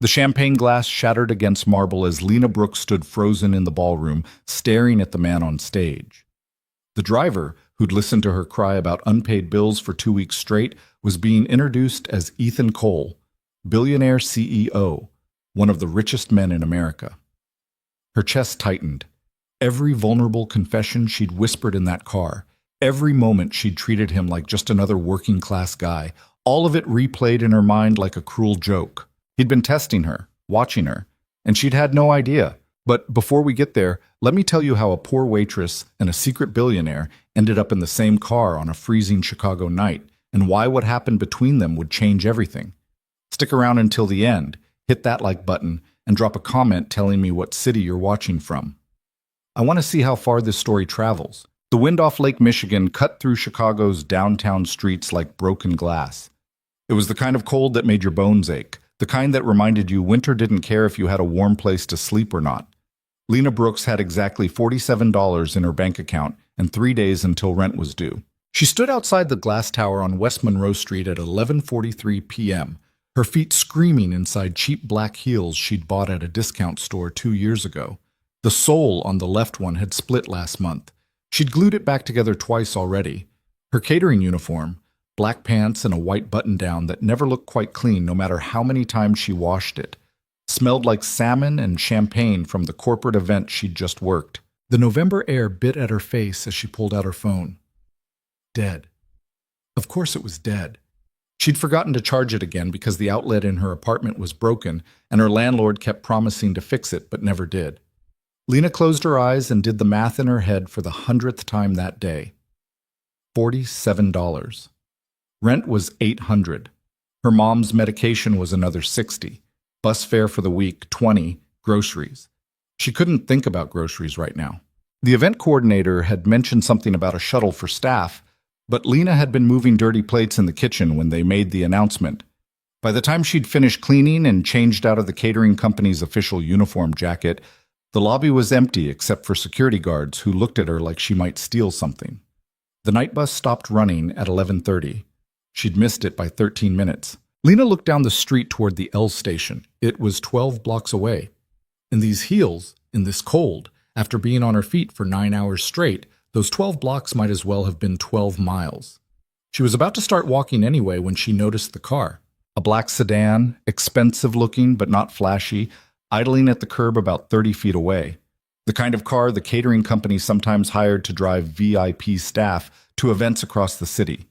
The champagne glass shattered against marble as Lena Brooks stood frozen in the ballroom, staring at the man on stage. The driver, who'd listened to her cry about unpaid bills for 2 weeks straight, was being introduced as Ethan Cole, billionaire CEO, one of the richest men in America. Her chest tightened. Every vulnerable confession she'd whispered in that car, every moment she'd treated him like just another working-class guy, all of it replayed in her mind like a cruel joke. He'd been testing her, watching her, and she'd had no idea. But before we get there, let me tell you how a poor waitress and a secret billionaire ended up in the same car on a freezing Chicago night, and why what happened between them would change everything. Stick around until the end, hit that like button, and drop a comment telling me what city you're watching from. I want to see how far this story travels. The wind off Lake Michigan cut through Chicago's downtown streets like broken glass. It was the kind of cold that made your bones ache, the kind that reminded you winter didn't care if you had a warm place to sleep or not. Lena Brooks had exactly $47 in her bank account and 3 days until rent was due. She stood outside the glass tower on West Monroe Street at 11:43 p.m., her feet screaming inside cheap black heels she'd bought at a discount store 2 years ago. The sole on the left one had split last month. She'd glued it back together twice already. Her catering uniform, black pants and a white button-down that never looked quite clean no matter how many times she washed it, smelled like salmon and champagne from the corporate event she'd just worked. The November air bit at her face as she pulled out her phone. Dead. Of course it was dead. She'd forgotten to charge it again because the outlet in her apartment was broken and her landlord kept promising to fix it but never did. Lena closed her eyes and did the math in her head for the 100th time that day. $47. Rent was $800. Her mom's medication was another $60. Bus fare for the week, $20. Groceries. She couldn't think about groceries right now. The event coordinator had mentioned something about a shuttle for staff, but Lena had been moving dirty plates in the kitchen when they made the announcement. By the time she'd finished cleaning and changed out of the catering company's official uniform jacket, the lobby was empty except for security guards who looked at her like she might steal something. The night bus stopped running at 11:30. She'd missed it by 13 minutes. Lena looked down the street toward the L station. It was 12 blocks away. In these heels, in this cold, after being on her feet for 9 hours straight, those 12 blocks might as well have been 12 miles. She was about to start walking anyway when she noticed the car. A black sedan, expensive looking but not flashy, idling at the curb about 30 feet away. The kind of car the catering company sometimes hired to drive VIP staff to events across the city.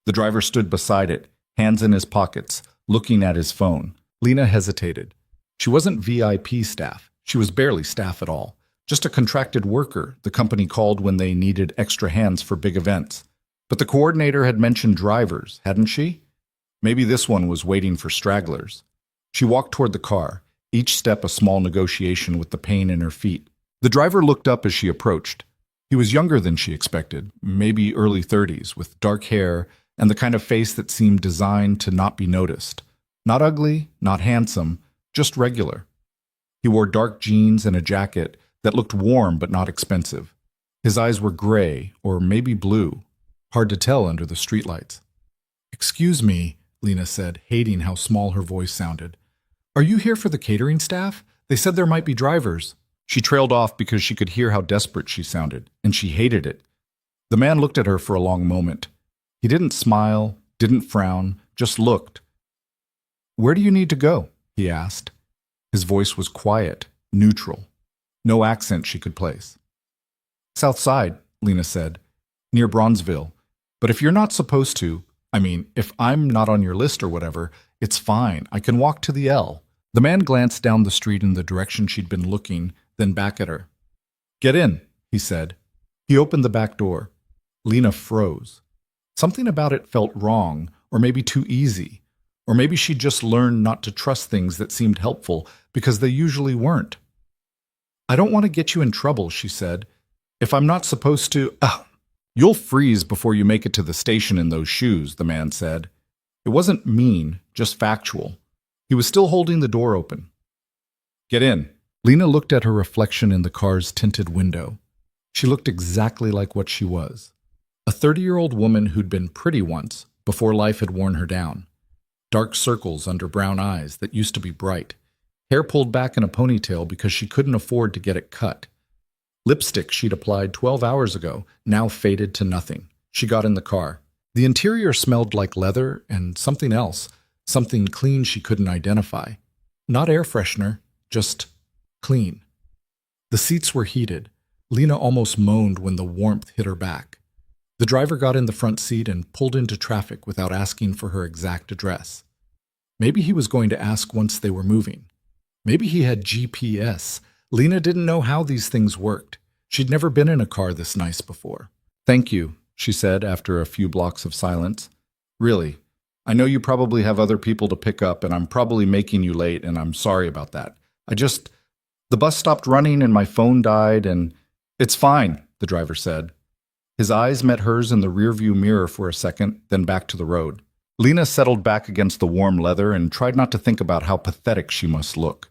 The driver stood beside it, hands in his pockets, looking at his phone. Lena hesitated. She wasn't VIP staff. She was barely staff at all. Just a contracted worker the company called when they needed extra hands for big events. But the coordinator had mentioned drivers, hadn't she? Maybe this one was waiting for stragglers. She walked toward the car, each step a small negotiation with the pain in her feet. The driver looked up as she approached. He was younger than she expected, maybe early 30s, with dark hair and the kind of face that seemed designed to not be noticed. Not ugly, not handsome, just regular. He wore dark jeans and a jacket that looked warm but not expensive. His eyes were gray, or maybe blue, hard to tell under the streetlights. "Excuse me," Lena said, hating how small her voice sounded. "Are you here for the catering staff? They said there might be drivers." She trailed off because she could hear how desperate she sounded, and she hated it. The man looked at her for a long moment. He didn't smile, didn't frown, just looked. "Where do you need to go?" he asked. His voice was quiet, neutral. No accent she could place. "South Side," Lena said, "near Bronzeville. But if you're not supposed to, if I'm not on your list or whatever, it's fine. I can walk to the L." The man glanced down the street in the direction she'd been looking, then back at her. "Get in," he said. He opened the back door. Lena froze. Something about it felt wrong, or maybe too easy. Or maybe she'd just learned not to trust things that seemed helpful because they usually weren't. "I don't want to get you in trouble," she said. "If I'm not supposed to—" "You'll freeze before you make it to the station in those shoes," the man said. It wasn't mean, just factual. He was still holding the door open. "Get in." Lena looked at her reflection in the car's tinted window. She looked exactly like what she was. A 30-year-old woman who'd been pretty once, before life had worn her down. Dark circles under brown eyes that used to be bright. Hair pulled back in a ponytail because she couldn't afford to get it cut. Lipstick she'd applied 12 hours ago now faded to nothing. She got in the car. The interior smelled like leather and something else, something clean she couldn't identify. Not air freshener, just clean. The seats were heated. Lena almost moaned when the warmth hit her back. The driver got in the front seat and pulled into traffic without asking for her exact address. Maybe he was going to ask once they were moving. Maybe he had GPS. Lena didn't know how these things worked. She'd never been in a car this nice before. "Thank you," she said after a few blocks of silence. "Really, I know you probably have other people to pick up, and I'm probably making you late, and I'm sorry about that. The bus stopped running and my phone died, and..." "It's fine," the driver said. His eyes met hers in the rearview mirror for a second, then back to the road. Lena settled back against the warm leather and tried not to think about how pathetic she must look.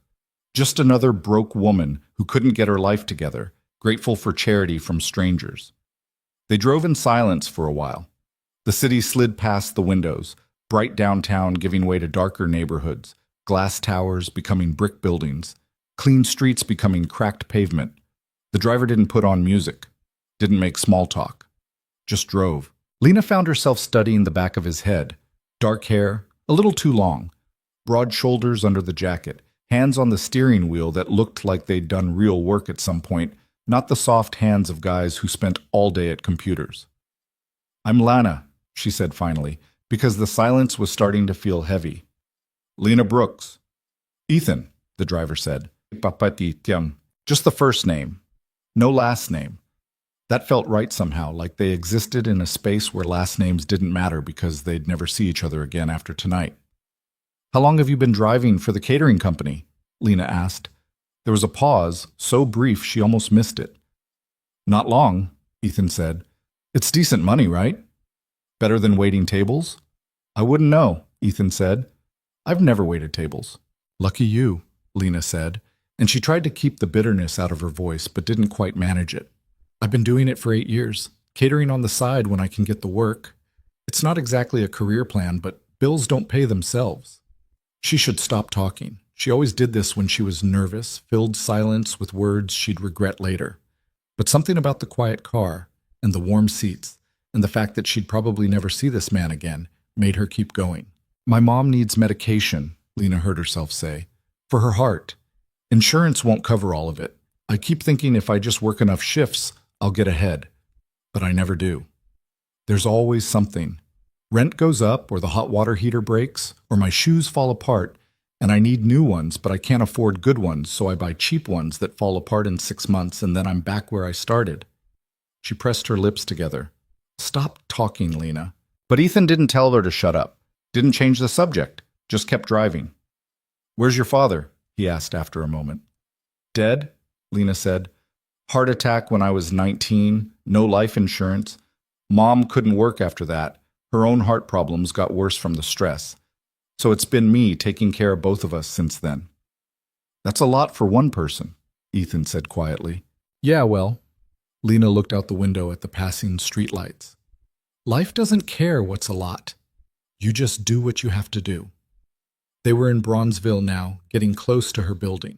Just another broke woman who couldn't get her life together, grateful for charity from strangers. They drove in silence for a while. The city slid past the windows, bright downtown giving way to darker neighborhoods, glass towers becoming brick buildings, clean streets becoming cracked pavement. The driver didn't put on music, didn't make small talk, just drove. Lena found herself studying the back of his head. Dark hair, a little too long, broad shoulders under the jacket, hands on the steering wheel that looked like they'd done real work at some point, not the soft hands of guys who spent all day at computers. "I'm Lana," she said finally, because the silence was starting to feel heavy. "Lena Brooks." "Ethan," the driver said. Just the first name. No last name. That felt right somehow, like they existed in a space where last names didn't matter because they'd never see each other again after tonight. "How long have you been driving for the catering company?" Lena asked. There was a pause, so brief she almost missed it. "Not long," Ethan said. "It's decent money, right? Better than waiting tables?" "I wouldn't know," Ethan said. "I've never waited tables." "Lucky you," Lena said, and she tried to keep the bitterness out of her voice but didn't quite manage it. "I've been doing it for 8 years, catering on the side when I can get the work. It's not exactly a career plan, but bills don't pay themselves." She should stop talking. She always did this when she was nervous, filled silence with words she'd regret later. But something about the quiet car, and the warm seats, and the fact that she'd probably never see this man again, made her keep going. "My mom needs medication," Lena heard herself say, "for her heart. Insurance won't cover all of it. I keep thinking if I just work enough shifts, I'll get ahead. But I never do. There's always something. Rent goes up, or the hot water heater breaks, or my shoes fall apart, and I need new ones, but I can't afford good ones, so I buy cheap ones that fall apart in 6 months, and then I'm back where I started." She pressed her lips together. "Stop talking, Lena." But Ethan didn't tell her to shut up, didn't change the subject, just kept driving. "Where's your father?" he asked after a moment. "Dead," Lena said. "Heart attack when I was 19, no life insurance. Mom couldn't work after that. Her own heart problems got worse from the stress. So it's been me taking care of both of us since then." "That's a lot for one person," Ethan said quietly. "Yeah, well." Lena looked out the window at the passing streetlights. "Life doesn't care what's a lot. You just do what you have to do." They were in Bronzeville now, getting close to her building.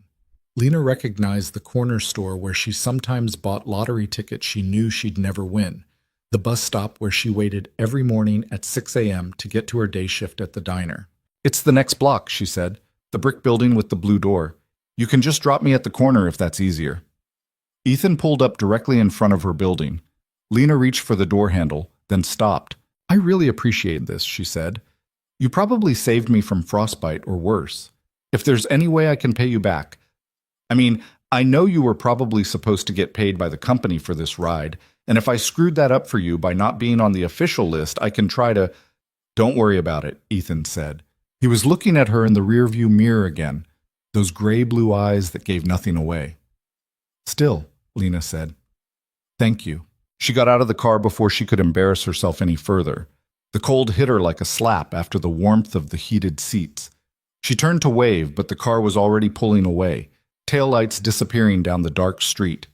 Lena recognized the corner store where she sometimes bought lottery tickets she knew she'd never win, the bus stop where she waited every morning at 6 a.m. to get to her day shift at the diner. "It's the next block," she said, "the brick building with the blue door. You can just drop me at the corner if that's easier." Ethan pulled up directly in front of her building. Lena reached for the door handle, then stopped. "I really appreciate this," she said. "You probably saved me from frostbite or worse. If there's any way I can pay you back. I know you were probably supposed to get paid by the company for this ride, and if I screwed that up for you by not being on the official list, I can try to..." "Don't worry about it," Ethan said. He was looking at her in the rearview mirror again, those gray-blue eyes that gave nothing away. "Still," Lena said. "Thank you." She got out of the car before she could embarrass herself any further. The cold hit her like a slap after the warmth of the heated seats. She turned to wave, but the car was already pulling away, taillights disappearing down the dark street.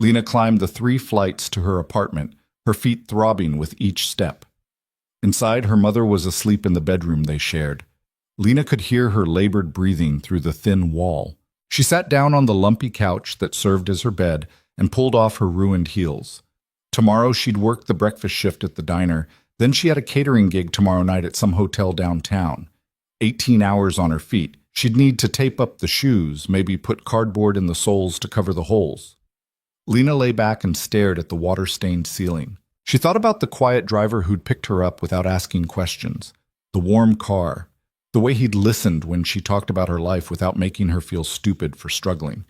Lena climbed the 3 flights to her apartment, her feet throbbing with each step. Inside, her mother was asleep in the bedroom they shared. Lena could hear her labored breathing through the thin wall. She sat down on the lumpy couch that served as her bed and pulled off her ruined heels. Tomorrow she'd work the breakfast shift at the diner, then she had a catering gig tomorrow night at some hotel downtown. 18 hours on her feet. She'd need to tape up the shoes, maybe put cardboard in the soles to cover the holes. Lena lay back and stared at the water-stained ceiling. She thought about the quiet driver who'd picked her up without asking questions, the warm car, the way he'd listened when she talked about her life without making her feel stupid for struggling.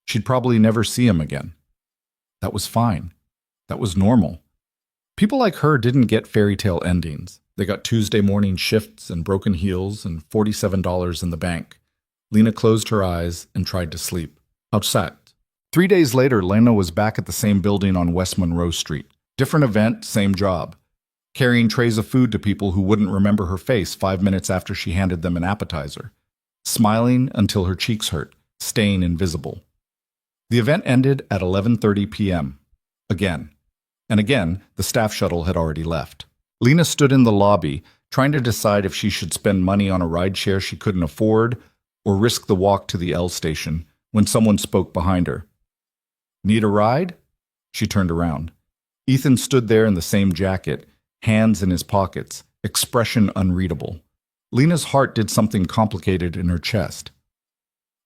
She'd probably never see him again. That was fine. That was normal. People like her didn't get fairy tale endings. They got Tuesday morning shifts and broken heels and $47 in the bank. Lena closed her eyes and tried to sleep. Upset. 3 days later, Lena was back at the same building on West Monroe Street. Different event, same job. Carrying trays of food to people who wouldn't remember her face 5 minutes after she handed them an appetizer. Smiling until her cheeks hurt, staying invisible. The event ended at 11:30 p.m. Again. And again, the staff shuttle had already left. Lena stood in the lobby, trying to decide if she should spend money on a rideshare she couldn't afford or risk the walk to the L station, when someone spoke behind her. "Need a ride?" She turned around. Ethan stood there in the same jacket, hands in his pockets, expression unreadable. Lena's heart did something complicated in her chest.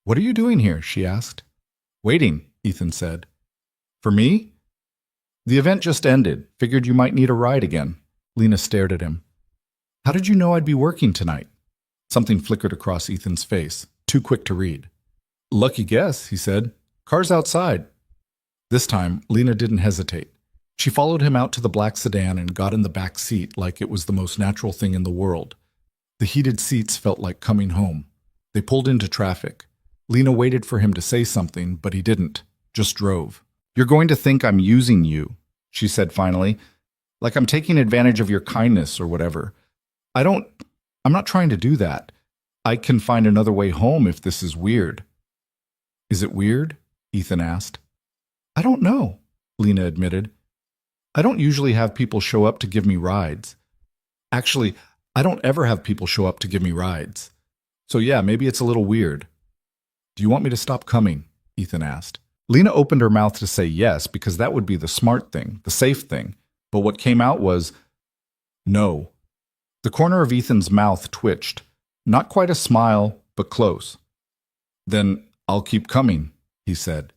"What are you doing here?" she asked. "Waiting," Ethan said. "For me?" "The event just ended. Figured you might need a ride again." Lena stared at him. "How did you know I'd be working tonight?" Something flickered across Ethan's face, too quick to read. "Lucky guess," he said. "Car's outside." This time, Lena didn't hesitate. She followed him out to the black sedan and got in the back seat like it was the most natural thing in the world. The heated seats felt like coming home. They pulled into traffic. Lena waited for him to say something, but he didn't, just drove. "You're going to think I'm using you," she said finally, "like I'm taking advantage of your kindness or whatever. I'm not trying to do that. I can find another way home if this is weird." "Is it weird?" Ethan asked. "I don't know," Lena admitted. "I don't usually have people show up to give me rides. Actually, I don't ever have people show up to give me rides. So yeah, maybe it's a little weird." "Do you want me to stop coming?" Ethan asked. Lena opened her mouth to say yes, because that would be the smart thing, the safe thing. But what came out was no. The corner of Ethan's mouth twitched. Not quite a smile, but close. "Then I'll keep coming," he said.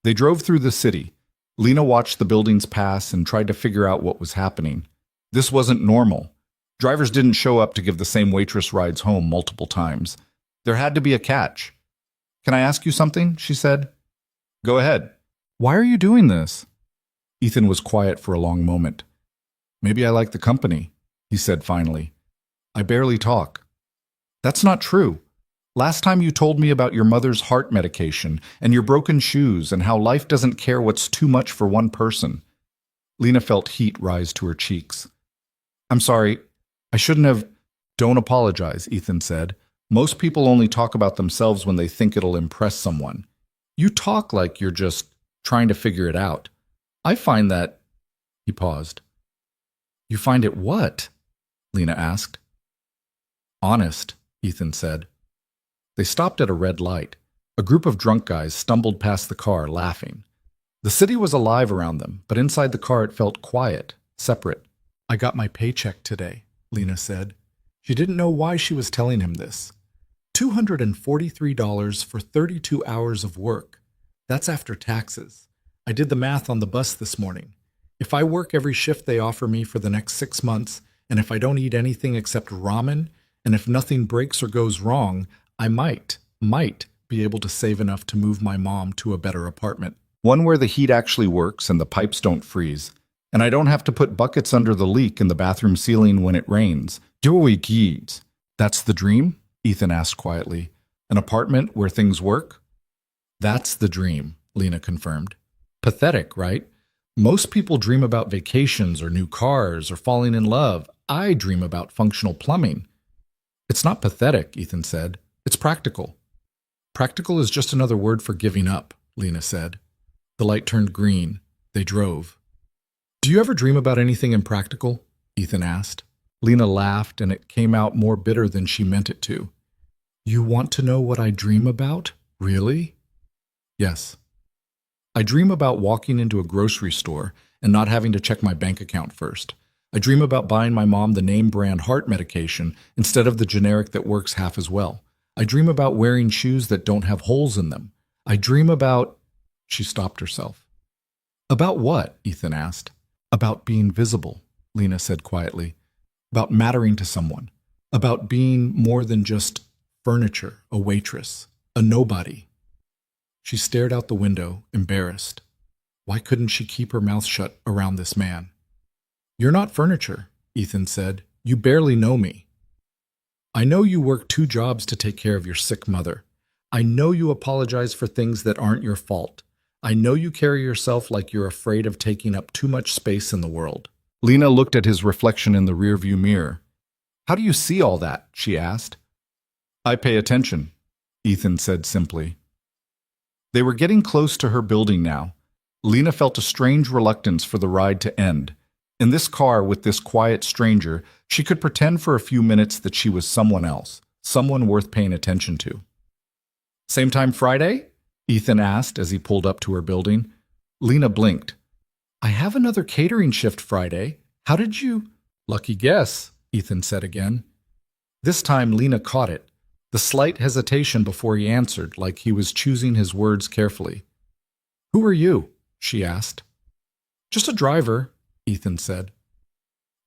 They drove through the city. Lena watched the buildings pass and tried to figure out what was happening. This wasn't normal. Drivers didn't show up to give the same waitress rides home multiple times. There had to be a catch. "Can I ask you something?" she said. "Go ahead." "Why are you doing this?" Ethan was quiet for a long moment. "Maybe I like the company," he said finally. "I barely talk." "That's not true. Last time you told me about your mother's heart medication and your broken shoes and how life doesn't care what's too much for one person." Lena felt heat rise to her cheeks. "I'm sorry. I shouldn't have—" "Don't apologize," Ethan said. "Most people only talk about themselves when they think it'll impress someone. You talk like you're just trying to figure it out. I find that—" He paused. "You find it what?" Lena asked. "Honest," Ethan said. They stopped at a red light. A group of drunk guys stumbled past the car, laughing. The city was alive around them, but inside the car it felt quiet, separate. "I got my paycheck today," Lena said. She didn't know why she was telling him this. $243 for 32 hours of work. That's after taxes. I did the math on the bus this morning. If I work every shift they offer me for the next 6 months, and if I don't eat anything except ramen, and if nothing breaks or goes wrong, I might be able to save enough to move my mom to a better apartment. One where the heat actually works and the pipes don't freeze. And I don't have to put buckets under the leak in the bathroom ceiling when it rains. That's the dream? Ethan asked quietly. An apartment where things work? That's the dream, Lena confirmed. Pathetic, right? Most people dream about vacations or new cars or falling in love. I dream about functional plumbing. It's not pathetic, Ethan said. It's practical. Practical is just another word for giving up, Lena said. The light turned green. They drove. Do you ever dream about anything impractical? Ethan asked. Lena laughed, and it came out more bitter than she meant it to. You want to know what I dream about? Really? Yes. I dream about walking into a grocery store and not having to check my bank account first. I dream about buying my mom the name brand heart medication instead of the generic that works half as well. I dream about wearing shoes that don't have holes in them. I dream about... She stopped herself. About what? Ethan asked. About being visible, Lena said quietly. About mattering to someone. About being more than just furniture, a waitress, a nobody. She stared out the window, embarrassed. Why couldn't she keep her mouth shut around this man? You're not furniture, Ethan said. You barely know me. I know you work 2 jobs to take care of your sick mother. I know you apologize for things that aren't your fault. I know you carry yourself like you're afraid of taking up too much space in the world. Lena looked at his reflection in the rearview mirror. How do you see all that? She asked. I pay attention, Ethan said simply. They were getting close to her building now. Lena felt a strange reluctance for the ride to end. In this car with this quiet stranger, she could pretend for a few minutes that she was someone else, someone worth paying attention to. Same time Friday? Ethan asked as he pulled up to her building. Lena blinked. I have another catering shift Friday. How did you... Lucky guess, Ethan said again. This time Lena caught it, the slight hesitation before he answered, like he was choosing his words carefully. Who are you? She asked. Just a driver, Ethan said.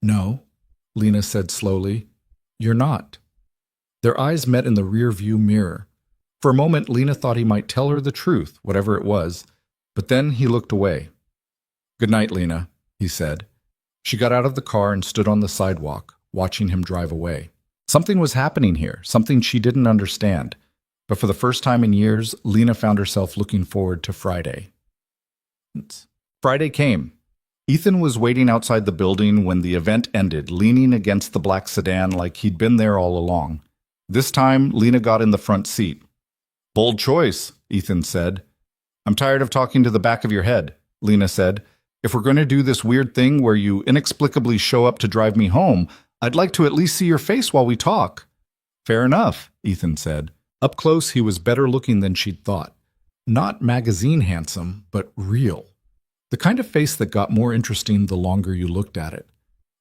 No, Lena said slowly. You're not. Their eyes met in the rear-view mirror. For a moment, Lena thought he might tell her the truth, whatever it was, but then he looked away. Good night, Lena, he said. She got out of the car and stood on the sidewalk, watching him drive away. Something was happening here, something she didn't understand. But for the first time in years, Lena found herself looking forward to Friday. Friday came. Ethan was waiting outside the building when the event ended, leaning against the black sedan like he'd been there all along. This time, Lena got in the front seat. Bold choice, Ethan said. I'm tired of talking to the back of your head, Lena said. If we're going to do this weird thing where you inexplicably show up to drive me home, I'd like to at least see your face while we talk. Fair enough, Ethan said. Up close, he was better looking than she'd thought. Not magazine handsome, but real. The kind of face that got more interesting the longer you looked at it.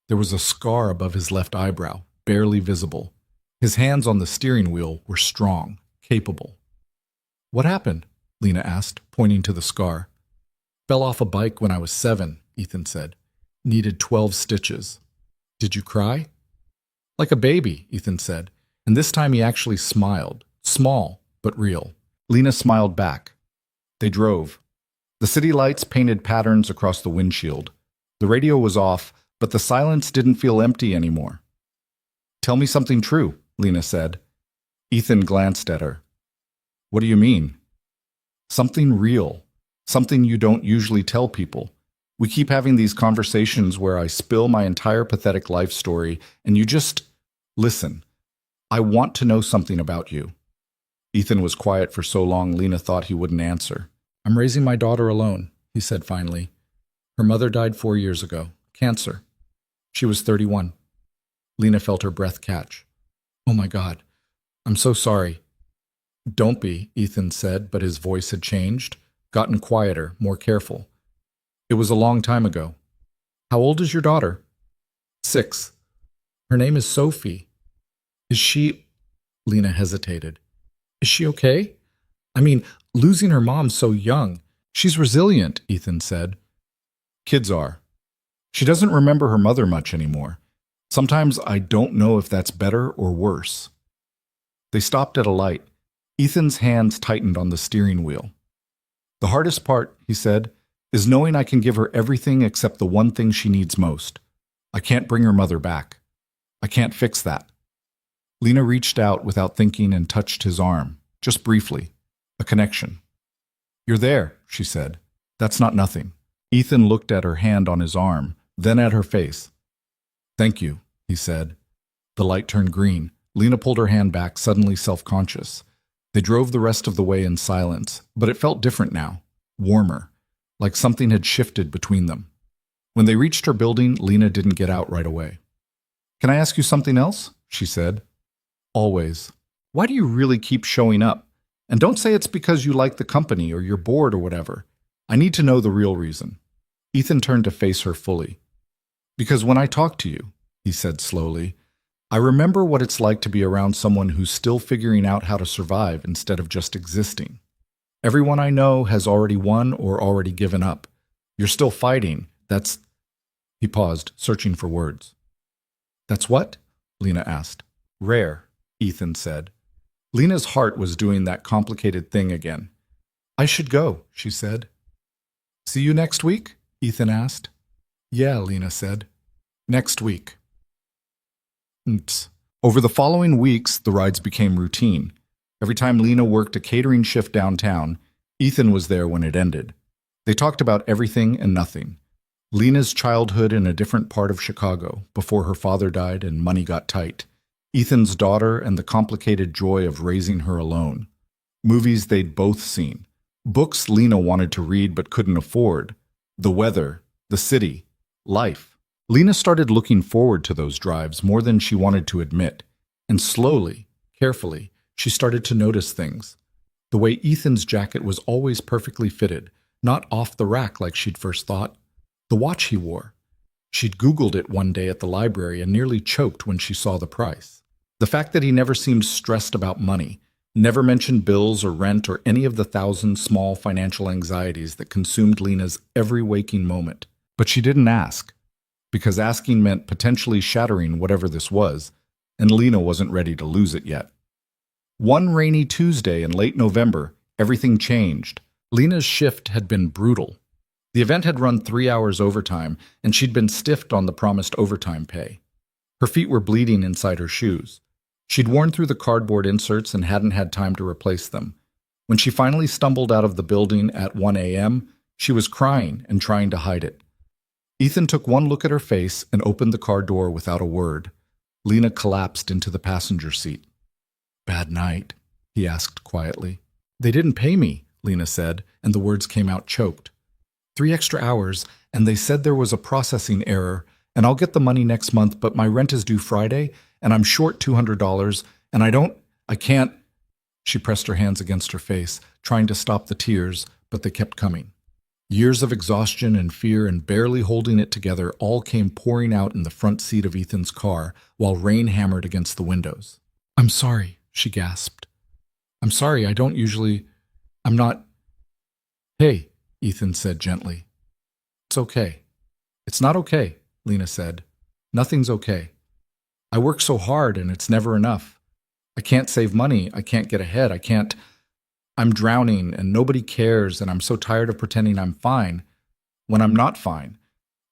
There was a scar above his left eyebrow, barely visible. His hands on the steering wheel were strong, capable. What happened? Lena asked, pointing to the scar. Fell off a bike when I was 7, Ethan said. Needed 12 stitches. Did you cry? Like a baby, Ethan said, and this time he actually smiled. Small, but real. Lena smiled back. They drove. The city lights painted patterns across the windshield. The radio was off, but the silence didn't feel empty anymore. Tell me something true, Lena said. Ethan glanced at her. What do you mean? Something real. Something you don't usually tell people. We keep having these conversations where I spill my entire pathetic life story and you just listen. I want to know something about you. Ethan was quiet for so long Lena thought he wouldn't answer. I'm raising my daughter alone, he said finally. Her mother died 4 years ago. Cancer. She was 31. Lena felt her breath catch. Oh my God. I'm so sorry. Don't be, Ethan said, but his voice had changed, gotten quieter, more careful. It was a long time ago. How old is your daughter? 6. Her name is Sophie. Is she... Lena hesitated. Is she okay? I mean, losing her mom so young. She's resilient, Ethan said. Kids are. She doesn't remember her mother much anymore. Sometimes I don't know if that's better or worse. They stopped at a light. Ethan's hands tightened on the steering wheel. The hardest part, he said, is knowing I can give her everything except the one thing she needs most. I can't bring her mother back. I can't fix that. Lena reached out without thinking and touched his arm, just briefly. A connection. You're there, she said. That's not nothing. Ethan looked at her hand on his arm, then at her face. Thank you, he said. The light turned green. Lena pulled her hand back, suddenly self-conscious. They drove the rest of the way in silence, but it felt different now, warmer, like something had shifted between them. When they reached her building, Lena didn't get out right away. Can I ask you something else? She said. Always. Why do you really keep showing up? And don't say it's because you like the company or you're bored or whatever. I need to know the real reason. Ethan turned to face her fully. Because when I talk to you, he said slowly, I remember what it's like to be around someone who's still figuring out how to survive instead of just existing. Everyone I know has already won or already given up. You're still fighting. That's... He paused, searching for words. That's what? Lena asked. Rare, Ethan said. Lena's heart was doing that complicated thing again. I should go, she said. See you next week? Ethan asked. Yeah, Lena said. Next week. Over the following weeks, the rides became routine. Every time Lena worked a catering shift downtown, Ethan was there when it ended. They talked about everything and nothing. Lena's childhood in a different part of Chicago before her father died and money got tight. Ethan's daughter and the complicated joy of raising her alone. Movies they'd both seen. Books Lena wanted to read but couldn't afford. The weather, the city, life. Lena started looking forward to those drives more than she wanted to admit. And slowly, carefully, she started to notice things. The way Ethan's jacket was always perfectly fitted, not off the rack like she'd first thought. The watch he wore. She'd Googled it one day at the library and nearly choked when she saw the price. The fact that he never seemed stressed about money, never mentioned bills or rent or any of the thousand small financial anxieties that consumed Lena's every waking moment. But she didn't ask, because asking meant potentially shattering whatever this was, and Lena wasn't ready to lose it yet. One rainy Tuesday in late November, everything changed. Lena's shift had been brutal. The event had run 3 hours overtime, and she'd been stiffed on the promised overtime pay. Her feet were bleeding inside her shoes. She'd worn through the cardboard inserts and hadn't had time to replace them. When she finally stumbled out of the building at 1 a.m., she was crying and trying to hide it. Ethan took one look at her face and opened the car door without a word. Lena collapsed into the passenger seat. Bad night, he asked quietly. They didn't pay me, Lena said, and the words came out choked. 3 extra hours, and they said there was a processing error, and I'll get the money next month, but my rent is due Friday, and I'm short $200, and I can't. She pressed her hands against her face, trying to stop the tears, but they kept coming. Years of exhaustion and fear and barely holding it together all came pouring out in the front seat of Ethan's car, while rain hammered against the windows. I'm sorry, she gasped. I'm sorry, I'm not... Hey, Ethan said gently. It's okay. It's not okay, Lena said. Nothing's okay. I work so hard and it's never enough. I can't save money. I can't get ahead. I'm drowning and nobody cares and I'm so tired of pretending I'm fine when I'm not fine.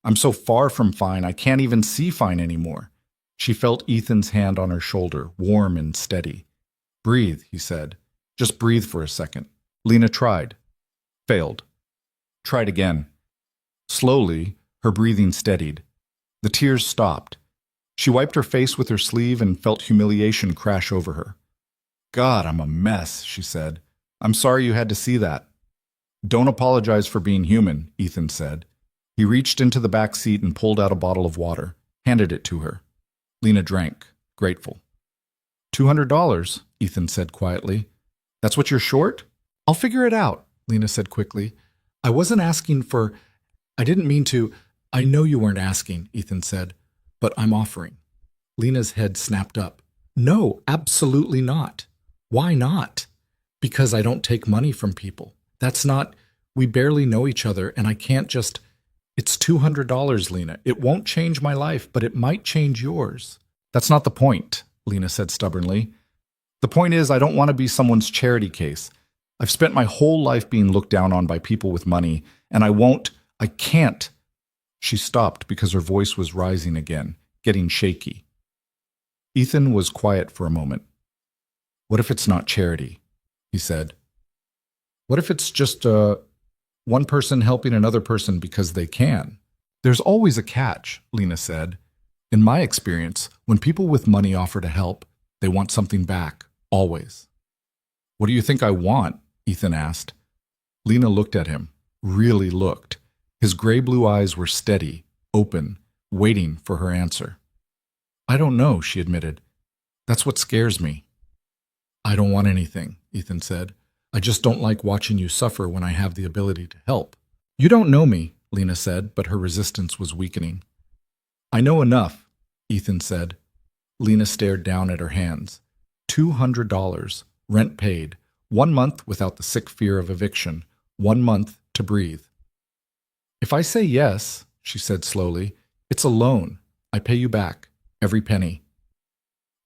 I'm so far from fine, I can't even see fine anymore. She felt Ethan's hand on her shoulder, warm and steady. Breathe, he said. Just breathe for a second. Lena tried. Failed. Tried again. Slowly, her breathing steadied. The tears stopped. She wiped her face with her sleeve and felt humiliation crash over her. God, I'm a mess, she said. I'm sorry you had to see that. Don't apologize for being human, Ethan said. He reached into the back seat and pulled out a bottle of water, handed it to her. Lena drank, grateful. $200, Ethan said quietly. That's what you're short? I'll figure it out, Lena said quickly. I didn't mean to. I know you weren't asking, Ethan said, but I'm offering. Lena's head snapped up. No, absolutely not. Why not? Because I don't take money from people. We barely know each other and I can't just... It's $200, Lena. It won't change my life, but it might change yours. That's not the point, Lena said stubbornly. The point is I don't want to be someone's charity case. I've spent my whole life being looked down on by people with money, and I can't. She stopped because her voice was rising again, getting shaky. Ethan was quiet for a moment. What if it's not charity? He said. What if it's just one person helping another person because they can? There's always a catch, Lena said. In my experience, when people with money offer to help, they want something back, always. What do you think I want? Ethan asked. Lena looked at him, really looked. His gray-blue eyes were steady, open, waiting for her answer. I don't know, she admitted. That's what scares me. I don't want anything, Ethan said. I just don't like watching you suffer when I have the ability to help. You don't know me, Lena said, but her resistance was weakening. I know enough, Ethan said. Lena stared down at her hands. $200, rent paid, 1 month without the sick fear of eviction, 1 month to breathe. If I say yes, she said slowly, it's a loan. I pay you back, every penny.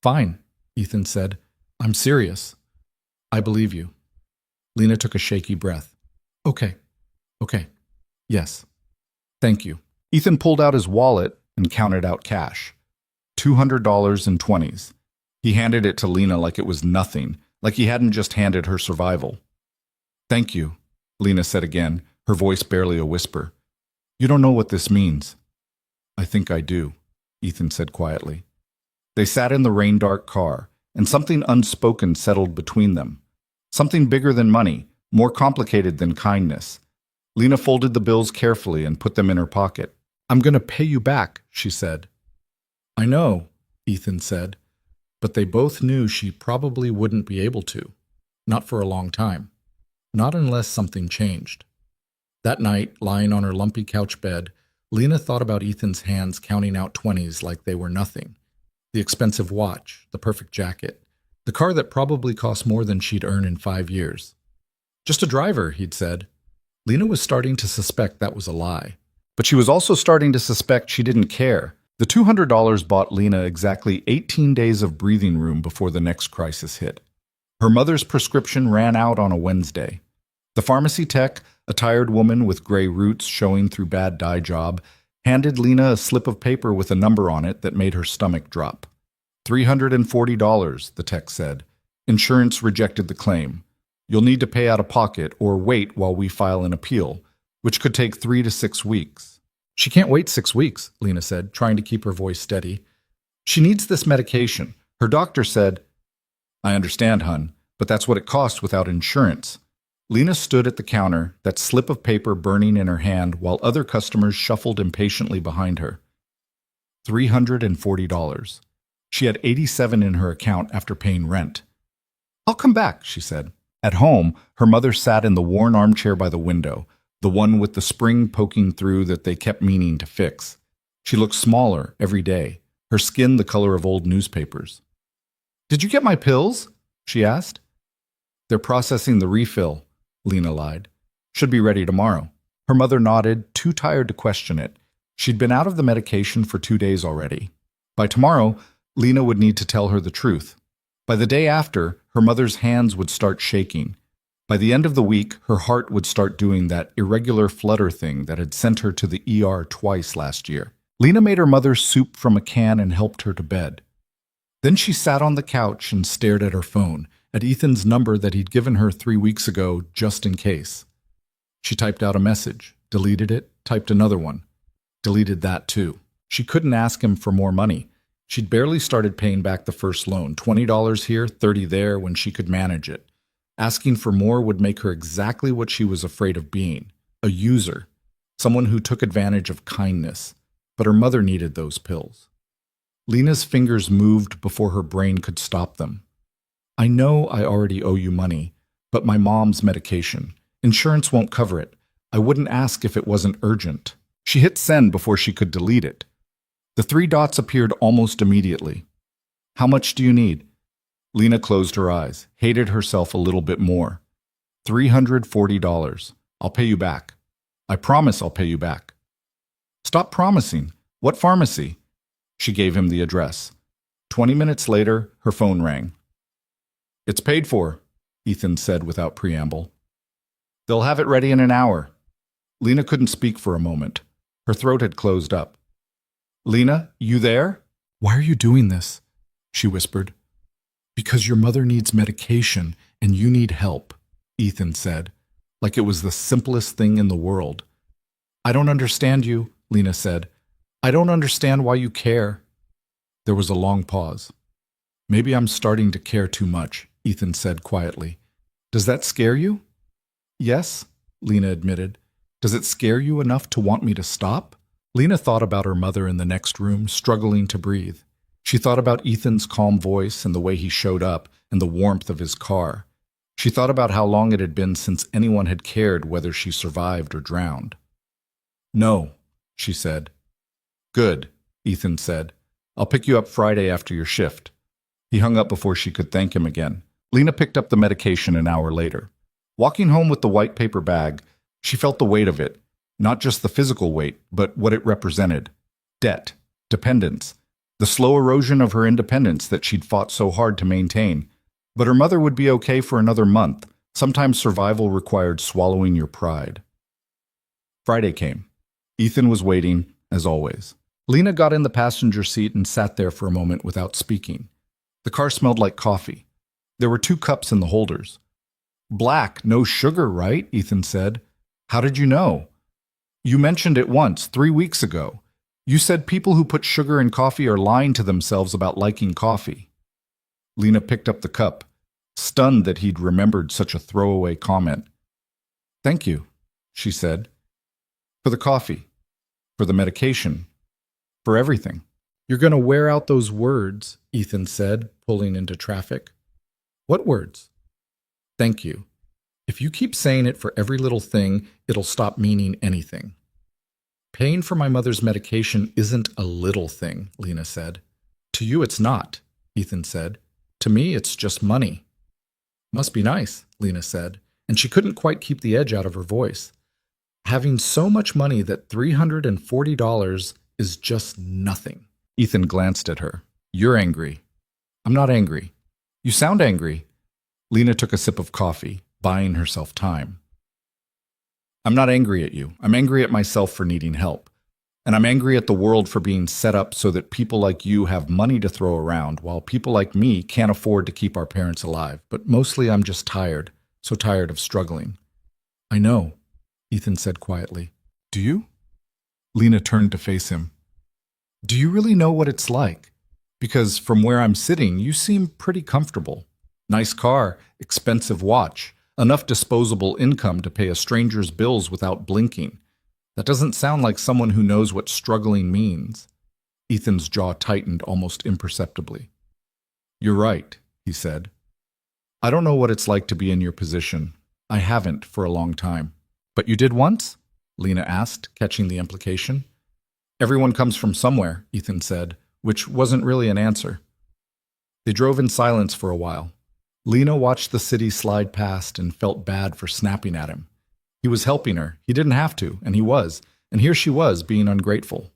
Fine, Ethan said. I'm serious. I believe you. Lena took a shaky breath. Okay. Yes. Thank you. Ethan pulled out his wallet and counted out cash. $200 in 20s. He handed it to Lena like it was nothing, like he hadn't just handed her survival. Thank you, Lena said again, her voice barely a whisper. You don't know what this means. I think I do, Ethan said quietly. They sat in the rain-dark car, and something unspoken settled between them. Something bigger than money, more complicated than kindness. Lena folded the bills carefully and put them in her pocket. I'm going to pay you back, she said. I know, Ethan said, but they both knew she probably wouldn't be able to. Not for a long time. Not unless something changed. That night, lying on her lumpy couch bed, Lena thought about Ethan's hands counting out 20s like they were nothing. The expensive watch, the perfect jacket, the car that probably cost more than she'd earn in 5 years. Just a driver, he'd said. Lena was starting to suspect that was a lie. But she was also starting to suspect she didn't care. The $200 bought Lena exactly 18 days of breathing room before the next crisis hit. Her mother's prescription ran out on a Wednesday. The pharmacy tech, a tired woman with gray roots showing through bad dye job, handed Lena a slip of paper with a number on it that made her stomach drop. $340, the tech said. Insurance rejected the claim. You'll need to pay out of pocket or wait while we file an appeal, which could take 3 to 6 weeks. She can't wait 6 weeks, Lena said, trying to keep her voice steady. She needs this medication. Her doctor said, I understand, hun, but that's what it costs without insurance. Lena stood at the counter, that slip of paper burning in her hand while other customers shuffled impatiently behind her. $340. She had $87 in her account after paying rent. I'll come back, she said. At home, her mother sat in the worn armchair by the window, the one with the spring poking through that they kept meaning to fix. She looked smaller every day, her skin the color of old newspapers. Did you get my pills? She asked. They're processing the refill, Lena lied. Should be ready tomorrow. Her mother nodded, too tired to question it. She'd been out of the medication for 2 days already. By tomorrow, Lena would need to tell her the truth. By the day after, her mother's hands would start shaking. By the end of the week, her heart would start doing that irregular flutter thing that had sent her to the ER twice last year. Lena made her mother soup from a can and helped her to bed. Then she sat on the couch and stared at her phone, at Ethan's number that he'd given her 3 weeks ago just in case. She typed out a message, deleted it, typed another one. Deleted that too. She couldn't ask him for more money. She'd barely started paying back the first loan, $20 here, $30 there, when she could manage it. Asking for more would make her exactly what she was afraid of being, a user, someone who took advantage of kindness. But her mother needed those pills. Lena's fingers moved before her brain could stop them. I know I already owe you money, but my mom's medication. Insurance won't cover it. I wouldn't ask if it wasn't urgent. She hit send before she could delete it. The 3 dots appeared almost immediately. How much do you need? Lena closed her eyes, hated herself a little bit more. $340. I'll pay you back. I promise I'll pay you back. Stop promising. What pharmacy? She gave him the address. 20 minutes later, her phone rang. It's paid for, Ethan said without preamble. They'll have it ready in an hour. Lena couldn't speak for a moment. Her throat had closed up. Lena, you there? Why are you doing this? She whispered. Because your mother needs medication and you need help, Ethan said, like it was the simplest thing in the world. I don't understand you, Lena said. I don't understand why you care. There was a long pause. Maybe I'm starting to care too much, Ethan said quietly. Does that scare you? Yes, Lena admitted. Does it scare you enough to want me to stop? Lena thought about her mother in the next room, struggling to breathe. She thought about Ethan's calm voice and the way he showed up and the warmth of his car. She thought about how long it had been since anyone had cared whether she survived or drowned. "No," she said. "Good," Ethan said. "I'll pick you up Friday after your shift." He hung up before she could thank him again. Lena picked up the medication an hour later. Walking home with the white paper bag, she felt the weight of it, not just the physical weight, but what it represented. Debt, dependence, the slow erosion of her independence that she'd fought so hard to maintain. But her mother would be okay for another month. Sometimes survival required swallowing your pride. Friday came. Ethan was waiting, as always. Lena got in the passenger seat and sat there for a moment without speaking. The car smelled like coffee. There were 2 cups in the holders. "Black, no sugar, right?" Ethan said. "How did you know?" "You mentioned it once, 3 weeks ago. You said people who put sugar in coffee are lying to themselves about liking coffee." Lena picked up the cup, stunned that he'd remembered such a throwaway comment. "Thank you," she said. "For the coffee, for the medication, for everything." "You're going to wear out those words," Ethan said, pulling into traffic. "What words?" "Thank you. If you keep saying it for every little thing, it'll stop meaning anything." "Paying for my mother's medication isn't a little thing," Lena said. "To you it's not," Ethan said. "To me it's just money." "Must be nice," Lena said, and she couldn't quite keep the edge out of her voice. "Having so much money that $340 is just nothing." Ethan glanced at her. "You're angry." "I'm not angry." "You sound angry." Lena took a sip of coffee, buying herself time. "I'm not angry at you. I'm angry at myself for needing help. And I'm angry at the world for being set up so that people like you have money to throw around, while people like me can't afford to keep our parents alive. But mostly I'm just tired, so tired of struggling." "I know," Ethan said quietly. "Do you?" Lena turned to face him. "Do you really know what it's like? Because from where I'm sitting, you seem pretty comfortable. Nice car, expensive watch, enough disposable income to pay a stranger's bills without blinking. That doesn't sound like someone who knows what struggling means." Ethan's jaw tightened almost imperceptibly. "You're right," he said. "I don't know what it's like to be in your position. I haven't for a long time." "But you did once?" Lena asked, catching the implication. "Everyone comes from somewhere," Ethan said, which wasn't really an answer. They drove in silence for a while. Lena watched the city slide past and felt bad for snapping at him. He was helping her. He didn't have to, and he was. And here she was, being ungrateful.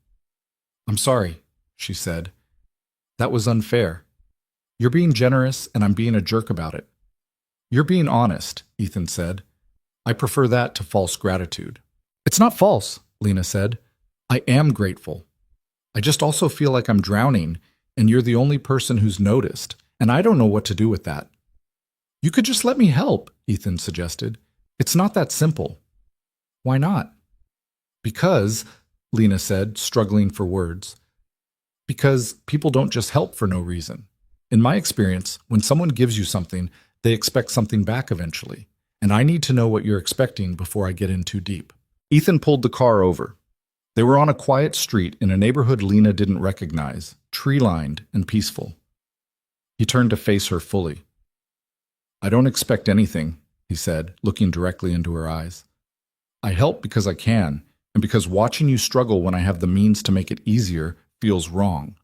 "I'm sorry," she said. "That was unfair. You're being generous, and I'm being a jerk about it." "You're being honest," Ethan said. "I prefer that to false gratitude." "It's not false," Lena said. "I am grateful. I just also feel like I'm drowning, and you're the only person who's noticed, and I don't know what to do with that." "You could just let me help," Ethan suggested. "It's not that simple." "Why not?" "Because," Lena said, struggling for words, "because people don't just help for no reason. In my experience, when someone gives you something, they expect something back eventually, and I need to know what you're expecting before I get in too deep." Ethan pulled the car over. They were on a quiet street in a neighborhood Lena didn't recognize, tree-lined and peaceful. He turned to face her fully. "I don't expect anything," he said, looking directly into her eyes. "I help because I can, and because watching you struggle when I have the means to make it easier feels wrong.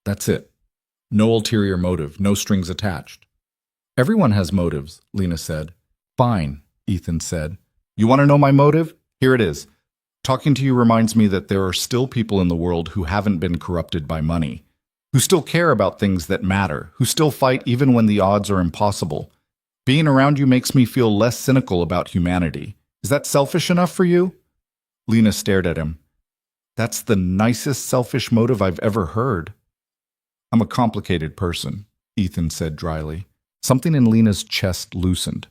That's it. No ulterior motive, no strings attached." "Everyone has motives," Lena said. "Fine," Ethan said. "You want to know my motive? Here it is. Talking to you reminds me that there are still people in the world who haven't been corrupted by money, who still care about things that matter, who still fight even when the odds are impossible. Being around you makes me feel less cynical about humanity. Is that selfish enough for you?" Lena stared at him. "That's the nicest selfish motive I've ever heard." "I'm a complicated person," Ethan said dryly. Something in Lena's chest loosened.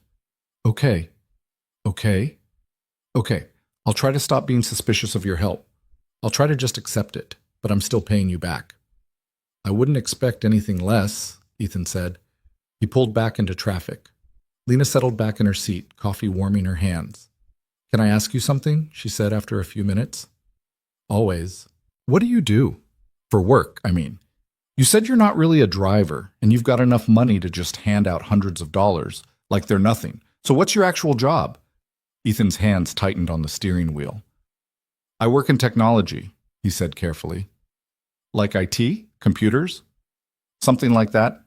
"Okay. Okay. Okay. I'll try to stop being suspicious of your help. I'll try to just accept it, but I'm still paying you back." "I wouldn't expect anything less," Ethan said. He pulled back into traffic. Lena settled back in her seat, coffee warming her hands. "Can I ask you something?" she said after a few minutes. "Always." "What do you do?" "For work, I mean." You said you're not really a driver, and you've got enough money to just hand out hundreds of dollars, like they're nothing. So what's your actual job? Ethan's hands tightened on the steering wheel. I work in technology, he said carefully. Like IT? Computers? Something like that?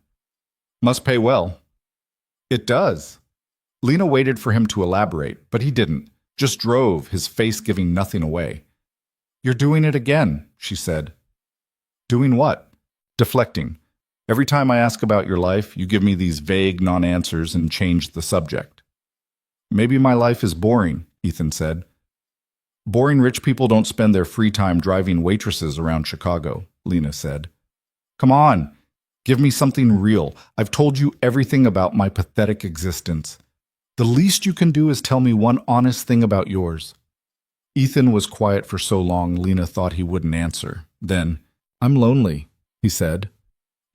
Must pay well. It does. Lena waited for him to elaborate, but he didn't, just drove, his face giving nothing away. You're doing it again, she said. Doing what? Deflecting. Every time I ask about your life, you give me these vague non-answers and change the subject. Maybe my life is boring, Ethan said. Boring rich people don't spend their free time driving waitresses around Chicago, Lena said. Come on, give me something real. I've told you everything about my pathetic existence. The least you can do is tell me one honest thing about yours. Ethan was quiet for so long Lena thought he wouldn't answer. Then, I'm lonely, he said.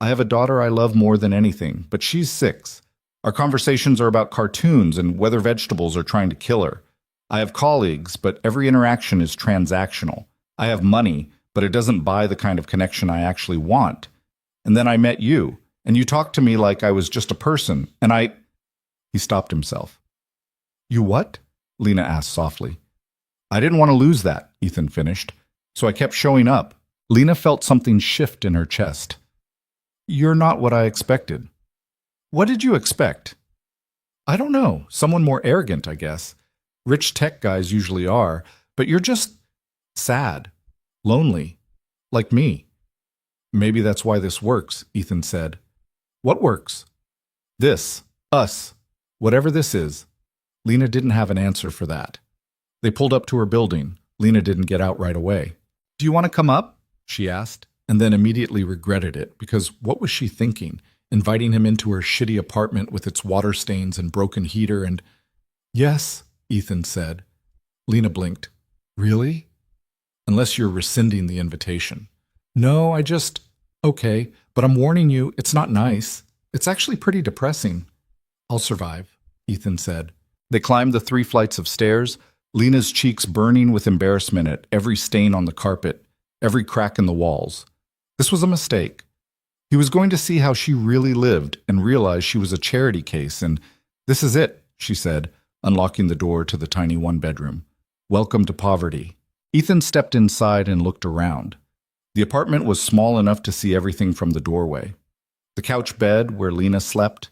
I have a daughter I love more than anything, but she's 6. Our conversations are about cartoons and whether vegetables are trying to kill her. I have colleagues, but every interaction is transactional. I have money, but it doesn't buy the kind of connection I actually want. And then I met you, and you talked to me like I was just a person, and I... He stopped himself. You what? Lena asked softly. I didn't want to lose that, Ethan finished, so I kept showing up. Lena felt something shift in her chest. You're not what I expected. What did you expect? I don't know. Someone more arrogant, I guess. Rich tech guys usually are, but you're just sad, lonely, like me. Maybe that's why this works, Ethan said. What works? This, us, whatever this is. Lena didn't have an answer for that. They pulled up to her building. Lena didn't get out right away. Do you want to come up? She asked, and then immediately regretted it, because what was she thinking? Inviting him into her shitty apartment with its water stains and broken heater and... Yes, Ethan said. Lena blinked. Really? Unless you're rescinding the invitation. No, I just... Okay, but I'm warning you, it's not nice. It's actually pretty depressing. I'll survive, Ethan said. They climbed the 3 flights of stairs, Lena's cheeks burning with embarrassment at every stain on the carpet, every crack in the walls. This was a mistake. He was going to see how she really lived and realize she was a charity case, and this is it, she said, unlocking the door to the tiny one-bedroom. Welcome to poverty. Ethan stepped inside and looked around. The apartment was small enough to see everything from the doorway. The couch bed where Lena slept,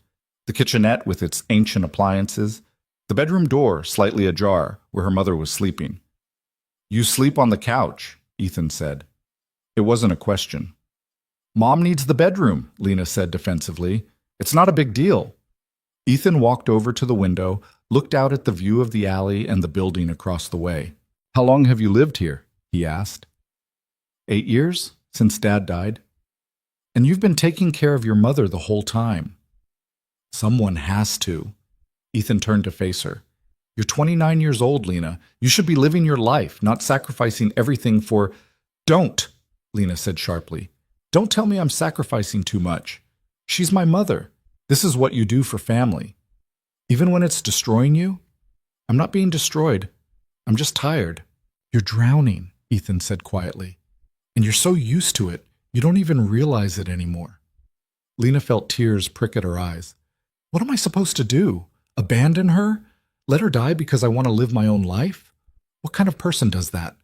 the kitchenette with its ancient appliances, the bedroom door slightly ajar where her mother was sleeping. You sleep on the couch, Ethan said. It wasn't a question. Mom needs the bedroom, Lena said defensively. It's not a big deal. Ethan walked over to the window, looked out at the view of the alley and the building across the way. How long have you lived here? He asked. 8 years, since Dad died. And you've been taking care of your mother the whole time. Someone has to. Ethan turned to face her. You're 29 years old, Lena. You should be living your life, not sacrificing everything for... Don't, Lena said sharply. Don't tell me I'm sacrificing too much. She's my mother. This is what you do for family. Even when it's destroying you? I'm not being destroyed. I'm just tired. You're drowning, Ethan said quietly. And you're so used to it, you don't even realize it anymore. Lena felt tears prick at her eyes. What am I supposed to do? Abandon her? Let her die because I want to live my own life? What kind of person does that?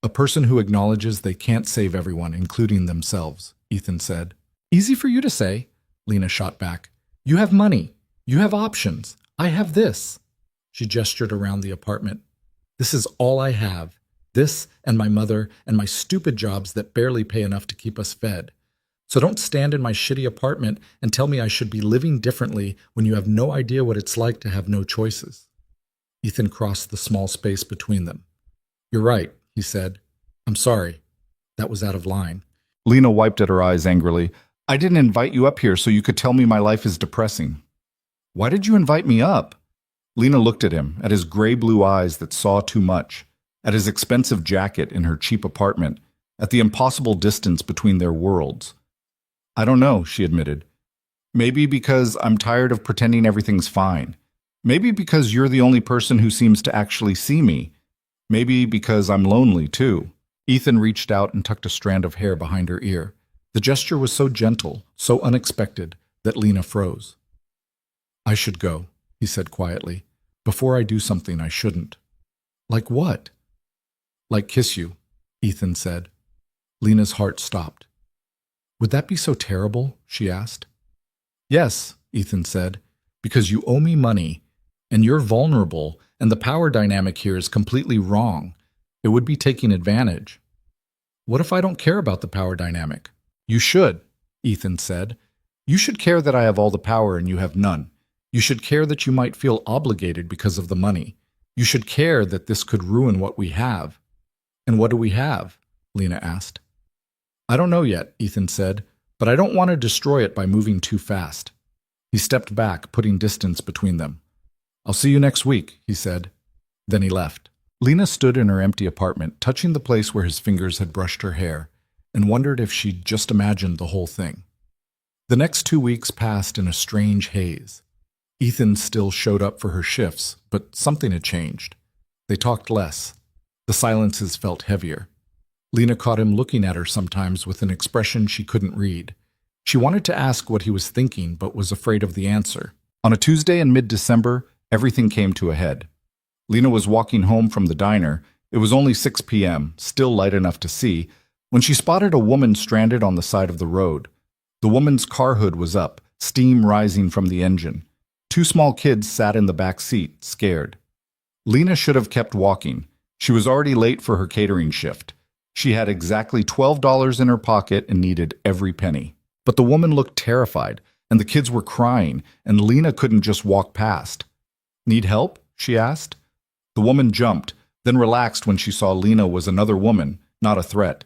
A person who acknowledges they can't save everyone, including themselves, Ethan said. Easy for you to say, Lena shot back. You have money. You have options. I have this. She gestured around the apartment. This is all I have. This and my mother and my stupid jobs that barely pay enough to keep us fed. So don't stand in my shitty apartment and tell me I should be living differently when you have no idea what it's like to have no choices. Ethan crossed the small space between them. You're right, he said. I'm sorry. That was out of line. Lena wiped at her eyes angrily. I didn't invite you up here so you could tell me my life is depressing. Why did you invite me up? Lena looked at him, at his gray-blue eyes that saw too much, at his expensive jacket in her cheap apartment, at the impossible distance between their worlds. I don't know, she admitted. Maybe because I'm tired of pretending everything's fine. Maybe because you're the only person who seems to actually see me. Maybe because I'm lonely, too. Ethan reached out and tucked a strand of hair behind her ear. The gesture was so gentle, so unexpected, that Lena froze. I should go, he said quietly, before I do something I shouldn't. Like what? Like kiss you, Ethan said. Lena's heart stopped. Would that be so terrible? She asked. Yes, Ethan said, because you owe me money, and you're vulnerable, and the power dynamic here is completely wrong. It would be taking advantage. What if I don't care about the power dynamic? You should, Ethan said. You should care that I have all the power and you have none. You should care that you might feel obligated because of the money. You should care that this could ruin what we have. And what do we have? Lena asked. I don't know yet, Ethan said, but I don't want to destroy it by moving too fast. He stepped back, putting distance between them. I'll see you next week, he said. Then he left. Lena stood in her empty apartment, touching the place where his fingers had brushed her hair, and wondered if she'd just imagined the whole thing. The next 2 weeks passed in a strange haze. Ethan still showed up for her shifts, but something had changed. They talked less. The silences felt heavier. Lena caught him looking at her sometimes with an expression she couldn't read. She wanted to ask what he was thinking, but was afraid of the answer. On a Tuesday in mid-December, everything came to a head. Lena was walking home from the diner. It was only 6 p.m., still light enough to see, when she spotted a woman stranded on the side of the road. The woman's car hood was up, steam rising from the engine. 2 small kids sat in the back seat, scared. Lena should have kept walking. She was already late for her catering shift. She had exactly $12 in her pocket and needed every penny. But the woman looked terrified, and the kids were crying, and Lena couldn't just walk past. Need help? She asked. The woman jumped, then relaxed when she saw Lena was another woman, not a threat.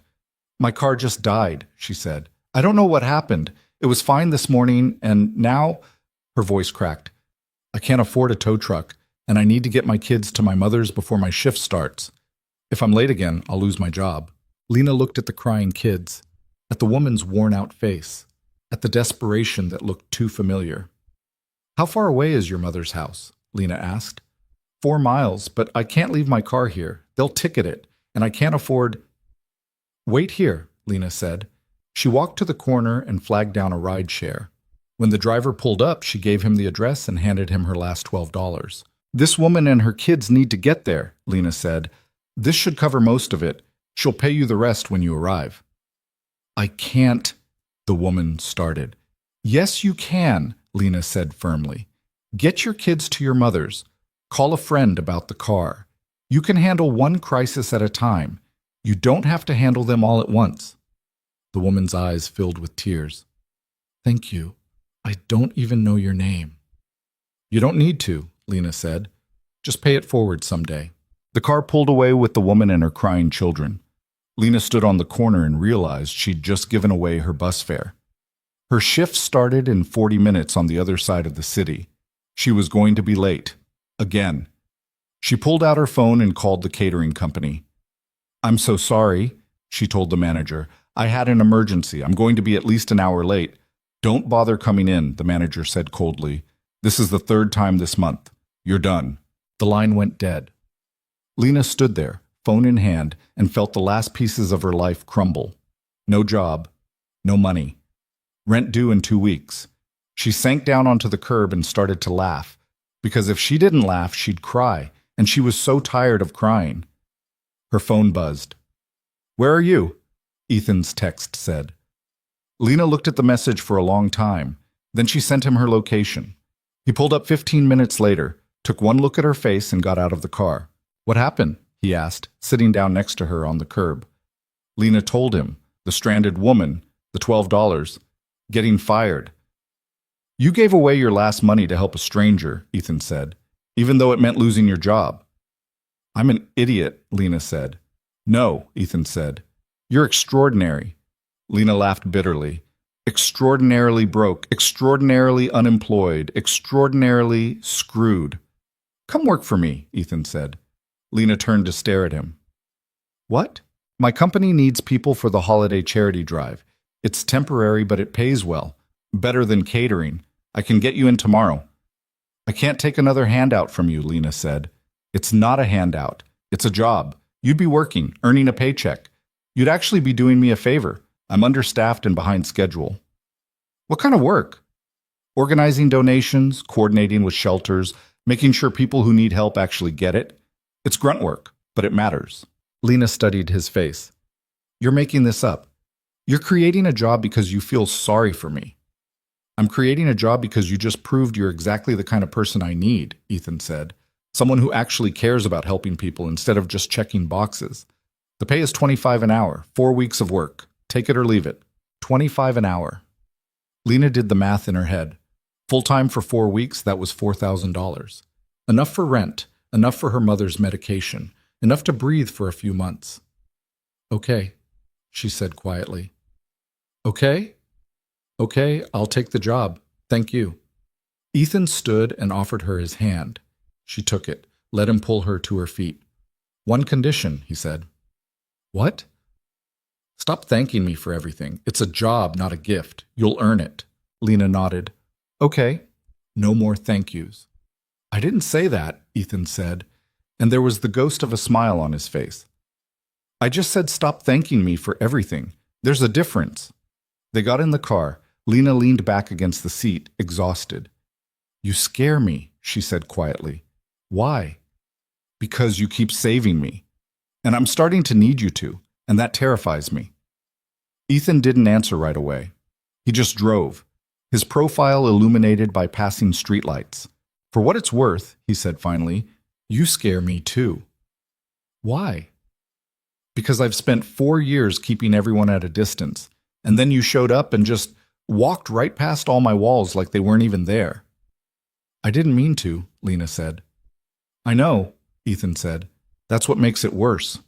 My car just died, she said. I don't know what happened. It was fine this morning, and now... Her voice cracked. I can't afford a tow truck, and I need to get my kids to my mother's before my shift starts. If I'm late again, I'll lose my job. Lena looked at the crying kids, at the woman's worn-out face, at the desperation that looked too familiar. How far away is your mother's house? Lena asked. 4 miles, but I can't leave my car here. They'll ticket it, and I can't afford... Wait here, Lena said. She walked to the corner and flagged down a ride share. When the driver pulled up, she gave him the address and handed him her last $12. This woman and her kids need to get there, Lena said. This should cover most of it. She'll pay you the rest when you arrive. I can't, the woman started. Yes, you can, Lena said firmly. Get your kids to your mother's. Call a friend about the car. You can handle one crisis at a time. You don't have to handle them all at once. The woman's eyes filled with tears. Thank you. I don't even know your name. You don't need to, Lena said. Just pay it forward someday. The car pulled away with the woman and her crying children. Lena stood on the corner and realized she'd just given away her bus fare. Her shift started in 40 minutes on the other side of the city. She was going to be late. Again. She pulled out her phone and called the catering company. I'm so sorry, she told the manager. I had an emergency. I'm going to be at least an hour late. Don't bother coming in, the manager said coldly. This is the 3rd time this month. You're done. The line went dead. Lena stood there, phone in hand, and felt the last pieces of her life crumble. No job. No money. Rent due in 2 weeks. She sank down onto the curb and started to laugh, because if she didn't laugh, she'd cry, and she was so tired of crying. Her phone buzzed. Where are you? Ethan's text said. Lena looked at the message for a long time. Then she sent him her location. He pulled up 15 minutes later, took one look at her face, and got out of the car. What happened? He asked, sitting down next to her on the curb. Lena told him, the stranded woman, the $12, getting fired. You gave away your last money to help a stranger, Ethan said, even though it meant losing your job. I'm an idiot, Lena said. No, Ethan said. You're extraordinary. Lena laughed bitterly. Extraordinarily broke, extraordinarily unemployed, extraordinarily screwed. Come work for me, Ethan said. Lena turned to stare at him. What? My company needs people for the holiday charity drive. It's temporary, but it pays well. Better than catering. I can get you in tomorrow. I can't take another handout from you, Lena said. It's not a handout. It's a job. You'd be working, earning a paycheck. You'd actually be doing me a favor. I'm understaffed and behind schedule. What kind of work? Organizing donations, coordinating with shelters, making sure people who need help actually get it. It's grunt work, but it matters. Lena studied his face. You're making this up. You're creating a job because you feel sorry for me. I'm creating a job because you just proved you're exactly the kind of person I need, Ethan said. Someone who actually cares about helping people instead of just checking boxes. The pay is $25 an hour, 4 weeks of work. Take it or leave it. $25 an hour. Lena did the math in her head. Full-time for 4 weeks, that was $4,000. Enough for rent, enough for her mother's medication, enough to breathe for a few months. Okay, she said quietly. Okay? Okay, I'll take the job. Thank you. Ethan stood and offered her his hand. She took it, let him pull her to her feet. One condition, he said. What? Stop thanking me for everything. It's a job, not a gift. You'll earn it. Lena nodded. Okay. No more thank yous. I didn't say that, Ethan said, and there was the ghost of a smile on his face. I just said stop thanking me for everything. There's a difference. They got in the car. Lena leaned back against the seat, exhausted. You scare me, she said quietly. Why? Because you keep saving me. And I'm starting to need you to, and that terrifies me. Ethan didn't answer right away. He just drove, his profile illuminated by passing streetlights. For what it's worth, he said finally, you scare me too. Why? Because I've spent 4 years keeping everyone at a distance, and then you showed up and just walked right past all my walls like they weren't even there. I didn't mean to, Lena said. I know, Ethan said. That's what makes it worse.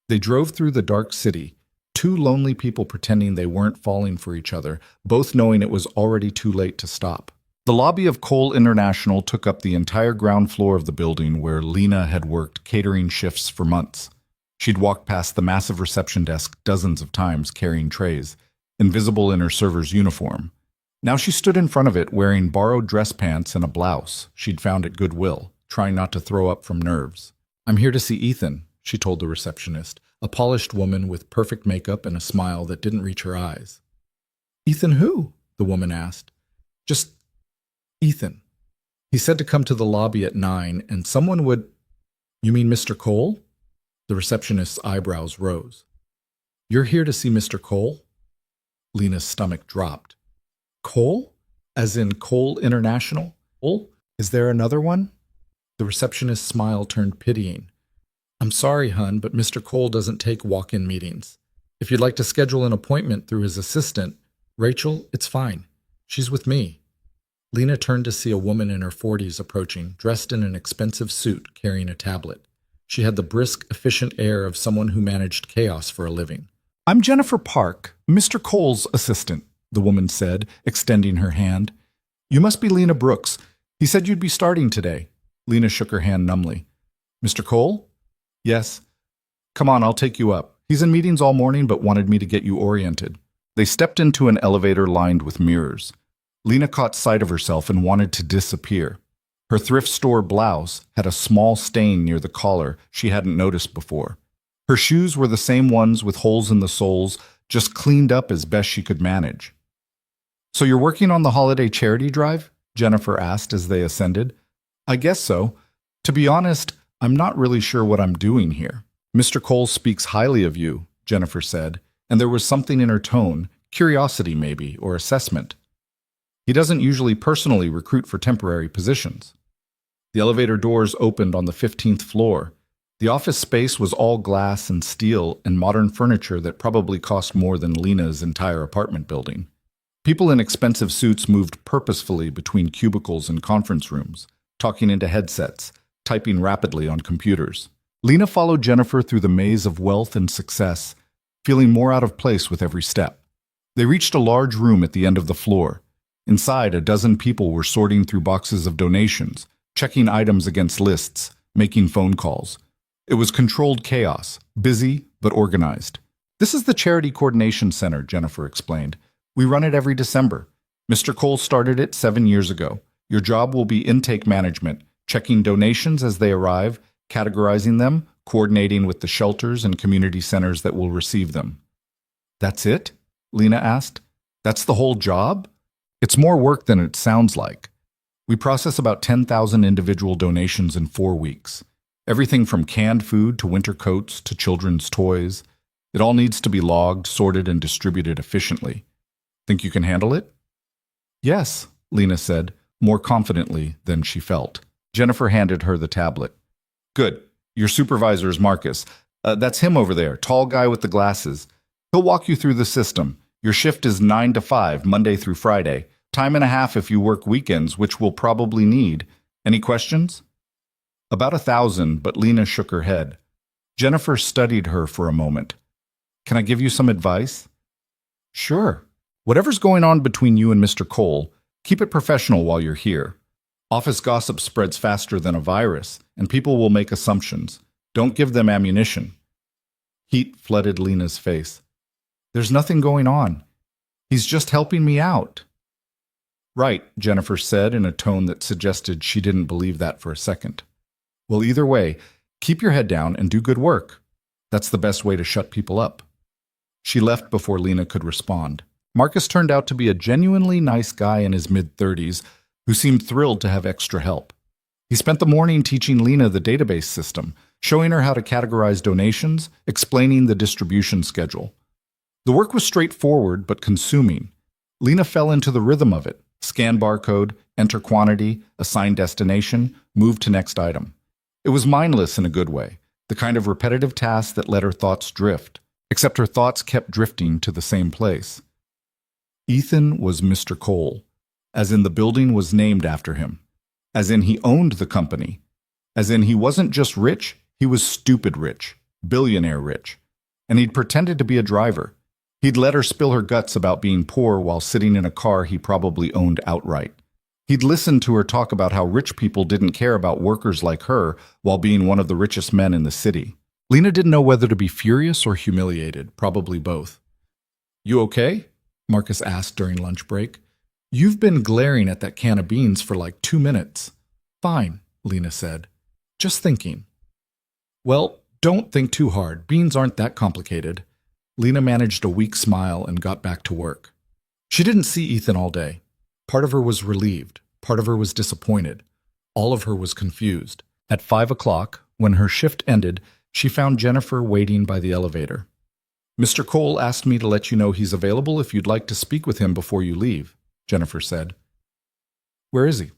They drove through the dark city, two lonely people pretending they weren't falling for each other, both knowing it was already too late to stop. The lobby of Cole International took up the entire ground floor of the building where Lena had worked catering shifts for months. She'd walked past the massive reception desk dozens of times carrying trays, invisible in her server's uniform. Now she stood in front of it wearing borrowed dress pants and a blouse she'd found at Goodwill, trying not to throw up from nerves. I'm here to see Ethan, she told the receptionist, a polished woman with perfect makeup and a smile that didn't reach her eyes. Ethan who? The woman asked. Just Ethan. He said to come to the lobby at 9 and someone would... You mean Mr. Cole? The receptionist's eyebrows rose. You're here to see Mr. Cole? Lena's stomach dropped. Cole? As in Cole International? Cole? Is there another one? The receptionist's smile turned pitying. I'm sorry, hun, but Mr. Cole doesn't take walk-in meetings. If you'd like to schedule an appointment through his assistant, Rachel, it's fine. She's with me. Lena turned to see a woman in her 40s approaching, dressed in an expensive suit, carrying a tablet. She had the brisk, efficient air of someone who managed chaos for a living. I'm Jennifer Park, Mr. Cole's assistant, the woman said, extending her hand. You must be Lena Brooks. He said you'd be starting today. Lena shook her hand numbly. Mr. Cole? Yes. Come on, I'll take you up. He's in meetings all morning but wanted me to get you oriented. They stepped into an elevator lined with mirrors. Lena caught sight of herself and wanted to disappear. Her thrift store blouse had a small stain near the collar she hadn't noticed before. Her shoes were the same ones with holes in the soles, just cleaned up as best she could manage. So you're working on the holiday charity drive? Jennifer asked as they ascended. I guess so. To be honest, I'm not really sure what I'm doing here. Mr. Cole speaks highly of you, Jennifer said, and there was something in her tone, curiosity maybe, or assessment. He doesn't usually personally recruit for temporary positions. The elevator doors opened on the 15th floor. The office space was all glass and steel and modern furniture that probably cost more than Lena's entire apartment building. People in expensive suits moved purposefully between cubicles and conference rooms, talking into headsets, typing rapidly on computers. Lena followed Jennifer through the maze of wealth and success, feeling more out of place with every step. They reached a large room at the end of the floor. Inside, a dozen people were sorting through boxes of donations, checking items against lists, making phone calls. It was controlled chaos, busy but organized. This is the Charity Coordination Center, Jennifer explained. We run it every December. Mr. Cole started it 7 years ago. Your job will be intake management, checking donations as they arrive, categorizing them, coordinating with the shelters and community centers that will receive them. That's it? Lena asked. That's the whole job? It's more work than it sounds like. We process about 10,000 individual donations in 4 weeks. Everything from canned food to winter coats to children's toys. It all needs to be logged, sorted, and distributed efficiently. Think you can handle it? Yes, Lena said, more confidently than she felt. Jennifer handed her the tablet. Good. Your supervisor is Marcus. That's him over there, tall guy with the glasses. He'll walk you through the system. Your shift is 9 to 5, Monday through Friday. Time and a half if you work weekends, which we'll probably need. Any questions? About 1,000, but Lena shook her head. Jennifer studied her for a moment. Can I give you some advice? Sure. Whatever's going on between you and Mr. Cole, keep it professional while you're here. Office gossip spreads faster than a virus, and people will make assumptions. Don't give them ammunition. Heat flooded Lena's face. There's nothing going on. He's just helping me out. Right, Jennifer said in a tone that suggested she didn't believe that for a second. Well, either way, keep your head down and do good work. That's the best way to shut people up. She left before Lena could respond. Marcus turned out to be a genuinely nice guy in his mid-30s who seemed thrilled to have extra help. He spent the morning teaching Lena the database system, showing her how to categorize donations, explaining the distribution schedule. The work was straightforward but consuming. Lena fell into the rhythm of it. Scan barcode, enter quantity, assign destination, move to next item. It was mindless in a good way, the kind of repetitive task that let her thoughts drift, except her thoughts kept drifting to the same place. Ethan was Mr. Cole, as in the building was named after him, as in he owned the company, as in he wasn't just rich, he was stupid rich, billionaire rich, and he'd pretended to be a driver. He'd let her spill her guts about being poor while sitting in a car he probably owned outright. He'd listened to her talk about how rich people didn't care about workers like her while being one of the richest men in the city. Lena didn't know whether to be furious or humiliated, probably both. You okay? Marcus asked during lunch break. You've been glaring at that can of beans for like 2 minutes. Fine, Lena said. Just thinking. Well, don't think too hard. Beans aren't that complicated. Lena managed a weak smile and got back to work. She didn't see Ethan all day. Part of her was relieved. Part of her was disappointed. All of her was confused. At 5 o'clock, when her shift ended, she found Jennifer waiting by the elevator. Mr. Cole asked me to let you know he's available if you'd like to speak with him before you leave, Jennifer said. Where is he?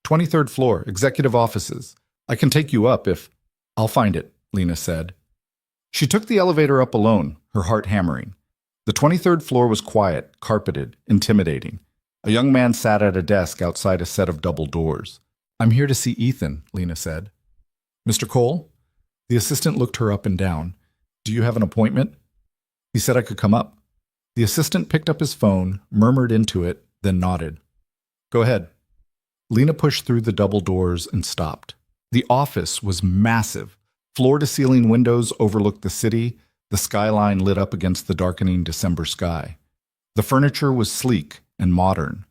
23rd floor, executive offices. I can take you up if... I'll find it, Lena said. She took the elevator up alone, her heart hammering. The 23rd floor was quiet, carpeted, intimidating. A young man sat at a desk outside a set of double doors. I'm here to see Ethan, Lena said. Mr. Cole? The assistant looked her up and down. Do you have an appointment? He said I could come up. The assistant picked up his phone, murmured into it, then nodded. Go ahead. Lena pushed through the double doors and stopped. The office was massive. Floor-to-ceiling windows overlooked the city, the skyline lit up against the darkening December sky. The furniture was sleek and modern.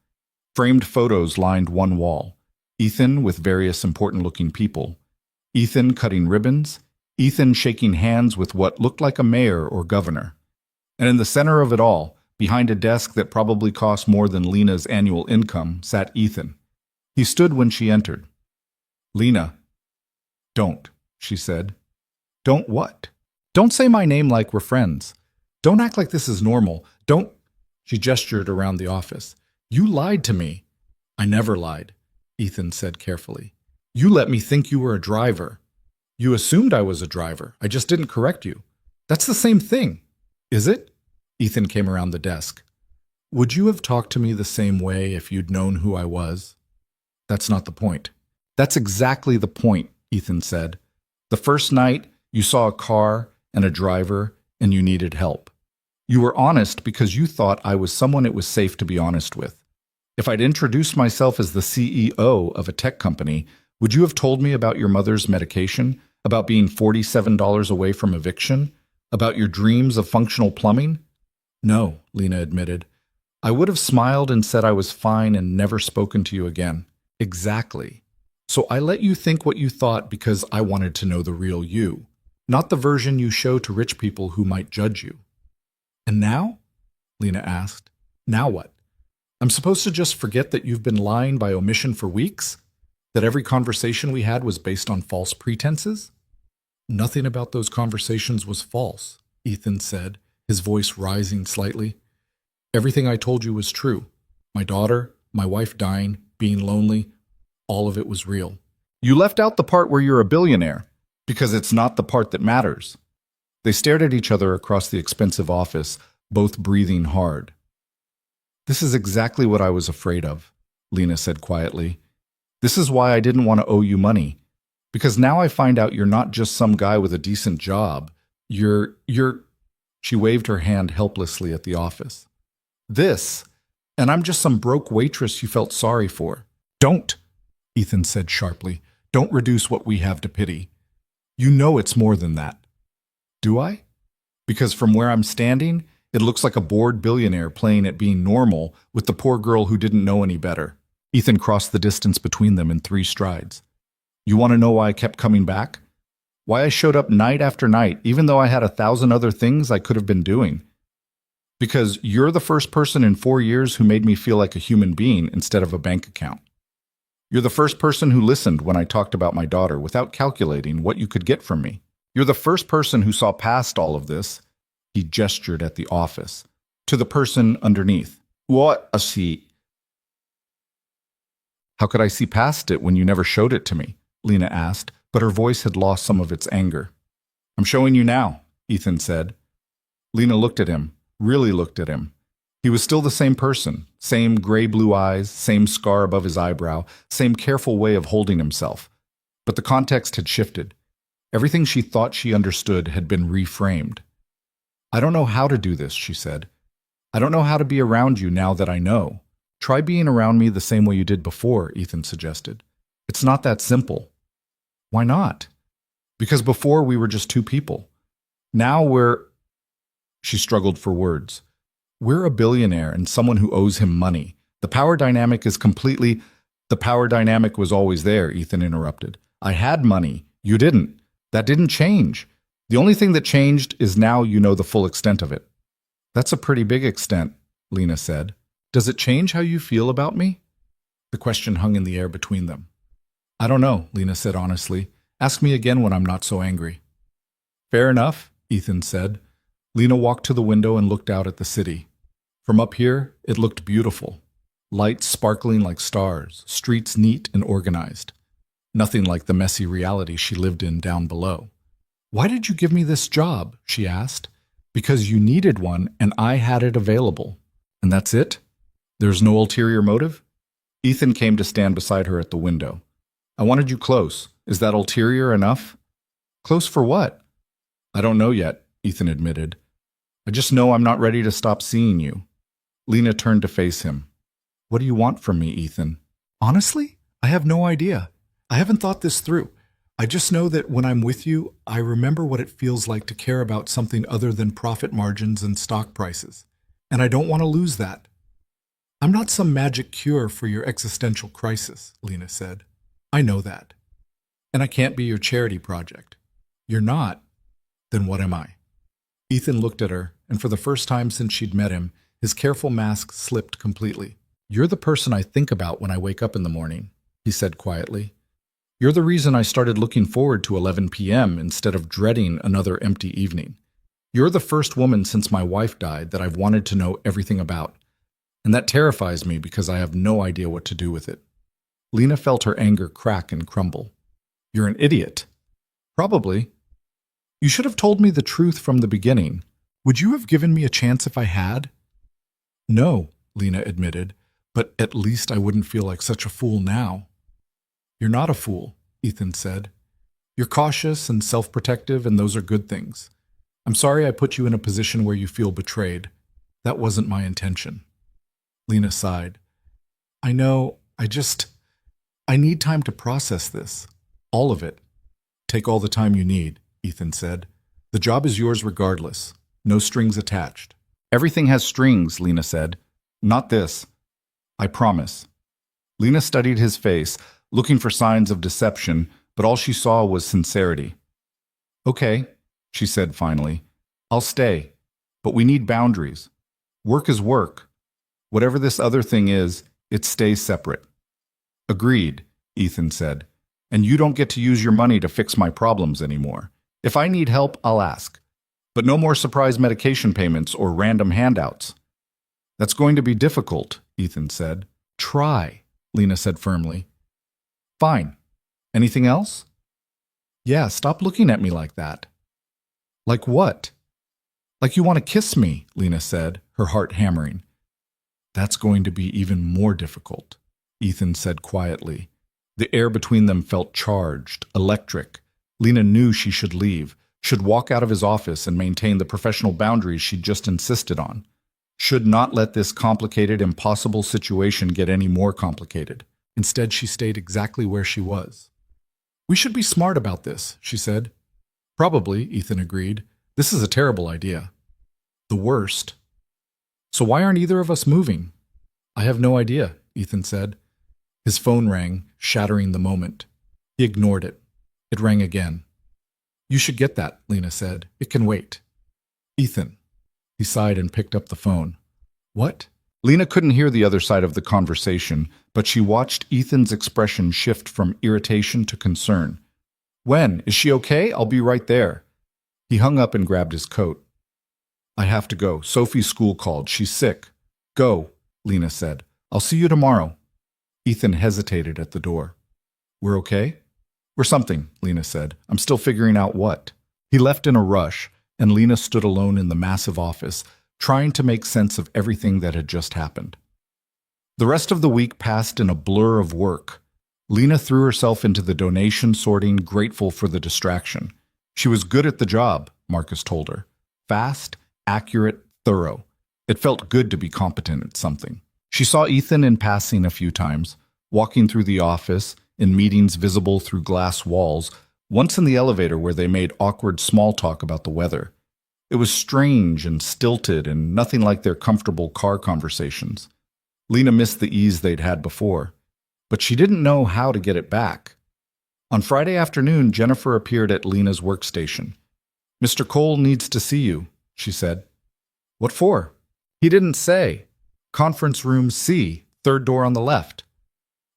Framed photos lined one wall. Ethan with various important-looking people. Ethan cutting ribbons. Ethan shaking hands with what looked like a mayor or governor. And in the center of it all, behind a desk that probably cost more than Lena's annual income, sat Ethan. He stood when she entered. Lena. Don't, she said. Don't what? Don't say my name like we're friends. Don't act like this is normal. Don't... She gestured around the office. You lied to me. I never lied, Ethan said carefully. You let me think you were a driver. You assumed I was a driver. I just didn't correct you. That's the same thing. Is it? Ethan came around the desk. Would you have talked to me the same way if you'd known who I was? That's not the point. That's exactly the point, Ethan said. The first night, you saw a car and a driver, and you needed help. You were honest because you thought I was someone it was safe to be honest with. If I'd introduced myself as the CEO of a tech company, would you have told me about your mother's medication, about being $47 away from eviction, about your dreams of functional plumbing? No, Lena admitted. I would have smiled and said I was fine and never spoken to you again. Exactly. So I let you think what you thought because I wanted to know the real you, not the version you show to rich people who might judge you. And now? Lena asked. Now what? I'm supposed to just forget that you've been lying by omission for weeks? That every conversation we had was based on false pretenses? Nothing about those conversations was false, Ethan said, his voice rising slightly. Everything I told you was true. My daughter, my wife dying, being lonely, all of it was real. You left out the part where you're a billionaire, because it's not the part that matters. They stared at each other across the expensive office, both breathing hard. This is exactly what I was afraid of, Lena said quietly. This is why I didn't want to owe you money. Because now I find out you're not just some guy with a decent job. You're... She waved her hand helplessly at the office. And I'm just some broke waitress you felt sorry for. Don't, Ethan said sharply. Don't reduce what we have to pity. You know it's more than that. Do I? Because from where I'm standing, it looks like a bored billionaire playing at being normal with the poor girl who didn't know any better. Ethan crossed the distance between them in 3 strides. You want to know why I kept coming back? Why I showed up night after night, even though I had 1,000 other things I could have been doing? Because you're the first person in 4 years who made me feel like a human being instead of a bank account. You're the first person who listened when I talked about my daughter without calculating what you could get from me. You're the first person who saw past all of this, he gestured at the office, to the person underneath. What a see. How could I see past it when you never showed it to me? Lena asked, but her voice had lost some of its anger. I'm showing you now, Ethan said. Lena looked at him, really looked at him. He was still the same person, same gray-blue eyes, same scar above his eyebrow, same careful way of holding himself. But the context had shifted. Everything she thought she understood had been reframed. I don't know how to do this, she said. I don't know how to be around you now that I know. Try being around me the same way you did before, Ethan suggested. It's not that simple. Why not? Because before we were just 2 people. Now we're... She struggled for words. We're a billionaire and someone who owes him money. The power dynamic is completely... The power dynamic was always there, Ethan interrupted. I had money. You didn't. That didn't change. The only thing that changed is now you know the full extent of it. That's a pretty big extent, Lena said. Does it change how you feel about me? The question hung in the air between them. I don't know, Lena said honestly. Ask me again when I'm not so angry. Fair enough, Ethan said. Lena walked to the window and looked out at the city. From up here, it looked beautiful. Lights sparkling like stars, streets neat and organized. Nothing like the messy reality she lived in down below. Why did you give me this job? She asked. Because you needed one and I had it available. And that's it? There's no ulterior motive? Ethan came to stand beside her at the window. I wanted you close. Is that ulterior enough? Close for what? I don't know yet, Ethan admitted. I just know I'm not ready to stop seeing you. Lena turned to face him. What do you want from me, Ethan? Honestly, I have no idea. I haven't thought this through. I just know that when I'm with you, I remember what it feels like to care about something other than profit margins and stock prices. And I don't want to lose that. I'm not some magic cure for your existential crisis, Lena said. I know that. And I can't be your charity project. You're not? Then what am I? Ethan looked at her, and for the first time since she'd met him, his careful mask slipped completely. You're the person I think about when I wake up in the morning, he said quietly. You're the reason I started looking forward to 11 p.m. instead of dreading another empty evening. You're the first woman since my wife died that I've wanted to know everything about. And that terrifies me because I have no idea what to do with it. Lena felt her anger crack and crumble. You're an idiot. Probably. You should have told me the truth from the beginning. Would you have given me a chance if I had? No, Lena admitted, but at least I wouldn't feel like such a fool now. You're not a fool, Ethan said. You're cautious and self-protective, and those are good things. I'm sorry I put you in a position where you feel betrayed. That wasn't my intention. Lena sighed. I know, I need time to process this. All of it. Take all the time you need, Ethan said. The job is yours regardless. No strings attached. Everything has strings, Lena said. Not this. I promise. Lena studied his face, looking for signs of deception, but all she saw was sincerity. Okay, she said finally. I'll stay, but we need boundaries. Work is work. Whatever this other thing is, it stays separate. Agreed, Ethan said. And you don't get to use your money to fix my problems anymore. If I need help, I'll ask. But no more surprise medication payments or random handouts. That's going to be difficult, Ethan said. Try, Lena said firmly. Fine. Anything else? Yeah, stop looking at me like that. Like what? Like you want to kiss me, Lena said, her heart hammering. That's going to be even more difficult, Ethan said quietly. The air between them felt charged, electric. Lena knew she should leave, should walk out of his office and maintain the professional boundaries she'd just insisted on. Should not let this complicated, impossible situation get any more complicated. Instead, she stayed exactly where she was. We should be smart about this, she said. Probably, Ethan agreed. This is a terrible idea. The worst. So why aren't either of us moving? I have no idea, Ethan said. His phone rang, shattering the moment. He ignored it. It rang again. You should get that, Lena said. It can wait. Ethan. He sighed and picked up the phone. What? Lena couldn't hear the other side of the conversation, but she watched Ethan's expression shift from irritation to concern. When? Is she okay? I'll be right there. He hung up and grabbed his coat. I have to go. Sophie's school called. She's sick. Go, Lena said. I'll see you tomorrow. Ethan hesitated at the door. We're okay? We're something, Lena said. I'm still figuring out what. He left in a rush, and Lena stood alone in the massive office, trying to make sense of everything that had just happened. The rest of the week passed in a blur of work. Lena threw herself into the donation sorting, grateful for the distraction. She was good at the job, Marcus told her. Fast, accurate, thorough. It felt good to be competent at something. She saw Ethan in passing a few times, walking through the office, in meetings visible through glass walls, once in the elevator where they made awkward small talk about the weather. It was strange and stilted and nothing like their comfortable car conversations. Lena missed the ease they'd had before, but she didn't know how to get it back. On Friday afternoon, Jennifer appeared at Lena's workstation. Mr. Cole needs to see you, she said. What for? He didn't say. Conference room C, third door on the left.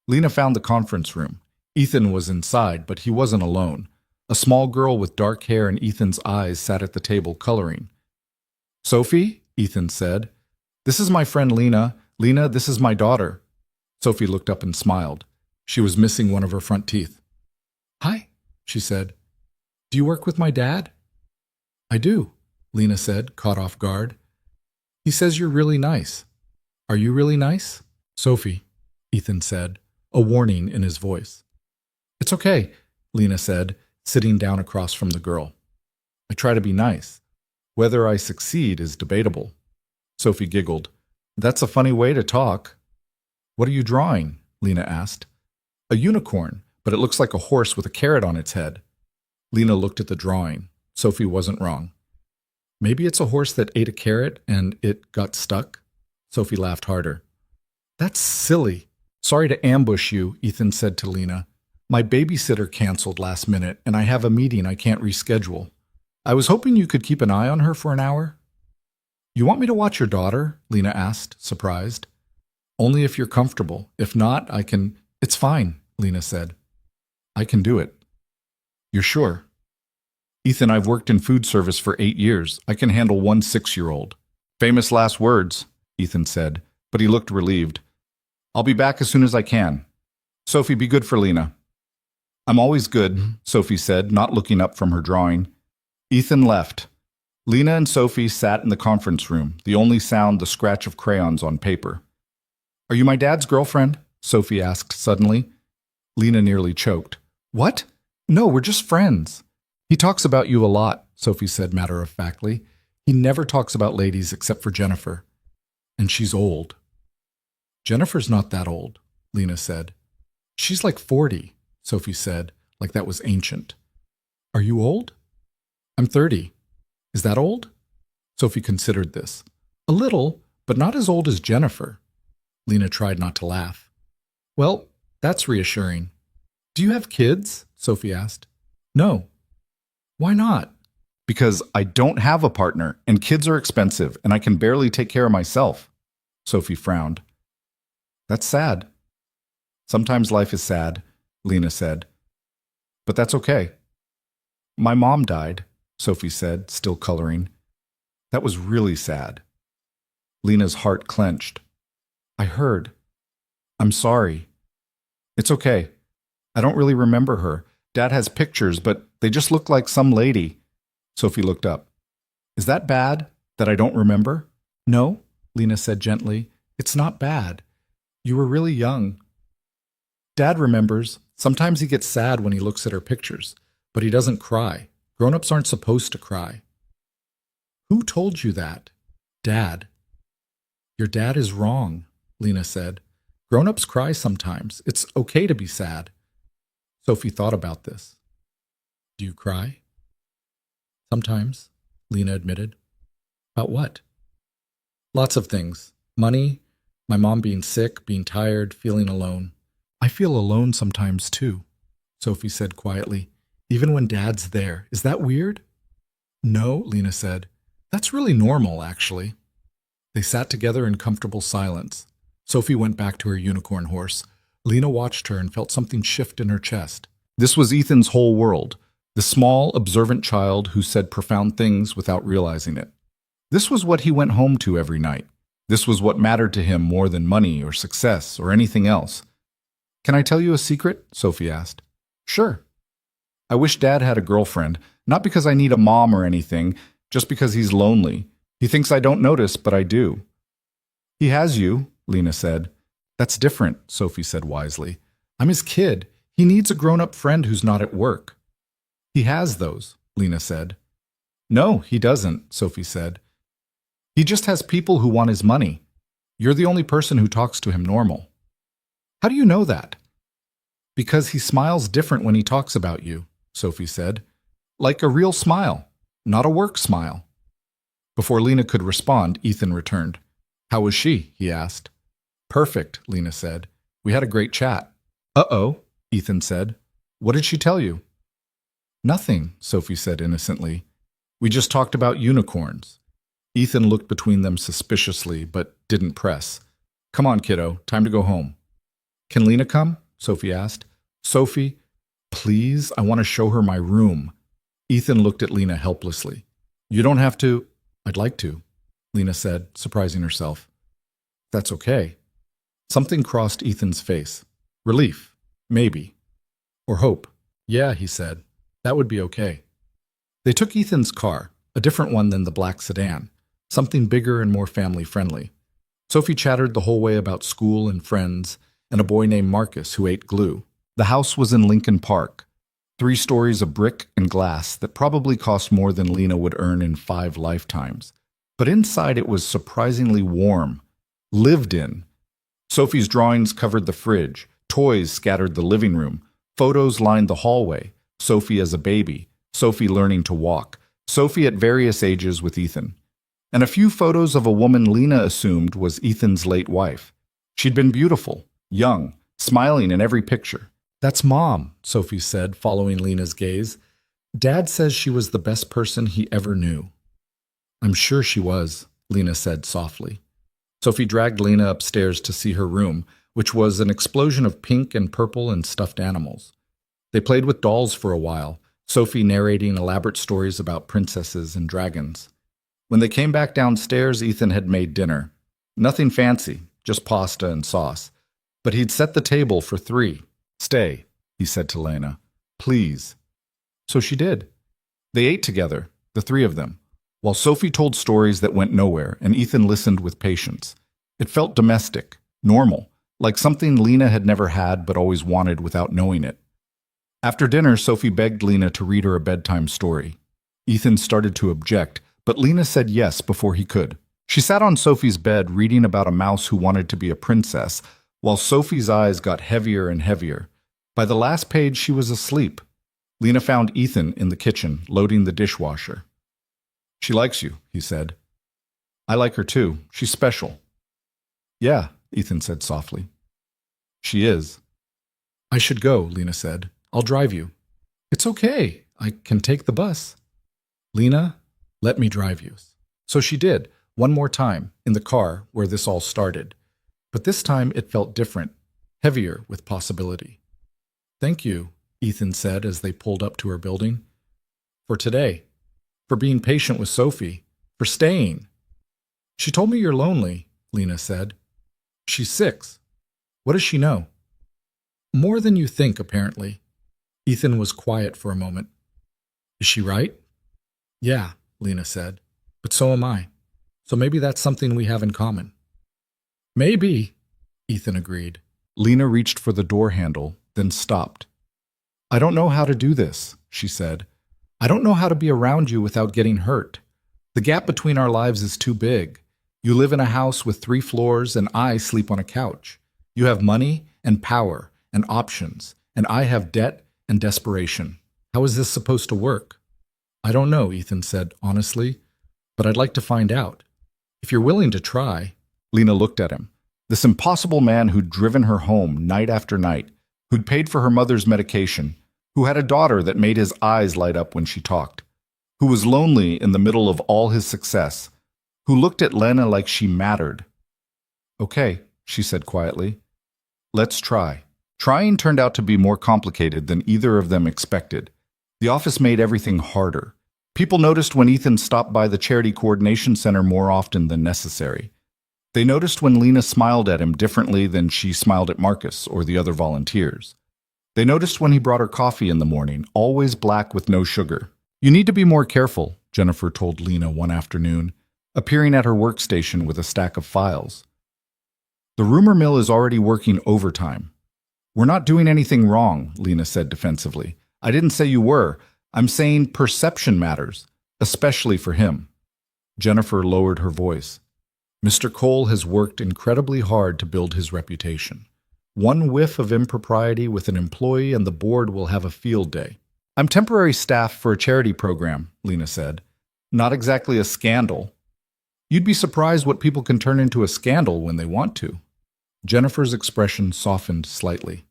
Lena found the conference room. Ethan was inside, but he wasn't alone. A small girl with dark hair and Ethan's eyes sat at the table coloring. Sophie, Ethan said. This is my friend Lena. Lena, this is my daughter. Sophie looked up and smiled. She was missing one of her front teeth. Hi, she said. Do you work with my dad? I do, Lena said, caught off guard. He says you're really nice. Are you really nice? Sophie, Ethan said, a warning in his voice. It's okay, Lena said, sitting down across from the girl. I try to be nice. Whether I succeed is debatable. Sophie giggled. That's a funny way to talk. What are you drawing? Lena asked. A unicorn, but it looks like a horse with a carrot on its head. Lena looked at the drawing. Sophie wasn't wrong. Maybe it's a horse that ate a carrot and it got stuck? Sophie laughed harder. That's silly. Sorry to ambush you, Ethan said to Lena. My babysitter canceled last minute, and I have a meeting I can't reschedule. I was hoping you could keep an eye on her for an hour. You want me to watch your daughter? Lena asked, surprised. Only if you're comfortable. If not, I can... It's fine, Lena said. I can do it. You're sure? Ethan, I've worked in food service for 8 years. I can handle one 6-year-old. Famous last words, Ethan said, but he looked relieved. I'll be back as soon as I can. Sophie, be good for Lena. I'm always good, Sophie said, not looking up from her drawing. Ethan left. Lena and Sophie sat in the conference room, the only sound the scratch of crayons on paper. Are you my dad's girlfriend? Sophie asked suddenly. Lena nearly choked. What? No, we're just friends. He talks about you a lot, Sophie said matter-of-factly. He never talks about ladies except for Jennifer. And she's old. Jennifer's not that old, Lena said. She's like 40, Sophie said, like that was ancient. Are you old? I'm 30. Is that old? Sophie considered this. A little, but not as old as Jennifer. Lena tried not to laugh. Well, that's reassuring. Do you have kids? Sophie asked. No. Why not? Because I don't have a partner, and kids are expensive, and I can barely take care of myself. Sophie frowned. That's sad. Sometimes life is sad, Lena said. But that's okay. My mom died, Sophie said, still coloring. That was really sad. Lena's heart clenched. I heard. I'm sorry. It's okay. I don't really remember her. Dad has pictures, but they just look like some lady. Sophie looked up. Is that bad, that I don't remember? No, Lena said gently. It's not bad. You were really young. Dad remembers. Sometimes he gets sad when he looks at her pictures, but he doesn't cry. Grown-ups aren't supposed to cry. Who told you that? Dad. Your dad is wrong, Lena said. Grown-ups cry sometimes. It's okay to be sad. Sophie thought about this. Do you cry? Sometimes, Lena admitted. About what? Lots of things. Money, my mom being sick, being tired, feeling alone. I feel alone sometimes too, Sophie said quietly. Even when Dad's there. Is that weird? No, Lena said. That's really normal, actually. They sat together in comfortable silence. Sophie went back to her unicorn horse. Lena watched her and felt something shift in her chest. This was Ethan's whole world, the small, observant child who said profound things without realizing it. This was what he went home to every night. This was what mattered to him more than money or success or anything else. Can I tell you a secret? Sophie asked. Sure. I wish Dad had a girlfriend, not because I need a mom or anything, just because he's lonely. He thinks I don't notice, but I do. He has you, Lena said. That's different, Sophie said wisely. I'm his kid. He needs a grown-up friend who's not at work. He has those, Lena said. No, he doesn't, Sophie said. He just has people who want his money. You're the only person who talks to him normal. How do you know that? Because he smiles different when he talks about you, Sophie said. Like a real smile, not a work smile. Before Lena could respond, Ethan returned. How was she? He asked. Perfect, Lena said. We had a great chat. Uh-oh, Ethan said. What did she tell you? Nothing, Sophie said innocently. We just talked about unicorns. Ethan looked between them suspiciously, but didn't press. Come on, kiddo, time to go home. Can Lena come? Sophie asked. Sophie, please, I want to show her my room. Ethan looked at Lena helplessly. You don't have to. I'd like to, Lena said, surprising herself. That's okay. Something crossed Ethan's face. Relief, maybe. Or hope. Yeah, he said. That would be okay. They took Ethan's car, a different one than the black sedan, something bigger and more family-friendly. Sophie chattered the whole way about school and friends, and a boy named Marcus who ate glue. The house was in Lincoln Park, 3 stories of brick and glass that probably cost more than Lena would earn in 5 lifetimes. But inside it was surprisingly warm, lived in. Sophie's drawings covered the fridge, toys scattered the living room, photos lined the hallway, Sophie as a baby, Sophie learning to walk, Sophie at various ages with Ethan, and a few photos of a woman Lena assumed was Ethan's late wife. She'd been beautiful, young, smiling in every picture. That's Mom, Sophie said, following Lena's gaze. Dad says she was the best person he ever knew. I'm sure she was, Lena said softly. Sophie dragged Lena upstairs to see her room, which was an explosion of pink and purple and stuffed animals. They played with dolls for a while, Sophie narrating elaborate stories about princesses and dragons. When they came back downstairs, Ethan had made dinner. Nothing fancy, just pasta and sauce. But he'd set the table for 3. Stay, he said to Lena. Please. So she did. They ate together, the 3 of them, while Sophie told stories that went nowhere and Ethan listened with patience. It felt domestic, normal, like something Lena had never had but always wanted without knowing it. After dinner, Sophie begged Lena to read her a bedtime story. Ethan started to object, but Lena said yes before he could. She sat on Sophie's bed reading about a mouse who wanted to be a princess, while Sophie's eyes got heavier and heavier. By the last page, she was asleep. Lena found Ethan in the kitchen, loading the dishwasher. She likes you, he said. I like her too. She's special. Yeah, Ethan said softly. She is. I should go, Lena said. I'll drive you. It's okay. I can take the bus. Lena, let me drive you. So she did, one more time, in the car where this all started. But this time it felt different, heavier with possibility. Thank you, Ethan said as they pulled up to her building. For today. For being patient with Sophie. For staying. She told me you're lonely, Lena said. She's 6. What does she know? More than you think, apparently. Ethan was quiet for a moment. Is she right? Yeah, Lena said. But so am I. So maybe that's something we have in common. Maybe, Ethan agreed. Lena reached for the door handle, then stopped. I don't know how to do this, she said. I don't know how to be around you without getting hurt. The gap between our lives is too big. You live in a house with 3 floors and I sleep on a couch. You have money and power and options, and I have debt and desperation. How is this supposed to work? I don't know, Ethan said honestly, but I'd like to find out. If you're willing to try. Lena looked at him. This impossible man who'd driven her home night after night, who'd paid for her mother's medication, who had a daughter that made his eyes light up when she talked, who was lonely in the middle of all his success, who looked at Lena like she mattered. Okay, she said quietly. Let's try. Trying turned out to be more complicated than either of them expected. The office made everything harder. People noticed when Ethan stopped by the Charity Coordination Center more often than necessary. They noticed when Lena smiled at him differently than she smiled at Marcus or the other volunteers. They noticed when he brought her coffee in the morning, always black with no sugar. You need to be more careful, Jennifer told Lena one afternoon, appearing at her workstation with a stack of files. The rumor mill is already working overtime. We're not doing anything wrong, Lena said defensively. I didn't say you were. I'm saying perception matters, especially for him. Jennifer lowered her voice. Mr. Cole has worked incredibly hard to build his reputation. One whiff of impropriety with an employee and the board will have a field day. I'm temporary staff for a charity program, Lena said. Not exactly a scandal. You'd be surprised what people can turn into a scandal when they want to. Jennifer's expression softened slightly.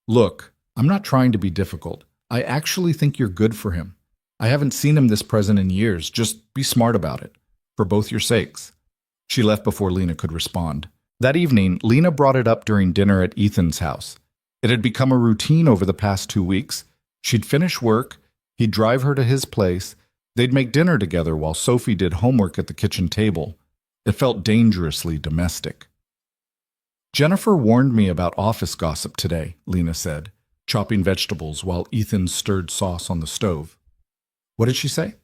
Look, I'm not trying to be difficult. I actually think you're good for him. I haven't seen him this present in years. Just be smart about it. For both your sakes. She left before Lena could respond. That evening, Lena brought it up during dinner at Ethan's house. It had become a routine over the past 2 weeks. She'd finish work, he'd drive her to his place, they'd make dinner together while Sophie did homework at the kitchen table. It felt dangerously domestic. Jennifer warned me about office gossip today, Lena said, chopping vegetables while Ethan stirred sauce on the stove. What did she say?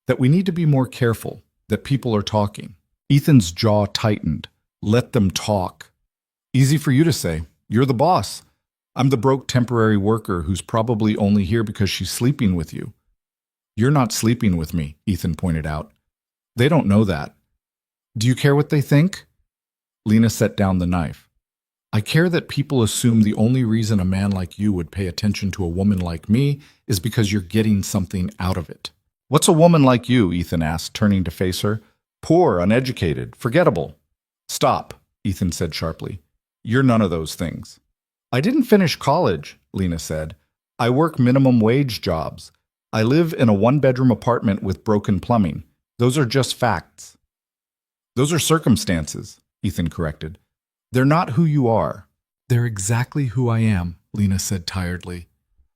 That we need to be more careful, that people are talking. Ethan's jaw tightened. Let them talk. Easy for you to say. You're the boss. I'm the broke temporary worker who's probably only here because she's sleeping with you. You're not sleeping with me, Ethan pointed out. They don't know that. Do you care what they think? Lena set down the knife. I care that people assume the only reason a man like you would pay attention to a woman like me is because you're getting something out of it. What's a woman like you? Ethan asked, turning to face her. Poor, uneducated, forgettable. Stop, Ethan said sharply. You're none of those things. I didn't finish college, Lena said. I work minimum wage jobs. I live in a 1-bedroom apartment with broken plumbing. Those are just facts. Those are circumstances, Ethan corrected. They're not who you are. They're exactly who I am, Lena said tiredly.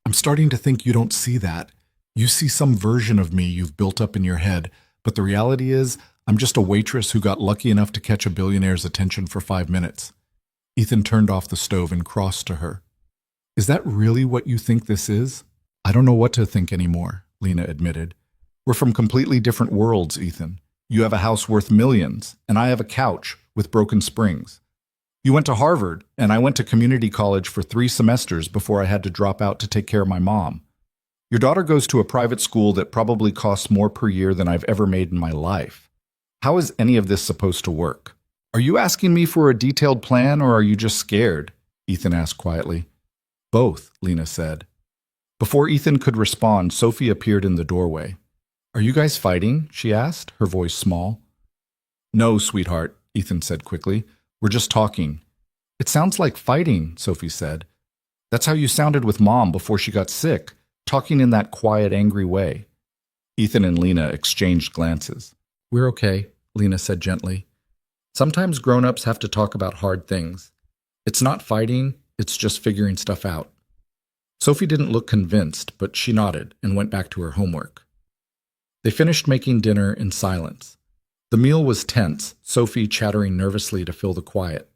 I'm starting to think you don't see that. You see some version of me you've built up in your head, but the reality is I'm just a waitress who got lucky enough to catch a billionaire's attention for 5 minutes. Ethan turned off the stove and crossed to her. Is that really what you think this is? I don't know what to think anymore, Lena admitted. We're from completely different worlds, Ethan. You have a house worth millions, and I have a couch with broken springs. You went to Harvard, and I went to community college for 3 semesters before I had to drop out to take care of my mom. Your daughter goes to a private school that probably costs more per year than I've ever made in my life. How is any of this supposed to work? Are you asking me for a detailed plan, or are you just scared? Ethan asked quietly. Both, Lena said. Before Ethan could respond, Sophie appeared in the doorway. Are you guys fighting? She asked, her voice small. No, sweetheart, Ethan said quickly. We're just talking. It sounds like fighting, Sophie said. That's how you sounded with Mom before she got sick, talking in that quiet, angry way. Ethan and Lena exchanged glances. We're okay, Lena said gently. Sometimes grown-ups have to talk about hard things. It's not fighting, it's just figuring stuff out. Sophie didn't look convinced, but she nodded and went back to her homework. They finished making dinner in silence. The meal was tense, Sophie chattering nervously to fill the quiet.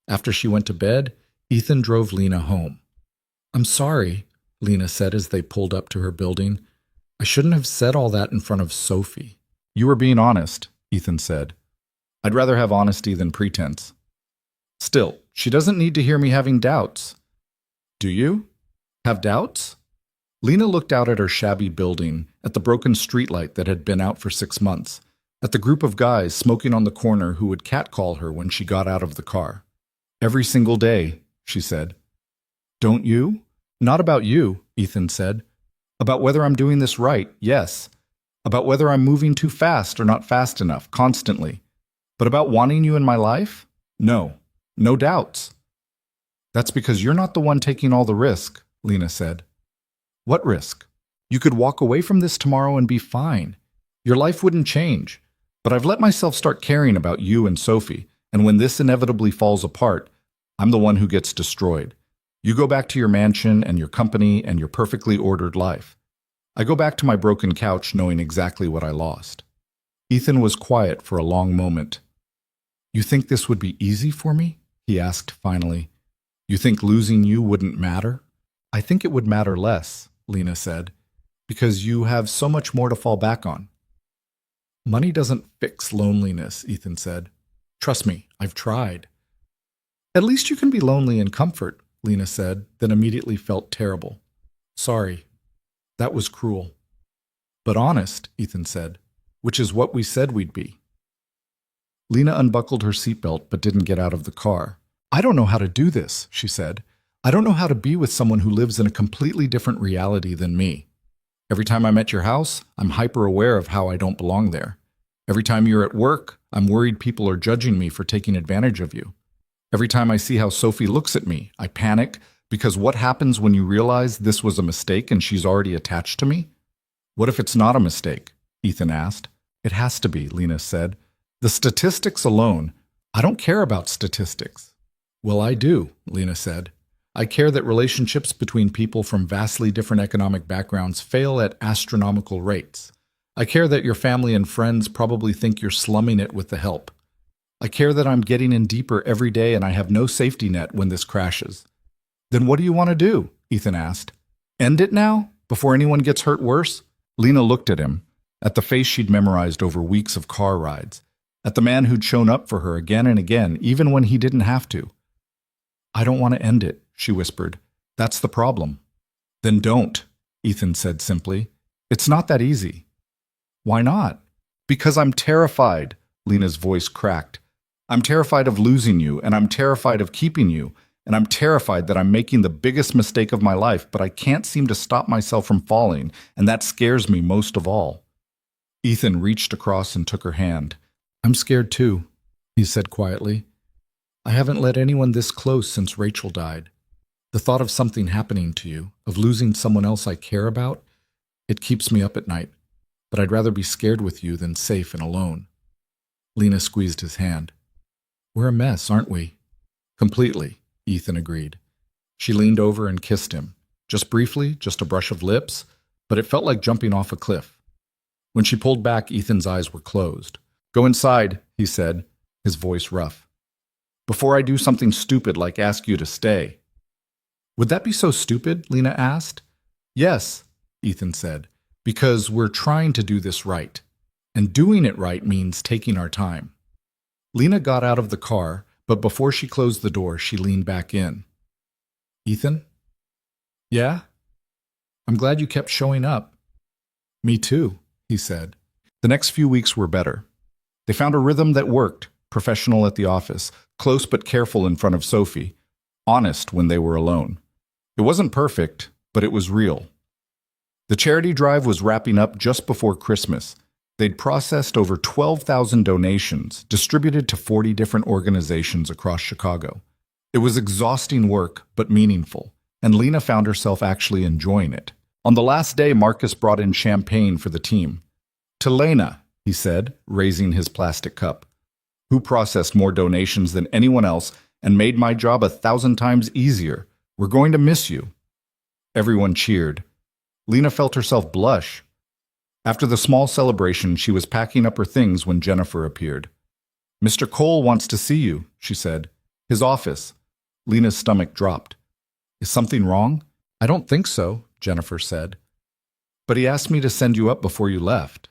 After she went to bed, Ethan drove Lena home. I'm sorry, Lena said as they pulled up to her building. I shouldn't have said all that in front of Sophie. You were being honest, Ethan said. I'd rather have honesty than pretense. Still, she doesn't need to hear me having doubts. Do you? Have doubts? Lena looked out at her shabby building, at the broken streetlight that had been out for 6 months, at the group of guys smoking on the corner who would catcall her when she got out of the car. Every single day, she said. Don't you? Not about you, Ethan said. About whether I'm doing this right, yes. About whether I'm moving too fast or not fast enough, constantly. But about wanting you in my life? No. No doubts. That's because you're not the one taking all the risk, Lena said. What risk? You could walk away from this tomorrow and be fine. Your life wouldn't change. But I've let myself start caring about you and Sophie, and when this inevitably falls apart, I'm the one who gets destroyed. You go back to your mansion and your company and your perfectly ordered life. I go back to my broken couch knowing exactly what I lost. Ethan was quiet for a long moment. You think this would be easy for me? He asked finally. You think losing you wouldn't matter? I think it would matter less, Lena said, because you have so much more to fall back on. Money doesn't fix loneliness, Ethan said. Trust me, I've tried. At least you can be lonely in comfort, Lena said, then immediately felt terrible. Sorry. That was cruel. But honest, Ethan said, which is what we said we'd be. Lena unbuckled her seatbelt but didn't get out of the car. I don't know how to do this, she said. I don't know how to be with someone who lives in a completely different reality than me. Every time I'm at your house, I'm hyper-aware of how I don't belong there. Every time you're at work, I'm worried people are judging me for taking advantage of you. Every time I see how Sophie looks at me, I panic because what happens when you realize this was a mistake and she's already attached to me? What if it's not a mistake? Ethan asked. It has to be, Lena said. The statistics alone, I don't care about statistics. Well, I do, Lena said. I care that relationships between people from vastly different economic backgrounds fail at astronomical rates. I care that your family and friends probably think you're slumming it with the help. I care that I'm getting in deeper every day and I have no safety net when this crashes. Then what do you want to do? Ethan asked. End it now? Before anyone gets hurt worse? Lena looked at him, at the face she'd memorized over weeks of car rides, at the man who'd shown up for her again and again, even when he didn't have to. I don't want to end it, she whispered. That's the problem. Then don't, Ethan said simply. It's not that easy. Why not? Because I'm terrified, Lena's voice cracked. I'm terrified of losing you, and I'm terrified of keeping you, and I'm terrified that I'm making the biggest mistake of my life, but I can't seem to stop myself from falling, and that scares me most of all. Ethan reached across and took her hand. I'm scared too, he said quietly. I haven't let anyone this close since Rachel died. The thought of something happening to you, of losing someone else I care about, it keeps me up at night, but I'd rather be scared with you than safe and alone. Lena squeezed his hand. We're a mess, aren't we? Completely, Ethan agreed. She leaned over and kissed him. Just briefly, just a brush of lips, but it felt like jumping off a cliff. When she pulled back, Ethan's eyes were closed. Go inside, he said, his voice rough. Before I do something stupid like ask you to stay. Would that be so stupid? Lena asked. Yes, Ethan said, because we're trying to do this right. And doing it right means taking our time. Lena got out of the car, but before she closed the door, she leaned back in. Ethan? Yeah? I'm glad you kept showing up. Me too, he said. The next few weeks were better. They found a rhythm that worked, professional at the office, close but careful in front of Sophie, honest when they were alone. It wasn't perfect, but it was real. The charity drive was wrapping up just before Christmas. They'd processed over 12,000 donations, distributed to 40 different organizations across Chicago. It was exhausting work, but meaningful, and Lena found herself actually enjoying it. On the last day, Marcus brought in champagne for the team. To Lena, he said, raising his plastic cup, who processed more donations than anyone else and made my job 1,000 times easier. We're going to miss you. Everyone cheered. Lena felt herself blush. After the small celebration, she was packing up her things when Jennifer appeared. Mr. Cole wants to see you, she said. His office. Lena's stomach dropped. Is something wrong? I don't think so, Jennifer said. But he asked me to send you up before you left.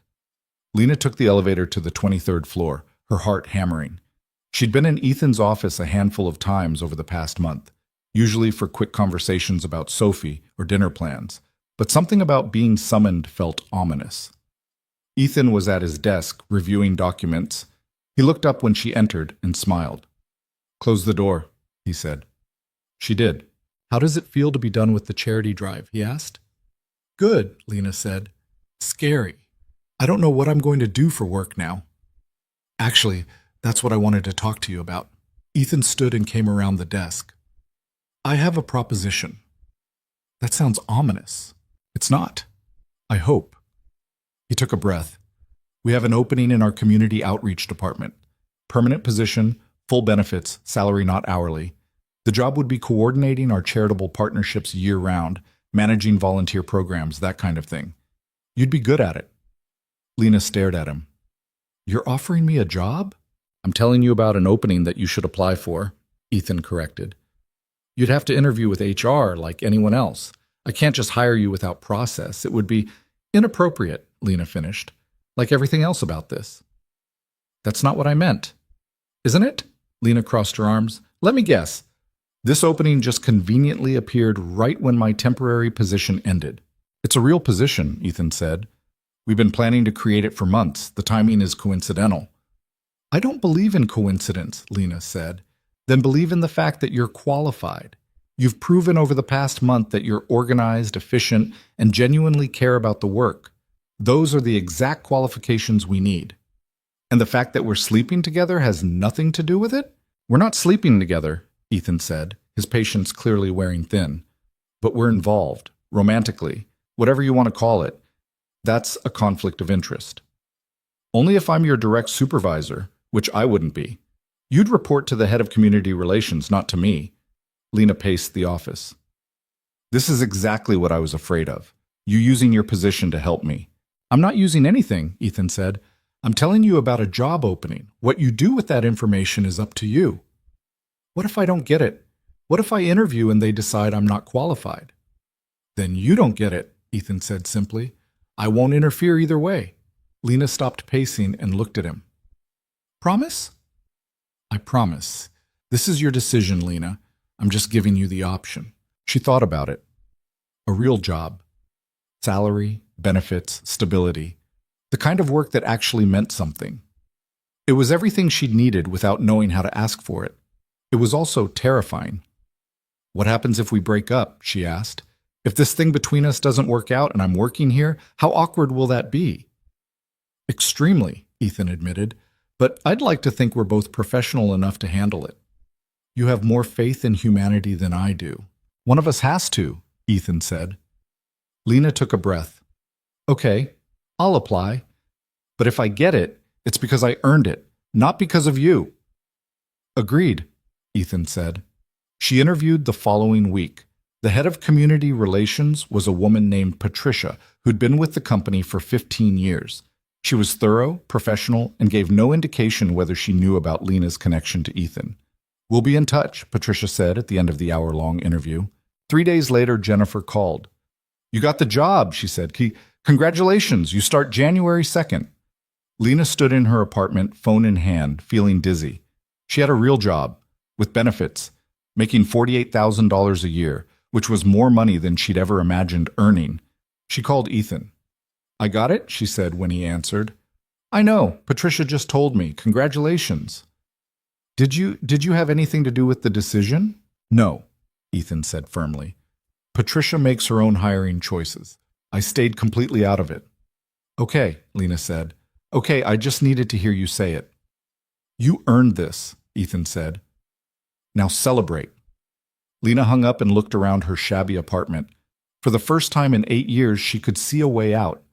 Lena took the elevator to the 23rd floor, her heart hammering. She'd been in Ethan's office a handful of times over the past month, usually for quick conversations about Sophie or dinner plans, but something about being summoned felt ominous. Ethan was at his desk, reviewing documents. He looked up when she entered and smiled. Close the door, he said. She did. How does it feel to be done with the charity drive, he asked. Good, Lena said. Scary. I don't know what I'm going to do for work now. Actually, that's what I wanted to talk to you about. Ethan stood and came around the desk. I have a proposition. That sounds ominous. It's not. I hope. He took a breath. We have an opening in our community outreach department. Permanent position, full benefits, salary not hourly. The job would be coordinating our charitable partnerships year-round, managing volunteer programs, that kind of thing. You'd be good at it. Lena stared at him. You're offering me a job? I'm telling you about an opening that you should apply for, Ethan corrected. You'd have to interview with HR like anyone else. I can't just hire you without process. It would be inappropriate, Lena finished, like everything else about this. That's not what I meant. Isn't it? Lena crossed her arms. Let me guess. This opening just conveniently appeared right when my temporary position ended. It's a real position, Ethan said. We've been planning to create it for months. The timing is coincidental. I don't believe in coincidence, Lena said. Then believe in the fact that you're qualified. You've proven over the past month that you're organized, efficient, and genuinely care about the work. Those are the exact qualifications we need. And the fact that we're sleeping together has nothing to do with it? We're not sleeping together, Ethan said, his patience clearly wearing thin. But we're involved, romantically, whatever you want to call it. That's a conflict of interest. Only if I'm your direct supervisor, which I wouldn't be. You'd report to the head of community relations, not to me. Lena paced the office. This is exactly what I was afraid of. You using your position to help me. I'm not using anything, Ethan said. I'm telling you about a job opening. What you do with that information is up to you. What if I don't get it? What if I interview and they decide I'm not qualified? Then you don't get it, Ethan said simply. I won't interfere either way. Lena stopped pacing and looked at him. Promise? I promise. This is your decision, Lena. I'm just giving you the option. She thought about it. A real job. Salary, benefits, stability. The kind of work that actually meant something. It was everything she'd needed without knowing how to ask for it. It was also terrifying. What happens if we break up? She asked. If this thing between us doesn't work out and I'm working here, how awkward will that be? Extremely, Ethan admitted, but I'd like to think we're both professional enough to handle it. You have more faith in humanity than I do. One of us has to, Ethan said. Lena took a breath. Okay, I'll apply. But if I get it, it's because I earned it, not because of you. Agreed, Ethan said. She interviewed the following week. The head of community relations was a woman named Patricia, who'd been with the company for 15 years. She was thorough, professional, and gave no indication whether she knew about Lena's connection to Ethan. We'll be in touch, Patricia said at the end of the hour-long interview. 3 days later, Jennifer called. You got the job, she said. Congratulations, you start January 2nd. Lena stood in her apartment, phone in hand, feeling dizzy. She had a real job, with benefits, making $48,000 a year, which was more money than she'd ever imagined earning. She called Ethan. I got it, she said when he answered. I know, Patricia just told me. Congratulations. Did you have anything to do with the decision? No, Ethan said firmly. Patricia makes her own hiring choices. I stayed completely out of it. Okay, Lena said. Okay, I just needed to hear you say it. You earned this, Ethan said. Now celebrate. Lena hung up and looked around her shabby apartment. For the first time in 8 years, she could see a way out.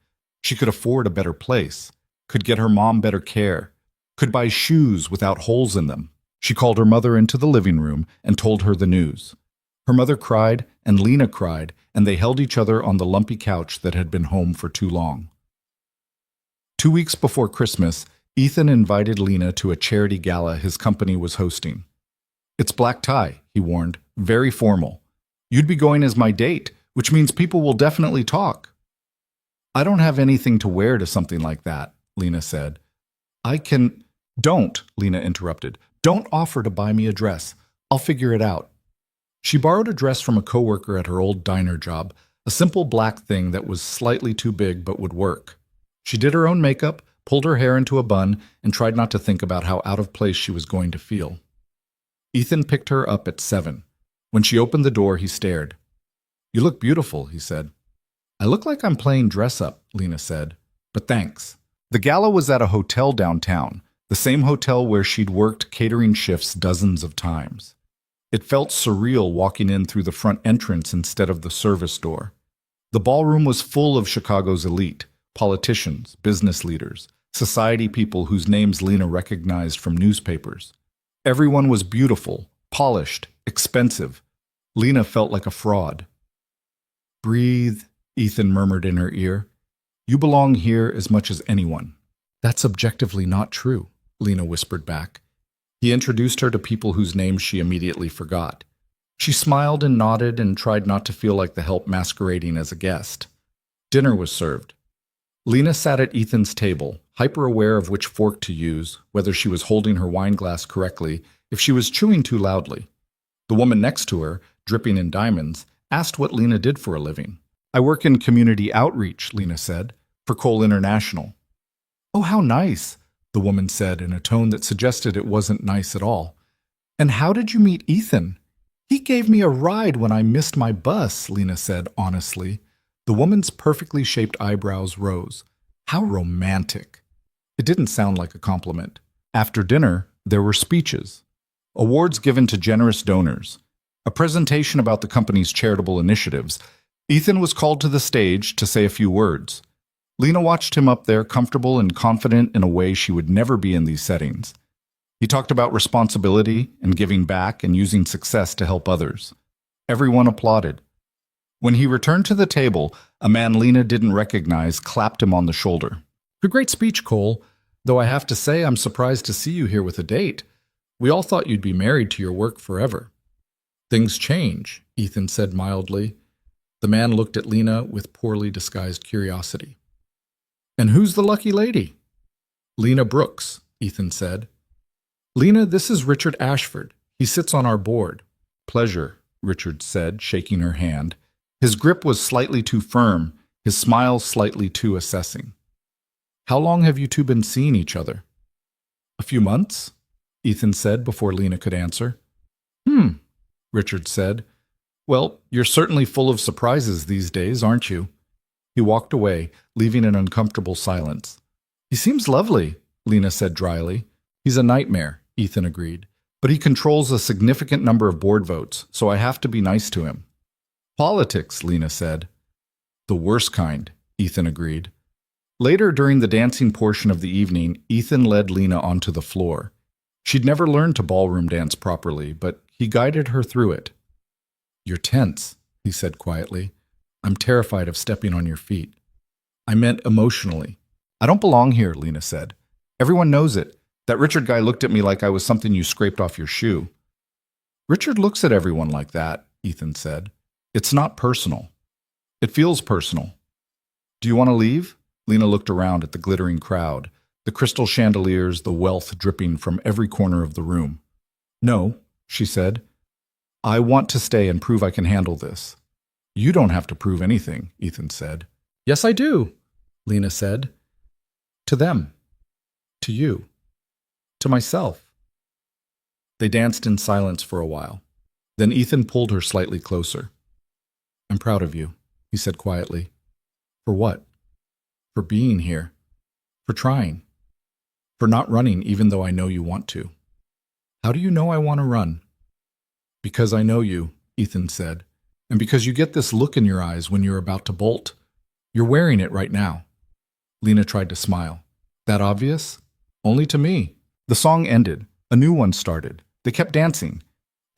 She could afford a better place, could get her mom better care, could buy shoes without holes in them. She called her mother into the living room and told her the news. Her mother cried, and Lena cried, and they held each other on the lumpy couch that had been home for too long. 2 weeks before Christmas, Ethan invited Lena to a charity gala his company was hosting. "It's black tie," he warned, "very formal. You'd be going as my date, which means people will definitely talk." "I don't have anything to wear to something like that," Lena said. "I can—" "Don't," Lena interrupted. "Don't offer to buy me a dress. I'll figure it out." She borrowed a dress from a coworker at her old diner job, a simple black thing that was slightly too big but would work. She did her own makeup, pulled her hair into a bun, and tried not to think about how out of place she was going to feel. Ethan picked her up at 7. When she opened the door, he stared. "You look beautiful," he said. "I look like I'm playing dress-up," Lena said. "But thanks." The gala was at a hotel downtown, the same hotel where she'd worked catering shifts dozens of times. It felt surreal walking in through the front entrance instead of the service door. The ballroom was full of Chicago's elite, politicians, business leaders, society people whose names Lena recognized from newspapers. Everyone was beautiful, polished, expensive. Lena felt like a fraud. "Breathe," Ethan murmured in her ear. "You belong here as much as anyone." "That's objectively not true," Lena whispered back. He introduced her to people whose names she immediately forgot. She smiled and nodded and tried not to feel like the help masquerading as a guest. Dinner was served. Lena sat at Ethan's table, hyper-aware of which fork to use, whether she was holding her wine glass correctly, if she was chewing too loudly. The woman next to her, dripping in diamonds, asked what Lena did for a living. "I work in community outreach," Lena said, "for Coal International." "Oh, how nice," the woman said in a tone that suggested it wasn't nice at all. "And how did you meet Ethan?" "He gave me a ride when I missed my bus," Lena said honestly. The woman's perfectly shaped eyebrows rose. How romantic. It didn't sound like a compliment. After dinner, there were speeches. Awards given to generous donors. A presentation about the company's charitable initiatives. Ethan was called to the stage to say a few words. Lena watched him up there, comfortable and confident in a way she would never be in these settings. He talked about responsibility and giving back and using success to help others. Everyone applauded. When he returned to the table, a man Lena didn't recognize clapped him on the shoulder. "A great speech, Cole, though I have to say I'm surprised to see you here with a date. We all thought you'd be married to your work forever." "Things change," Ethan said mildly. The man looked at Lena with poorly disguised curiosity. "And who's the lucky lady?" "Lena Brooks," Ethan said. "Lena, this is Richard Ashford. He sits on our board." "Pleasure," Richard said, shaking her hand. His grip was slightly too firm, his smile slightly too assessing. "How long have you two been seeing each other?" "A few months," Ethan said before Lena could answer. Richard said. "Well, you're certainly full of surprises these days, aren't you?" He walked away, leaving an uncomfortable silence. "He seems lovely," Lena said dryly. "He's a nightmare," Ethan agreed. "But he controls a significant number of board votes, so I have to be nice to him." "Politics," Lena said. "The worst kind," Ethan agreed. Later, during the dancing portion of the evening, Ethan led Lena onto the floor. She'd never learned to ballroom dance properly, but he guided her through it. "You're tense," he said quietly. "I'm terrified of stepping on your feet." "I meant emotionally." "I don't belong here," Lena said. "Everyone knows it. That Richard guy looked at me like I was something you scraped off your shoe." "Richard looks at everyone like that," Ethan said. "It's not personal." "It feels personal." "Do you want to leave?" Lena looked around at the glittering crowd, the crystal chandeliers, the wealth dripping from every corner of the room. "No," she said. "I want to stay and prove I can handle this." "You don't have to prove anything," Ethan said. "Yes, I do," Lena said. "To them. To you. To myself." They danced in silence for a while. Then Ethan pulled her slightly closer. "I'm proud of you," he said quietly. "For what?" "For being here. For trying. For not running even though I know you want to." "How do you know I want to run?" "Because I know you," Ethan said. And because you get this look in your eyes when you're about to bolt. You're wearing it right now. Lena tried to smile. That obvious? Only to me. The song ended. A new one started. They kept dancing.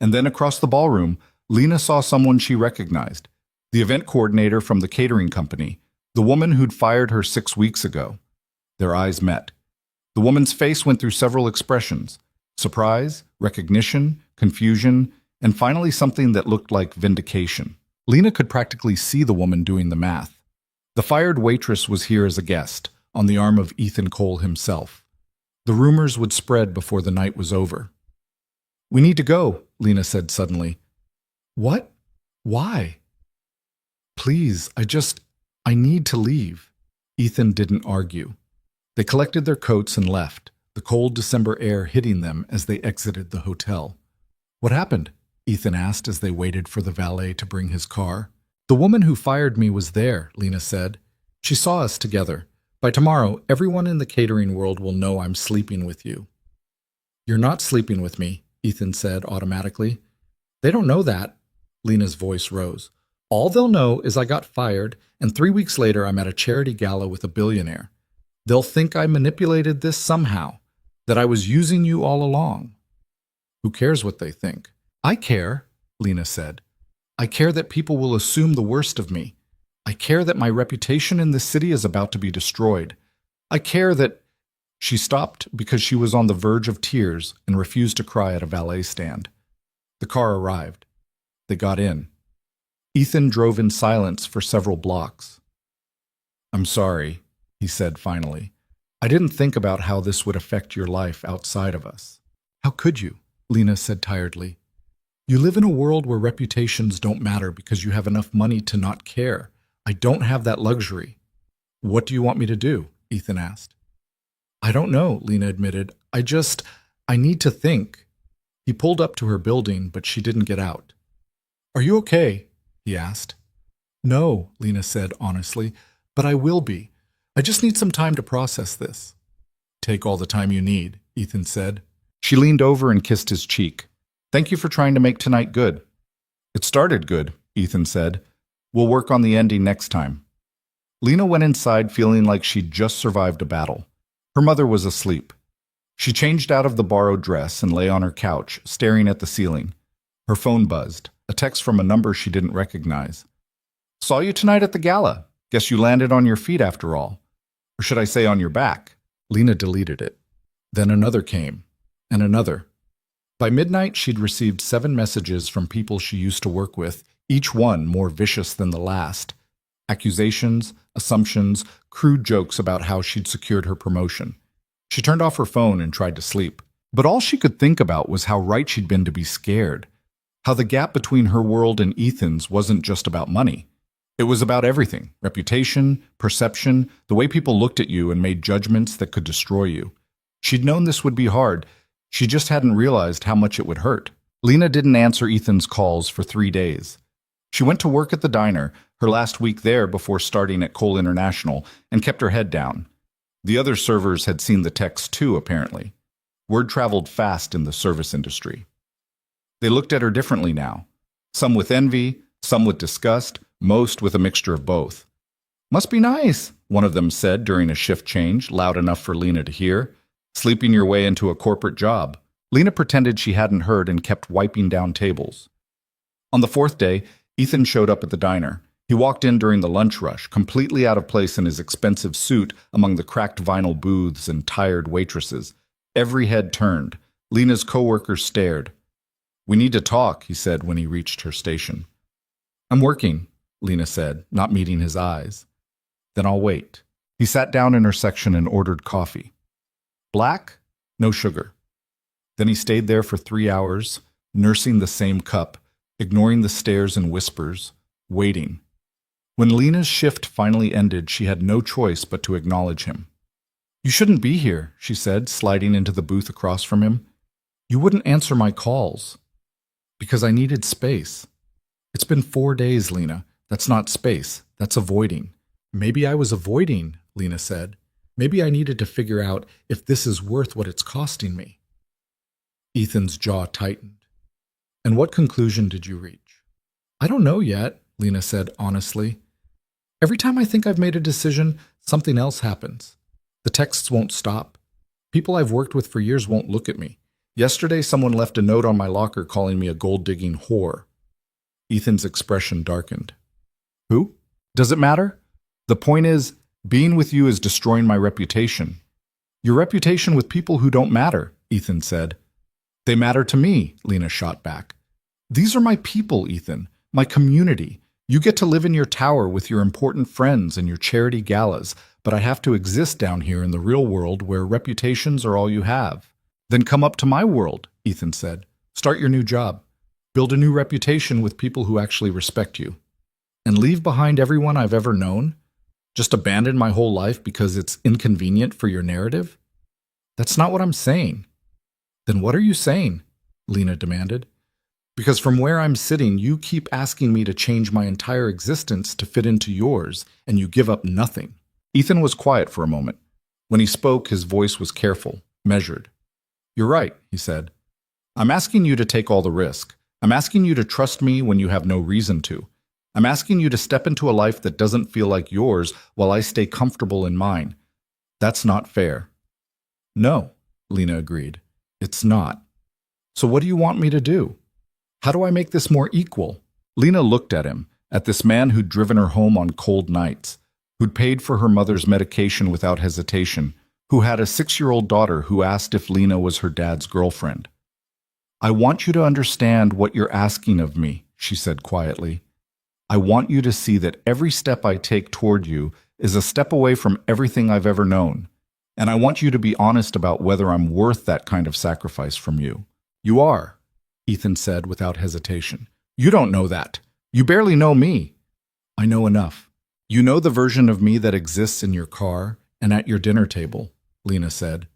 And then across the ballroom, Lena saw someone she recognized. The event coordinator from the catering company. The woman who'd fired her 6 weeks ago. Their eyes met. The woman's face went through several expressions. Surprise, recognition, confusion, and finally something that looked like vindication. Lena could practically see the woman doing the math. The fired waitress was here as a guest, on the arm of Ethan Cole himself. The rumors would spread before the night was over. "We need to go," Lena said suddenly. "What? Why?" "Please, I need to leave." Ethan didn't argue. They collected their coats and left, the cold December air hitting them as they exited the hotel. "What happened?" Ethan asked as they waited for the valet to bring his car. "The woman who fired me was there," Lena said. "She saw us together. By tomorrow, everyone in the catering world will know I'm sleeping with you." "You're not sleeping with me," Ethan said automatically. "They don't know that." Lena's voice rose. "All they'll know is I got fired, and 3 weeks later I'm at a charity gala with a billionaire. They'll think I manipulated this somehow, that I was using you all along." "Who cares what they think?" "I care," Lena said. "I care that people will assume the worst of me. I care that my reputation in this city is about to be destroyed. I care that—" She stopped because she was on the verge of tears and refused to cry at a valet stand. The car arrived. They got in. Ethan drove in silence for several blocks. "I'm sorry," he said finally. "I didn't think about how this would affect your life outside of us." "How could you?" Lena said tiredly. "You live in a world where reputations don't matter because you have enough money to not care. I don't have that luxury." "What do you want me to do?" Ethan asked. "I don't know," Lena admitted. I need to think." He pulled up to her building, but she didn't get out. "Are you okay?" he asked. "No," Lena said honestly, "but I will be. I just need some time to process this." "Take all the time you need," Ethan said. She leaned over and kissed his cheek. "Thank you for trying to make tonight good." "It started good," Ethan said. "We'll work on the ending next time." Lena went inside feeling like she'd just survived a battle. Her mother was asleep. She changed out of the borrowed dress and lay on her couch, staring at the ceiling. Her phone buzzed, a text from a number she didn't recognize. "Saw you tonight at the gala. Guess you landed on your feet after all. Or should I say on your back?" Lena deleted it. Then another came, and another. By midnight, she'd received 7 messages from people she used to work with, each one more vicious than the last. Accusations, assumptions, crude jokes about how she'd secured her promotion. She turned off her phone and tried to sleep. But all she could think about was how right she'd been to be scared. How the gap between her world and Ethan's wasn't just about money. It was about everything: reputation, perception, the way people looked at you and made judgments that could destroy you. She'd known this would be hard. She just hadn't realized how much it would hurt. Lena didn't answer Ethan's calls for 3 days. She went to work at the diner, her last week there before starting at Cole International, and kept her head down. The other servers had seen the texts too, apparently. Word traveled fast in the service industry. They looked at her differently now. Some with envy, some with disgust, most with a mixture of both. "Must be nice," one of them said during a shift change, loud enough for Lena to hear. "Sleeping your way into a corporate job." Lena pretended she hadn't heard and kept wiping down tables. On the 4th day, Ethan showed up at the diner. He walked in during the lunch rush, completely out of place in his expensive suit among the cracked vinyl booths and tired waitresses. Every head turned. Lena's coworkers stared. "We need to talk," he said when he reached her station. "I'm working," Lena said, not meeting his eyes. "Then I'll wait." He sat down in her section and ordered coffee. "Black? No sugar." Then he stayed there for 3 hours, nursing the same cup, ignoring the stares and whispers, waiting. When Lena's shift finally ended, she had no choice but to acknowledge him. "You shouldn't be here," she said, sliding into the booth across from him. "You wouldn't answer my calls." "Because I needed space." "It's been 4 days, Lena. That's not space. That's avoiding." "Maybe I was avoiding," Lena said. "Maybe I needed to figure out if this is worth what it's costing me." Ethan's jaw tightened. "And what conclusion did you reach?" I don't know yet, Lena said honestly. Every time I think I've made a decision, something else happens. The texts won't stop. People I've worked with for years won't look at me. Yesterday, someone left a note on my locker calling me a gold-digging whore. Ethan's expression darkened. Who? Does it matter? The point is, being with you is destroying my reputation. Your reputation with people who don't matter, Ethan said. They matter to me, Lena shot back. These are my people, Ethan, my community. You get to live in your tower with your important friends and your charity galas, but I have to exist down here in the real world where reputations are all you have. Then come up to my world, Ethan said. Start your new job. Build a new reputation with people who actually respect you. And leave behind everyone I've ever known? Just abandon my whole life because it's inconvenient for your narrative? That's not what I'm saying. Then what are you saying? Lena demanded. Because from where I'm sitting, you keep asking me to change my entire existence to fit into yours, and you give up nothing. Ethan was quiet for a moment. When he spoke, his voice was careful, measured. You're right, he said. I'm asking you to take all the risk. I'm asking you to trust me when you have no reason to. I'm asking you to step into a life that doesn't feel like yours while I stay comfortable in mine. That's not fair. No, Lena agreed. It's not. So what do you want me to do? How do I make this more equal? Lena looked at him, at this man who'd driven her home on cold nights, who'd paid for her mother's medication without hesitation, who had a 6-year-old daughter who asked if Lena was her dad's girlfriend. I want you to understand what you're asking of me, she said quietly. I want you to see that every step I take toward you is a step away from everything I've ever known. And I want you to be honest about whether I'm worth that kind of sacrifice from you. You are, Ethan said without hesitation. You don't know that. You barely know me. I know enough. You know the version of me that exists in your car and at your dinner table, Lena said.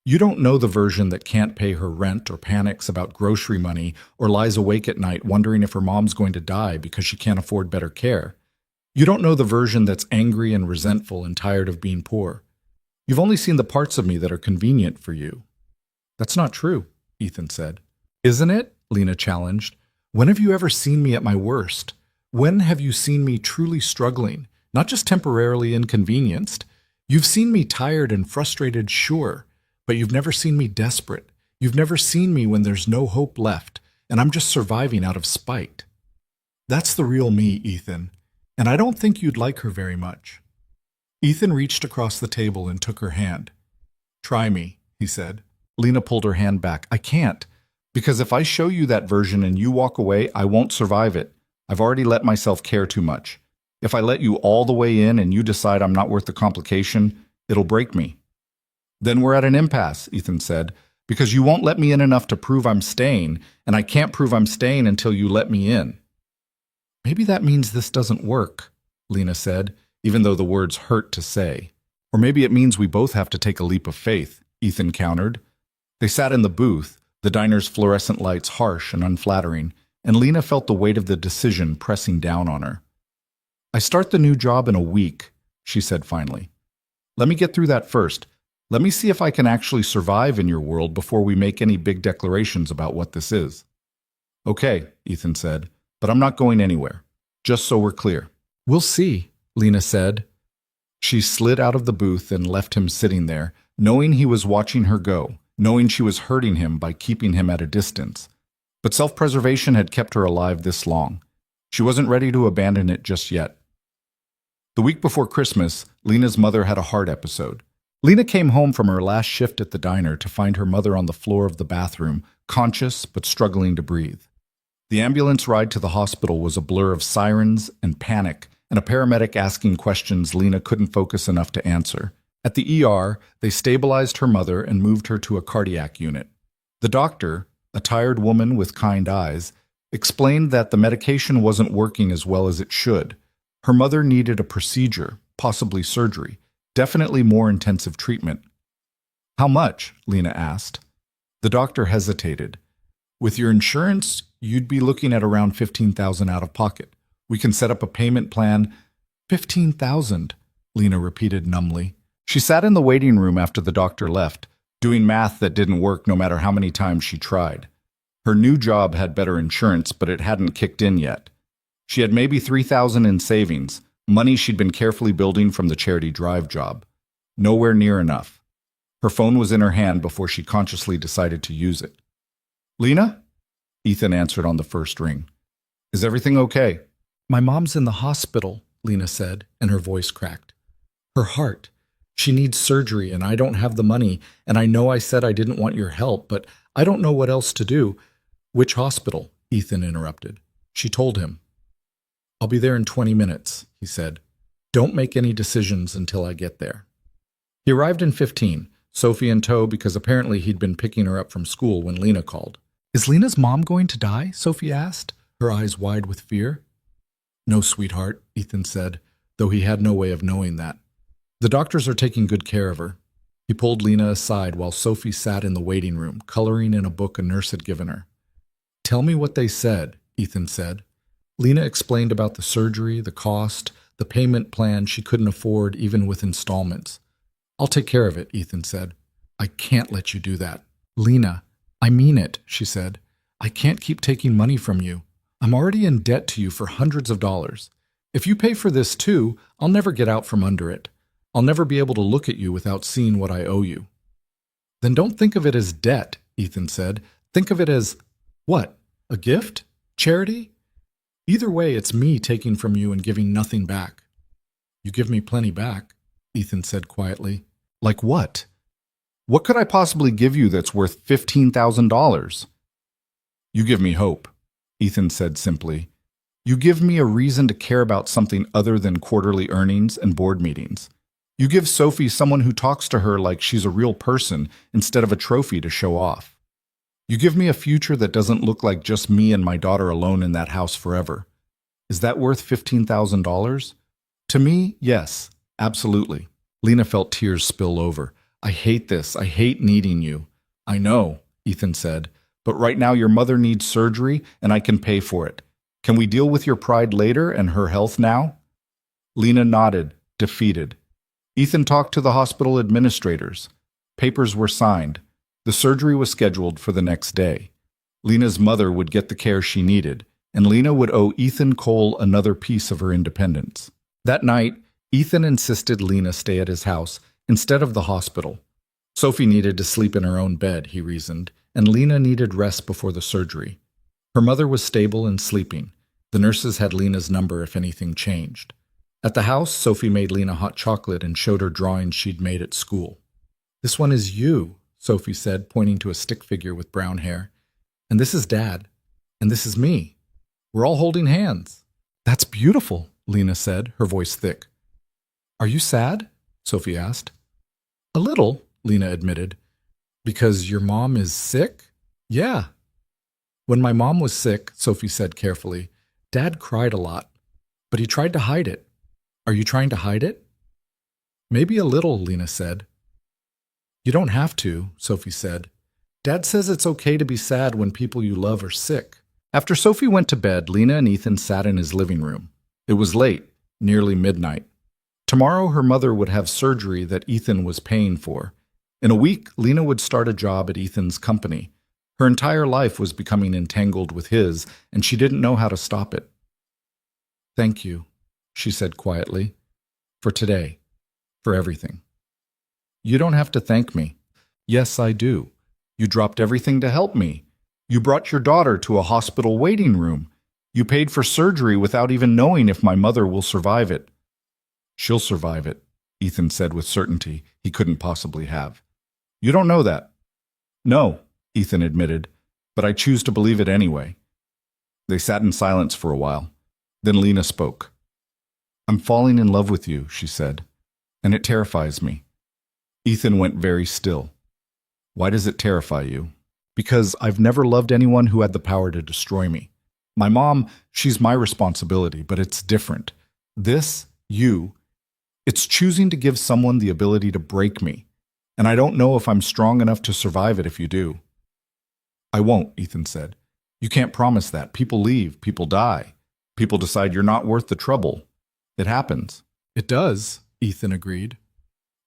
You don't know the version that can't pay her rent or panics about grocery money or lies awake at night wondering if her mom's going to die because she can't afford better care. You don't know the version that's angry and resentful and tired of being poor. You've only seen the parts of me that are convenient for you. That's not true, Ethan said. Isn't it? Lena challenged. When have you ever seen me at my worst? When have you seen me truly struggling, not just temporarily inconvenienced? You've seen me tired and frustrated, sure, but you've never seen me desperate. You've never seen me when there's no hope left, and I'm just surviving out of spite. That's the real me, Ethan, and I don't think you'd like her very much. Ethan reached across the table and took her hand. Try me, he said. Lena pulled her hand back. I can't. Because if I show you that version and you walk away, I won't survive it. I've already let myself care too much. If I let you all the way in and you decide I'm not worth the complication, it'll break me. Then we're at an impasse, Ethan said, because you won't let me in enough to prove I'm staying, and I can't prove I'm staying until you let me in. Maybe that means this doesn't work, Lena said, even though the words hurt to say. Or maybe it means we both have to take a leap of faith, Ethan countered. They sat in the booth, the diner's fluorescent lights harsh and unflattering, and Lena felt the weight of the decision pressing down on her. I start the new job in a week, she said finally. Let me get through that first. Let me see if I can actually survive in your world before we make any big declarations about what this is. Okay, Ethan said, but I'm not going anywhere, just so we're clear. We'll see, Lena said. She slid out of the booth and left him sitting there, knowing he was watching her go, knowing she was hurting him by keeping him at a distance. But self-preservation had kept her alive this long. She wasn't ready to abandon it just yet. The week before Christmas, Lena's mother had a heart episode. Lena came home from her last shift at the diner to find her mother on the floor of the bathroom, conscious but struggling to breathe. The ambulance ride to the hospital was a blur of sirens and panic, and a paramedic asking questions Lena couldn't focus enough to answer. At the ER, they stabilized her mother and moved her to a cardiac unit. The doctor, a tired woman with kind eyes, explained that the medication wasn't working as well as it should. Her mother needed a procedure, possibly surgery, definitely more intensive treatment. How much? Lena asked. The doctor hesitated. With your insurance, you'd be looking at around $15,000 out of pocket. We can set up a payment plan. $15,000, Lena repeated numbly. She sat in the waiting room after the doctor left, doing math that didn't work no matter how many times she tried. Her new job had better insurance, but it hadn't kicked in yet. She had maybe $3,000 in savings, money she'd been carefully building from the charity drive job. Nowhere near enough. Her phone was in her hand before she consciously decided to use it. "Lena?" Ethan answered on the first ring. "Is everything okay?" "My mom's in the hospital," Lena said, and her voice cracked. "Her heart. She needs surgery, and I don't have the money, and I know I said I didn't want your help, but I don't know what else to do." "Which hospital?" Ethan interrupted. She told him. "I'll be there in 20 minutes, he said. "Don't make any decisions until I get there." He arrived in 15, Sophie in tow because apparently he'd been picking her up from school when Lena called. "Is Lena's mom going to die?" Sophie asked, her eyes wide with fear. "No, sweetheart," Ethan said, though he had no way of knowing that. "The doctors are taking good care of her." He pulled Lena aside while Sophie sat in the waiting room, coloring in a book a nurse had given her. "Tell me what they said," Ethan said. Lena explained about the surgery, the cost, the payment plan she couldn't afford even with installments. "I'll take care of it," Ethan said. "I can't let you do that." "Lena, I mean it," she said. "I can't keep taking money from you. I'm already in debt to you for hundreds of dollars. If you pay for this too, I'll never get out from under it. I'll never be able to look at you without seeing what I owe you." "Then don't think of it as debt," Ethan said. "Think of it as, what, a gift? Charity? Either way, it's me taking from you and giving nothing back." "You give me plenty back," Ethan said quietly. "Like what? What could I possibly give you that's worth $15,000? "You give me hope," Ethan said simply. "You give me a reason to care about something other than quarterly earnings and board meetings. You give Sophie someone who talks to her like she's a real person instead of a trophy to show off. You give me a future that doesn't look like just me and my daughter alone in that house forever. Is that worth $15,000? To me, yes, absolutely." Lena felt tears spill over. "I hate this. I hate needing you." "I know," Ethan said, "but right now your mother needs surgery and I can pay for it. Can we deal with your pride later and her health now?" Lena nodded, defeated. Ethan talked to the hospital administrators. Papers were signed. The surgery was scheduled for the next day. Lena's mother would get the care she needed, and Lena would owe Ethan Cole another piece of her independence. That night, Ethan insisted Lena stay at his house instead of the hospital. Sophie needed to sleep in her own bed, he reasoned, and Lena needed rest before the surgery. Her mother was stable and sleeping. The nurses had Lena's number if anything changed. At the house, Sophie made Lena hot chocolate and showed her drawings she'd made at school. "This one is you," Sophie said, pointing to a stick figure with brown hair. "And this is Dad. And this is me. We're all holding hands." "That's beautiful," Lena said, her voice thick. "Are you sad?" Sophie asked. "A little," Lena admitted. "Because your mom is sick?" "Yeah." "When my mom was sick," Sophie said carefully, "Dad cried a lot. But he tried to hide it. Are you trying to hide it?" "Maybe a little," Lena said. "You don't have to," Sophie said. "Dad says it's okay to be sad when people you love are sick." After Sophie went to bed, Lena and Ethan sat in his living room. It was late, nearly midnight. Tomorrow her mother would have surgery that Ethan was paying for. In a week, Lena would start a job at Ethan's company. Her entire life was becoming entangled with his, and she didn't know how to stop it. "Thank you," she said quietly, "for today, for everything." "You don't have to thank me." "Yes, I do. You dropped everything to help me. You brought your daughter to a hospital waiting room. You paid for surgery without even knowing if my mother will survive it." "She'll survive it," Ethan said with certainty he couldn't possibly have. "You don't know that." "No," Ethan admitted, "but I choose to believe it anyway." They sat in silence for a while. Then Lena spoke. "I'm falling in love with you," she said, "and it terrifies me." Ethan went very still. "Why does it terrify you?" "Because I've never loved anyone who had the power to destroy me. My mom, she's my responsibility, but it's different. This, it's choosing to give someone the ability to break me, and I don't know if I'm strong enough to survive it if you do." "I won't," Ethan said. "You can't promise that. People leave, people die. People decide you're not worth the trouble. It happens." "It does," Ethan agreed.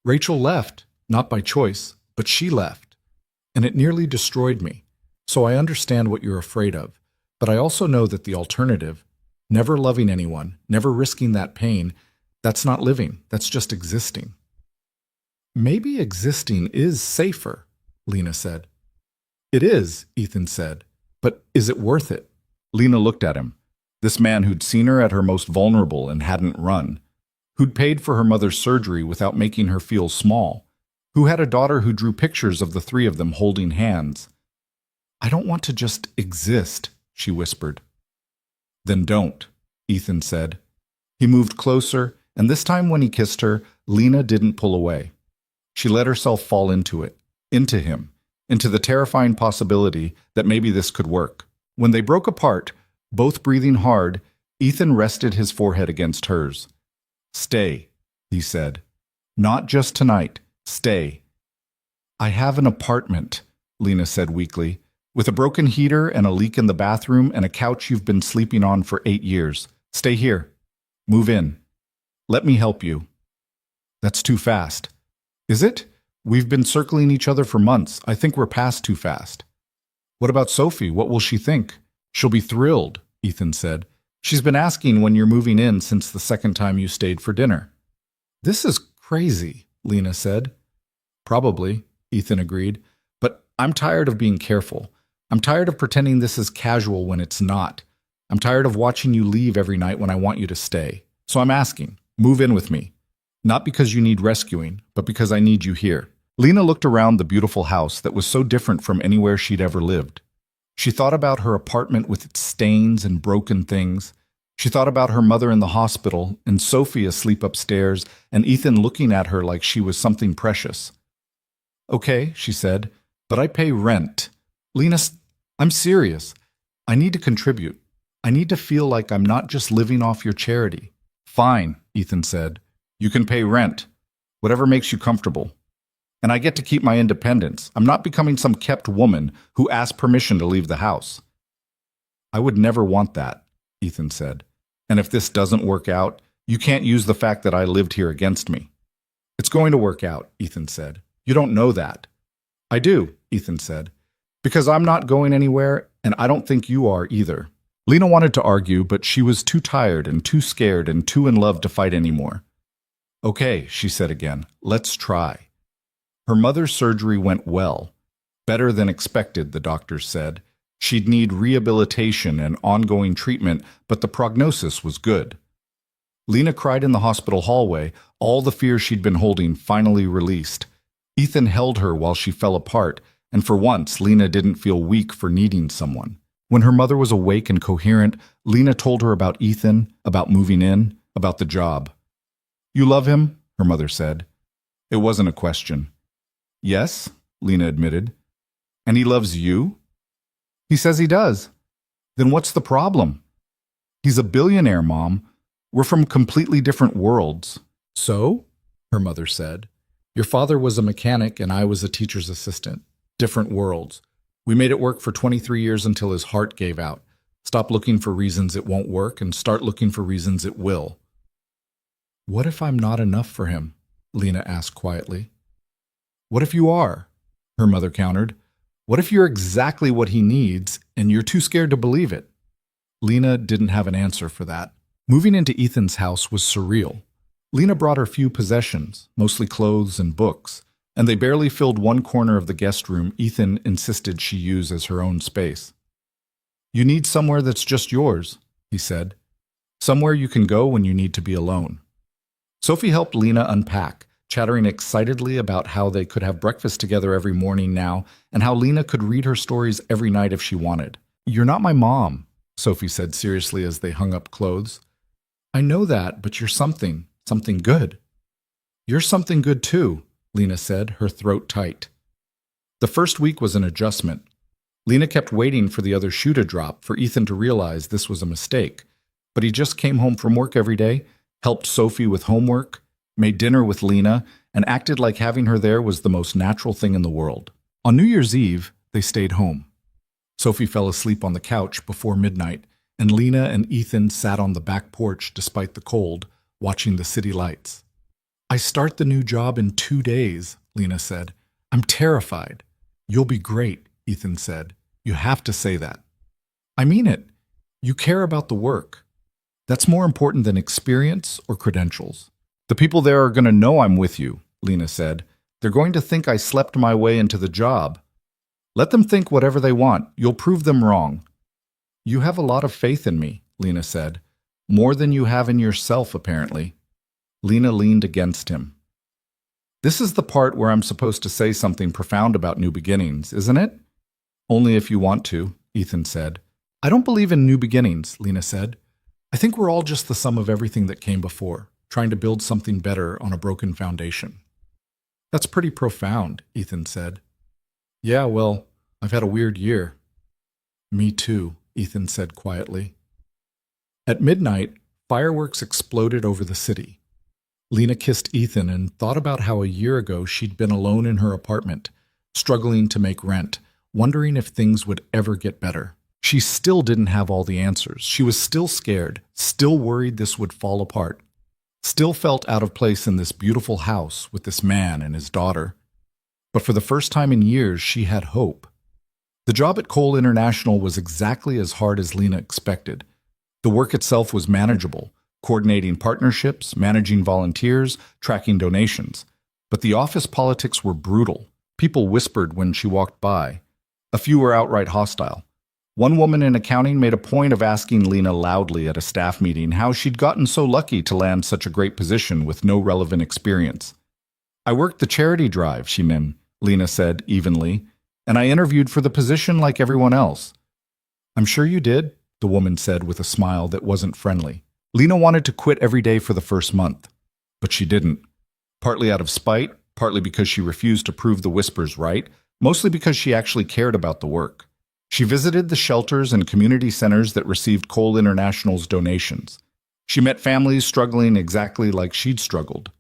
"Rachel left, not by choice, but she left, and it nearly destroyed me. So I understand what you're afraid of, but I also know that the alternative, Never loving anyone, never risking that pain, that's not living, that's just existing. Maybe existing is safer, Lena said. It is, Ethan said, but is it worth it? Lena looked at him, this man who'd seen her at her most vulnerable and hadn't run, who'd paid for her mother's surgery without making her feel small, who had a daughter who drew pictures of the three of them holding hands. I don't want to just exist, she whispered. Then don't, Ethan said. He moved closer, and this time when he kissed her, Lena didn't pull away. She let herself fall into it, into him, into the terrifying possibility that maybe this could work. When they broke apart, both breathing hard, Ethan rested his forehead against hers. Stay, he said. Not just tonight. Stay. I have an apartment, Lena said weakly, with a broken heater and a leak in the bathroom and a couch you've been sleeping on for 8 years. Stay here. Move in. Let me help you. That's too fast. Is it? We've been circling each other for months. I think we're past too fast. What about Sophie? What will she think? She'll be thrilled, Ethan said. She's been asking when you're moving in since the second time you stayed for dinner. This is crazy, Lena said. Probably, Ethan agreed. But I'm tired of being careful. I'm tired of pretending this is casual when it's not. I'm tired of watching you leave every night when I want you to stay. So I'm asking, move in with me. Not because you need rescuing, but because I need you here. Lena looked around the beautiful house that was so different from anywhere she'd ever lived. She thought about her apartment with its stains and broken things. She thought about her mother in the hospital and Sophie asleep upstairs and Ethan looking at her like she was something precious. Okay, she said, but I pay rent. Lena, I'm serious. I need to contribute. I need to feel like I'm not just living off your charity. Fine, Ethan said. You can pay rent. Whatever makes you comfortable. And I get to keep my independence. I'm not becoming some kept woman who asked permission to leave the house. I would never want that, Ethan said. And if this doesn't work out, you can't use the fact that I lived here against me. It's going to work out, Ethan said. You don't know that. I do, Ethan said. Because I'm not going anywhere, and I don't think you are either. Lena wanted to argue, but she was too tired and too scared and too in love to fight anymore. Okay, she said again, let's try. Her mother's surgery went well. Better than expected, the doctors said. She'd need rehabilitation and ongoing treatment, but the prognosis was good. Lena cried in the hospital hallway, all the fear she'd been holding finally released. Ethan held her while she fell apart, and for once, Lena didn't feel weak for needing someone. When her mother was awake and coherent, Lena told her about Ethan, about moving in, about the job. You love him? Her mother said. It wasn't a question. Yes, Lena admitted. And he loves you? He says he does. Then what's the problem? He's a billionaire, Mom. We're from completely different worlds. So? Her mother said. Your father was a mechanic and I was a teacher's assistant. Different worlds. We made it work for 23 years until his heart gave out. Stop looking for reasons it won't work and start looking for reasons it will. What if I'm not enough for him? Lena asked quietly. What if you are? Her mother countered. What if you're exactly what he needs and you're too scared to believe it? Lena didn't have an answer for that. Moving into Ethan's house was surreal. Lena brought her few possessions, mostly clothes and books, and they barely filled one corner of the guest room Ethan insisted she use as her own space. You need somewhere that's just yours, he said. Somewhere you can go when you need to be alone. Sophie helped Lena unpack, chattering excitedly about how they could have breakfast together every morning now and how Lena could read her stories every night if she wanted. You're not my mom, Sophie said seriously as they hung up clothes. I know that, but you're something good. You're something good too, Lena said, her throat tight. The first week was an adjustment. Lena kept waiting for the other shoe to drop for Ethan to realize this was a mistake, but he just came home from work every day, helped Sophie with homework, made dinner with Lena, and acted like having her there was the most natural thing in the world. On New Year's Eve, they stayed home. Sophie fell asleep on the couch before midnight, and Lena and Ethan sat on the back porch despite the cold, watching the city lights. I start the new job in 2 days, Lena said. I'm terrified. You'll be great, Ethan said. You have to say that. I mean it. You care about the work. That's more important than experience or credentials. The people there are going to know I'm with you, Lena said. They're going to think I slept my way into the job. Let them think whatever they want. You'll prove them wrong. You have a lot of faith in me, Lena said. More than you have in yourself, apparently. Lena leaned against him. This is the part where I'm supposed to say something profound about new beginnings, isn't it? Only if you want to, Ethan said. I don't believe in new beginnings, Lena said. I think we're all just the sum of everything that came before, trying to build something better on a broken foundation. That's pretty profound, Ethan said. Yeah, well, I've had a weird year. Me too, Ethan said quietly. At midnight, fireworks exploded over the city. Lena kissed Ethan and thought about how a year ago she'd been alone in her apartment, struggling to make rent, wondering if things would ever get better. She still didn't have all the answers. She was still scared, still worried this would fall apart, still felt out of place in this beautiful house with this man and his daughter. But for the first time in years, she had hope. The job at Coal International was exactly as hard as Lena expected. The work itself was manageable, coordinating partnerships, managing volunteers, tracking donations. But the office politics were brutal. People whispered when she walked by. A few were outright hostile. One woman in accounting made a point of asking Lena loudly at a staff meeting how she'd gotten so lucky to land such a great position with no relevant experience. I worked the charity drive, Lena said evenly, and I interviewed for the position like everyone else. I'm sure you did, the woman said with a smile that wasn't friendly. Lena wanted to quit every day for the first month, but she didn't. Partly out of spite, partly because she refused to prove the whispers right, mostly because she actually cared about the work. She visited the shelters and community centers that received Coal International's donations. She met families struggling exactly like she'd struggled.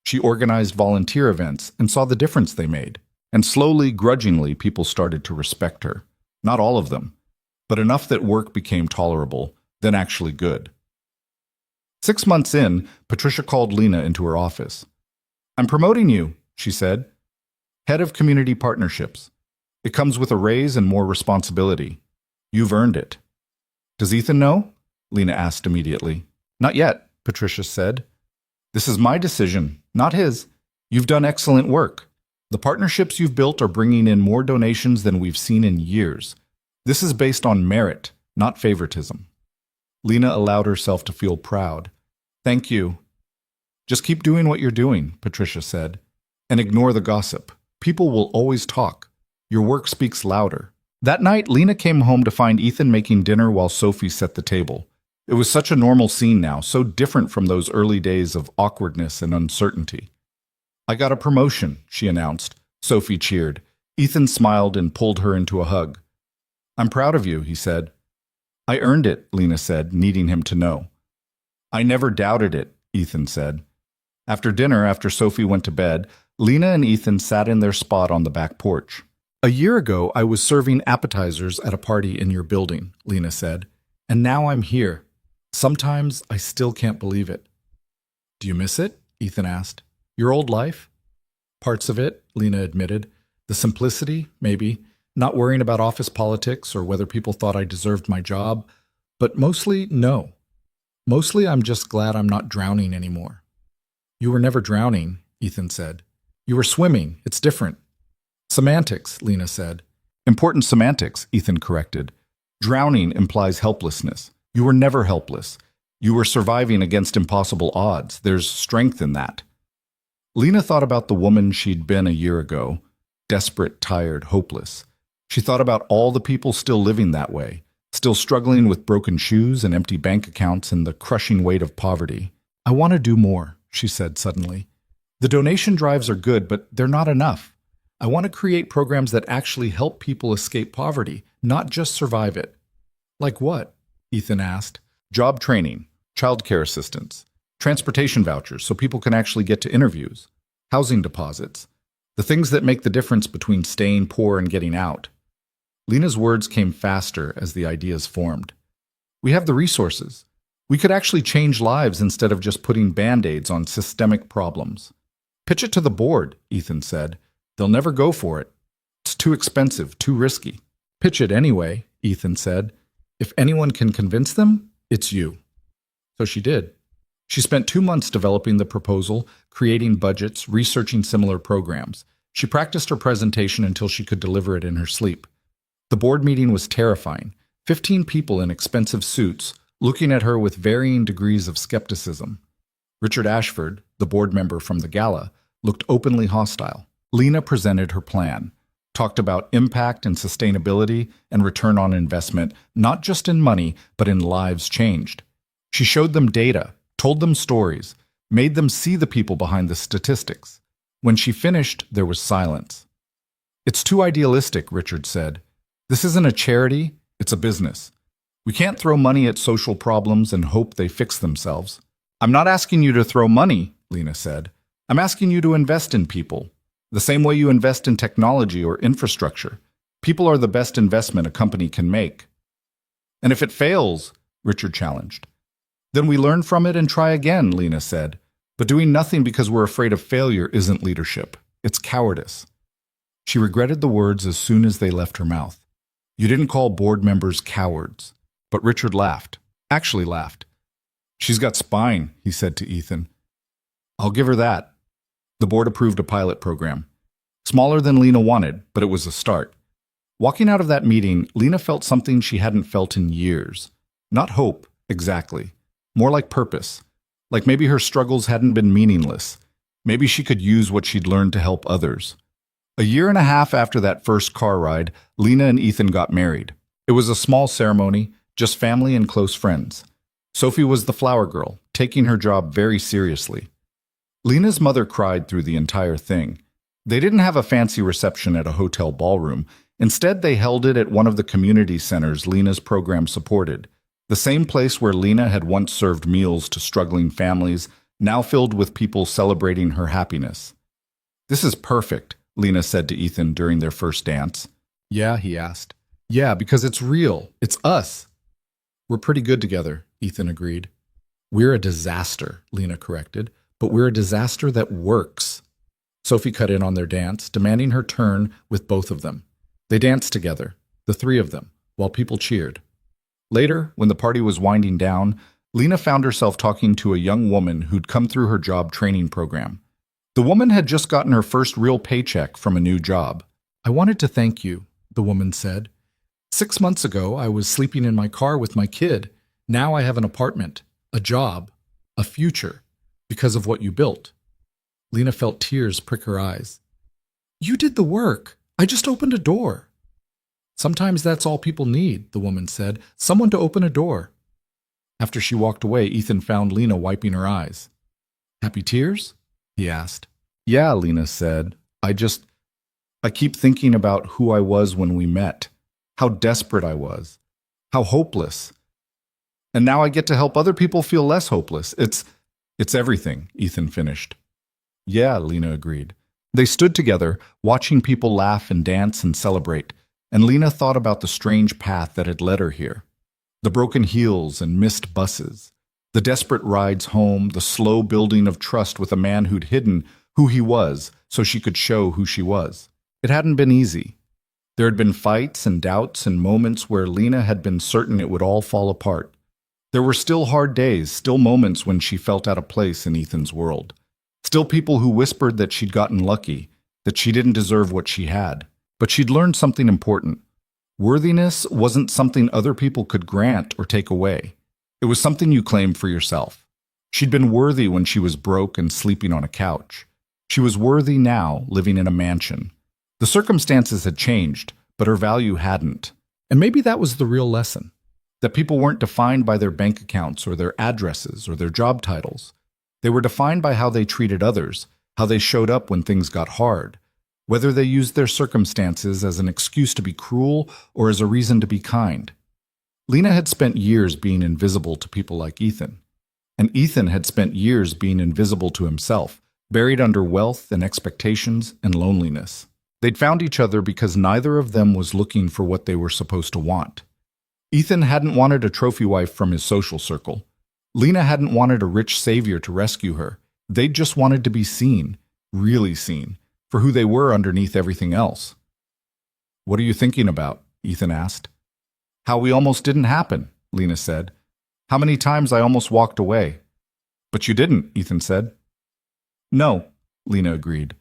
She organized volunteer events and saw the difference they made. And slowly, grudgingly, people started to respect her. Not all of them, but enough that work became tolerable, then actually good. 6 months in, Patricia called Lena into her office. I'm promoting you, she said. Head of Community Partnerships. It comes with a raise and more responsibility. You've earned it. Does Ethan know? Lena asked immediately. Not yet, Patricia said. This is my decision, not his. You've done excellent work. The partnerships you've built are bringing in more donations than we've seen in years. This is based on merit, not favoritism. Lena allowed herself to feel proud. Thank you. Just keep doing what you're doing, Patricia said, and ignore the gossip. People will always talk. Your work speaks louder. That night, Lena came home to find Ethan making dinner while Sophie set the table. It was such a normal scene now, so different from those early days of awkwardness and uncertainty. I got a promotion, she announced. Sophie cheered. Ethan smiled and pulled her into a hug. I'm proud of you, he said. I earned it, Lena said, needing him to know. I never doubted it, Ethan said. After dinner, after Sophie went to bed, Lena and Ethan sat in their spot on the back porch. A year ago, I was serving appetizers at a party in your building, Lena said, and now I'm here. Sometimes I still can't believe it. Do you miss it? Ethan asked. Your old life? Parts of it, Lena admitted. The simplicity, maybe. Not worrying about office politics or whether people thought I deserved my job. But mostly, no. Mostly, I'm just glad I'm not drowning anymore. You were never drowning, Ethan said. You were swimming. It's different. Semantics, Lena said. Important semantics, Ethan corrected. Drowning implies helplessness. You were never helpless. You were surviving against impossible odds. There's strength in that. Lena thought about the woman she'd been a year ago, desperate, tired, hopeless. She thought about all the people still living that way, still struggling with broken shoes and empty bank accounts and the crushing weight of poverty. I want to do more, she said suddenly. The donation drives are good, but they're not enough. I want to create programs that actually help people escape poverty, not just survive it. Like what? Ethan asked. Job training, childcare assistance, transportation vouchers so people can actually get to interviews, housing deposits, the things that make the difference between staying poor and getting out. Lena's words came faster as the ideas formed. We have the resources. We could actually change lives instead of just putting band-aids on systemic problems. Pitch it to the board, Ethan said. They'll never go for it. It's too expensive, too risky. Pitch it anyway, Ethan said. If anyone can convince them, it's you. So she did. She spent 2 months developing the proposal, creating budgets, researching similar programs. She practiced her presentation until she could deliver it in her sleep. The board meeting was terrifying. 15 people in expensive suits, looking at her with varying degrees of skepticism. Richard Ashford, the board member from the gala, looked openly hostile. Lena presented her plan, talked about impact and sustainability and return on investment, not just in money, but in lives changed. She showed them data, told them stories, made them see the people behind the statistics. When she finished, there was silence. "It's too idealistic," Richard said. "This isn't a charity, it's a business. We can't throw money at social problems and hope they fix themselves." "I'm not asking you to throw money," Lena said. "I'm asking you to invest in people, the same way you invest in technology or infrastructure. People are the best investment a company can make." "And if it fails," Richard challenged. "Then we learn from it and try again," Lena said. "But doing nothing because we're afraid of failure isn't leadership. It's cowardice." She regretted the words as soon as they left her mouth. "You didn't call board members cowards." But Richard laughed. Actually laughed. "She's got spine," he said to Ethan. "I'll give her that." The board approved a pilot program. Smaller than Lena wanted, but it was a start. Walking out of that meeting, Lena felt something she hadn't felt in years. Not hope, exactly. More like purpose. Like maybe her struggles hadn't been meaningless. Maybe she could use what she'd learned to help others. A year and a half after that first car ride, Lena and Ethan got married. It was a small ceremony, just family and close friends. Sophie was the flower girl, taking her job very seriously. Lena's mother cried through the entire thing. They didn't have a fancy reception at a hotel ballroom. Instead, they held it at one of the community centers Lena's program supported. The same place where Lena had once served meals to struggling families, now filled with people celebrating her happiness. "This is perfect," Lena said to Ethan during their first dance. "Yeah," he asked. "Yeah, because it's real. It's us." "We're pretty good together," Ethan agreed. "We're a disaster," Lena corrected, "but we're a disaster that works." Sophie cut in on their dance, demanding her turn with both of them. They danced together, the three of them, while people cheered. Later, when the party was winding down, Lena found herself talking to a young woman who'd come through her job training program. The woman had just gotten her first real paycheck from a new job. "I wanted to thank you," the woman said. "6 months ago, I was sleeping in my car with my kid. Now I have an apartment, a job, a future, because of what you built." Lena felt tears prick her eyes. "You did the work. I just opened a door." "Sometimes that's all people need," the woman said. "Someone to open a door." After she walked away, Ethan found Lena wiping her eyes. "Happy tears?" he asked. "Yeah," Lena said. I keep thinking about who I was when we met, how desperate I was, how hopeless. And now I get to help other people feel less hopeless. It's everything," Ethan finished. "Yeah," Lena agreed. They stood together, watching people laugh and dance and celebrate, and Lena thought about the strange path that had led her here. The broken heels and missed buses, the desperate rides home, the slow building of trust with a man who'd hidden who he was so she could show who she was. It hadn't been easy. There had been fights and doubts and moments where Lena had been certain it would all fall apart. There were still hard days, still moments when she felt out of place in Ethan's world. Still people who whispered that she'd gotten lucky, that she didn't deserve what she had. But she'd learned something important. Worthiness wasn't something other people could grant or take away. It was something you claimed for yourself. She'd been worthy when she was broke and sleeping on a couch. She was worthy now, living in a mansion. The circumstances had changed, but her value hadn't. And maybe that was the real lesson. That people weren't defined by their bank accounts or their addresses or their job titles. They were defined by how they treated others, how they showed up when things got hard, whether they used their circumstances as an excuse to be cruel or as a reason to be kind. Lena had spent years being invisible to people like Ethan. And Ethan had spent years being invisible to himself, buried under wealth and expectations and loneliness. They'd found each other because neither of them was looking for what they were supposed to want. Ethan hadn't wanted a trophy wife from his social circle. Lena hadn't wanted a rich savior to rescue her. They'd just wanted to be seen, really seen, for who they were underneath everything else. "What are you thinking about?" Ethan asked. "How we almost didn't happen," Lena said. How many times I almost walked away. But you didn't, Ethan said. No, Lena agreed.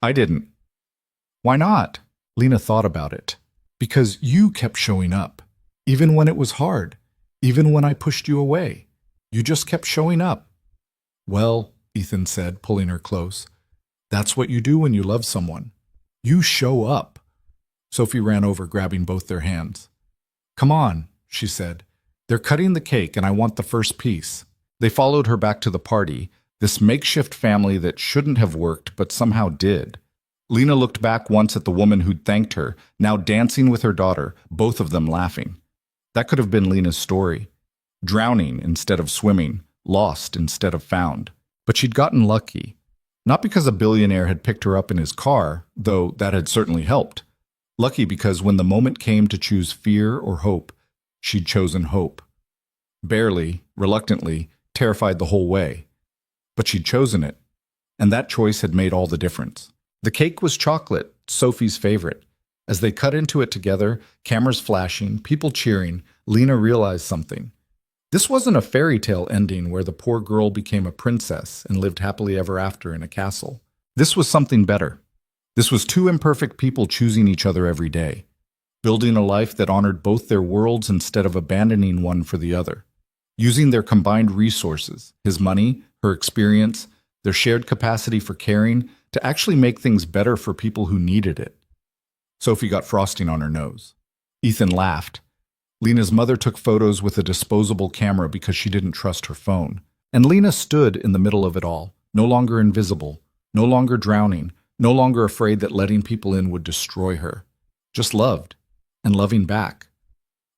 I didn't. Why not? Lena thought about it. Because you kept showing up, even when it was hard, even when I pushed you away. You just kept showing up. Well, Ethan said, pulling her close, that's what you do when you love someone. You show up. Sophie ran over, grabbing both their hands. Come on, she said. They're cutting the cake and I want the first piece. They followed her back to the party, this makeshift family that shouldn't have worked but somehow did. Lena looked back once at the woman who'd thanked her, now dancing with her daughter, both of them laughing. That could have been Lena's story. Drowning instead of swimming, lost instead of found. But she'd gotten lucky. Not because a billionaire had picked her up in his car, though that had certainly helped. Lucky because when the moment came to choose fear or hope, she'd chosen hope. Barely, reluctantly, terrified the whole way. But she'd chosen it, and that choice had made all the difference. The cake was chocolate, Sophie's favorite. As they cut into it together, cameras flashing, people cheering, Lena realized something. This wasn't a fairy tale ending where the poor girl became a princess and lived happily ever after in a castle. This was something better. This was two imperfect people choosing each other every day, building a life that honored both their worlds instead of abandoning one for the other, using their combined resources, his money, her experience, their shared capacity for caring, to actually make things better for people who needed it. Sophie got frosting on her nose. Ethan laughed. Lena's mother took photos with a disposable camera because she didn't trust her phone. And Lena stood in the middle of it all, no longer invisible, no longer drowning, no longer afraid that letting people in would destroy her. Just loved, and loving back.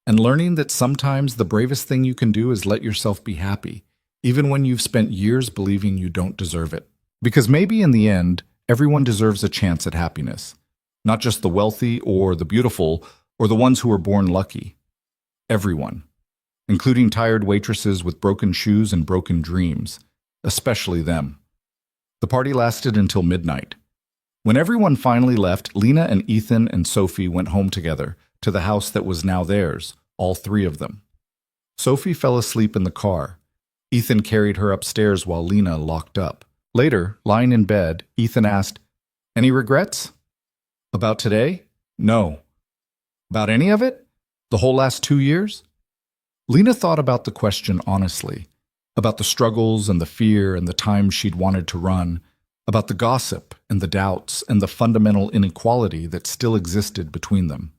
And learning that sometimes the bravest thing you can do is let yourself be happy, even when you've spent years believing you don't deserve it. Because maybe in the end, everyone deserves a chance at happiness. Not just the wealthy or the beautiful or the ones who were born lucky. Everyone. Including tired waitresses with broken shoes and broken dreams. Especially them. The party lasted until midnight. When everyone finally left, Lena and Ethan and Sophie went home together, to the house that was now theirs, all three of them. Sophie fell asleep in the car. Ethan carried her upstairs while Lena locked up. Later, lying in bed, Ethan asked, "Any regrets? About today? No. About any of it? The whole last 2 years?" Lena thought about the question honestly, about the struggles and the fear and the times she'd wanted to run, about the gossip and the doubts and the fundamental inequality that still existed between them.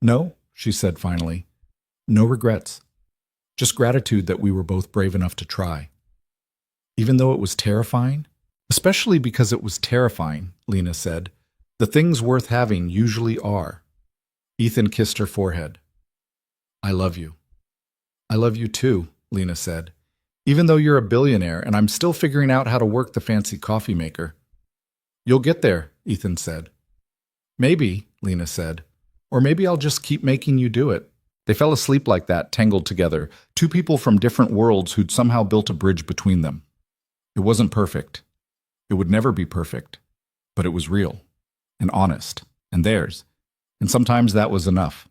"No," she said finally. "No regrets. Just gratitude that we were both brave enough to try. Even though it was terrifying, especially because it was terrifying," Lena said, "the things worth having usually are." Ethan kissed her forehead. "I love you." "I love you too," Lena said, "even though you're a billionaire and I'm still figuring out how to work the fancy coffee maker." "You'll get there," Ethan said. "Maybe," Lena said, "or maybe I'll just keep making you do it." They fell asleep like that, tangled together, two people from different worlds who'd somehow built a bridge between them. It wasn't perfect. It would never be perfect. But it was real, and honest, and theirs. And sometimes that was enough.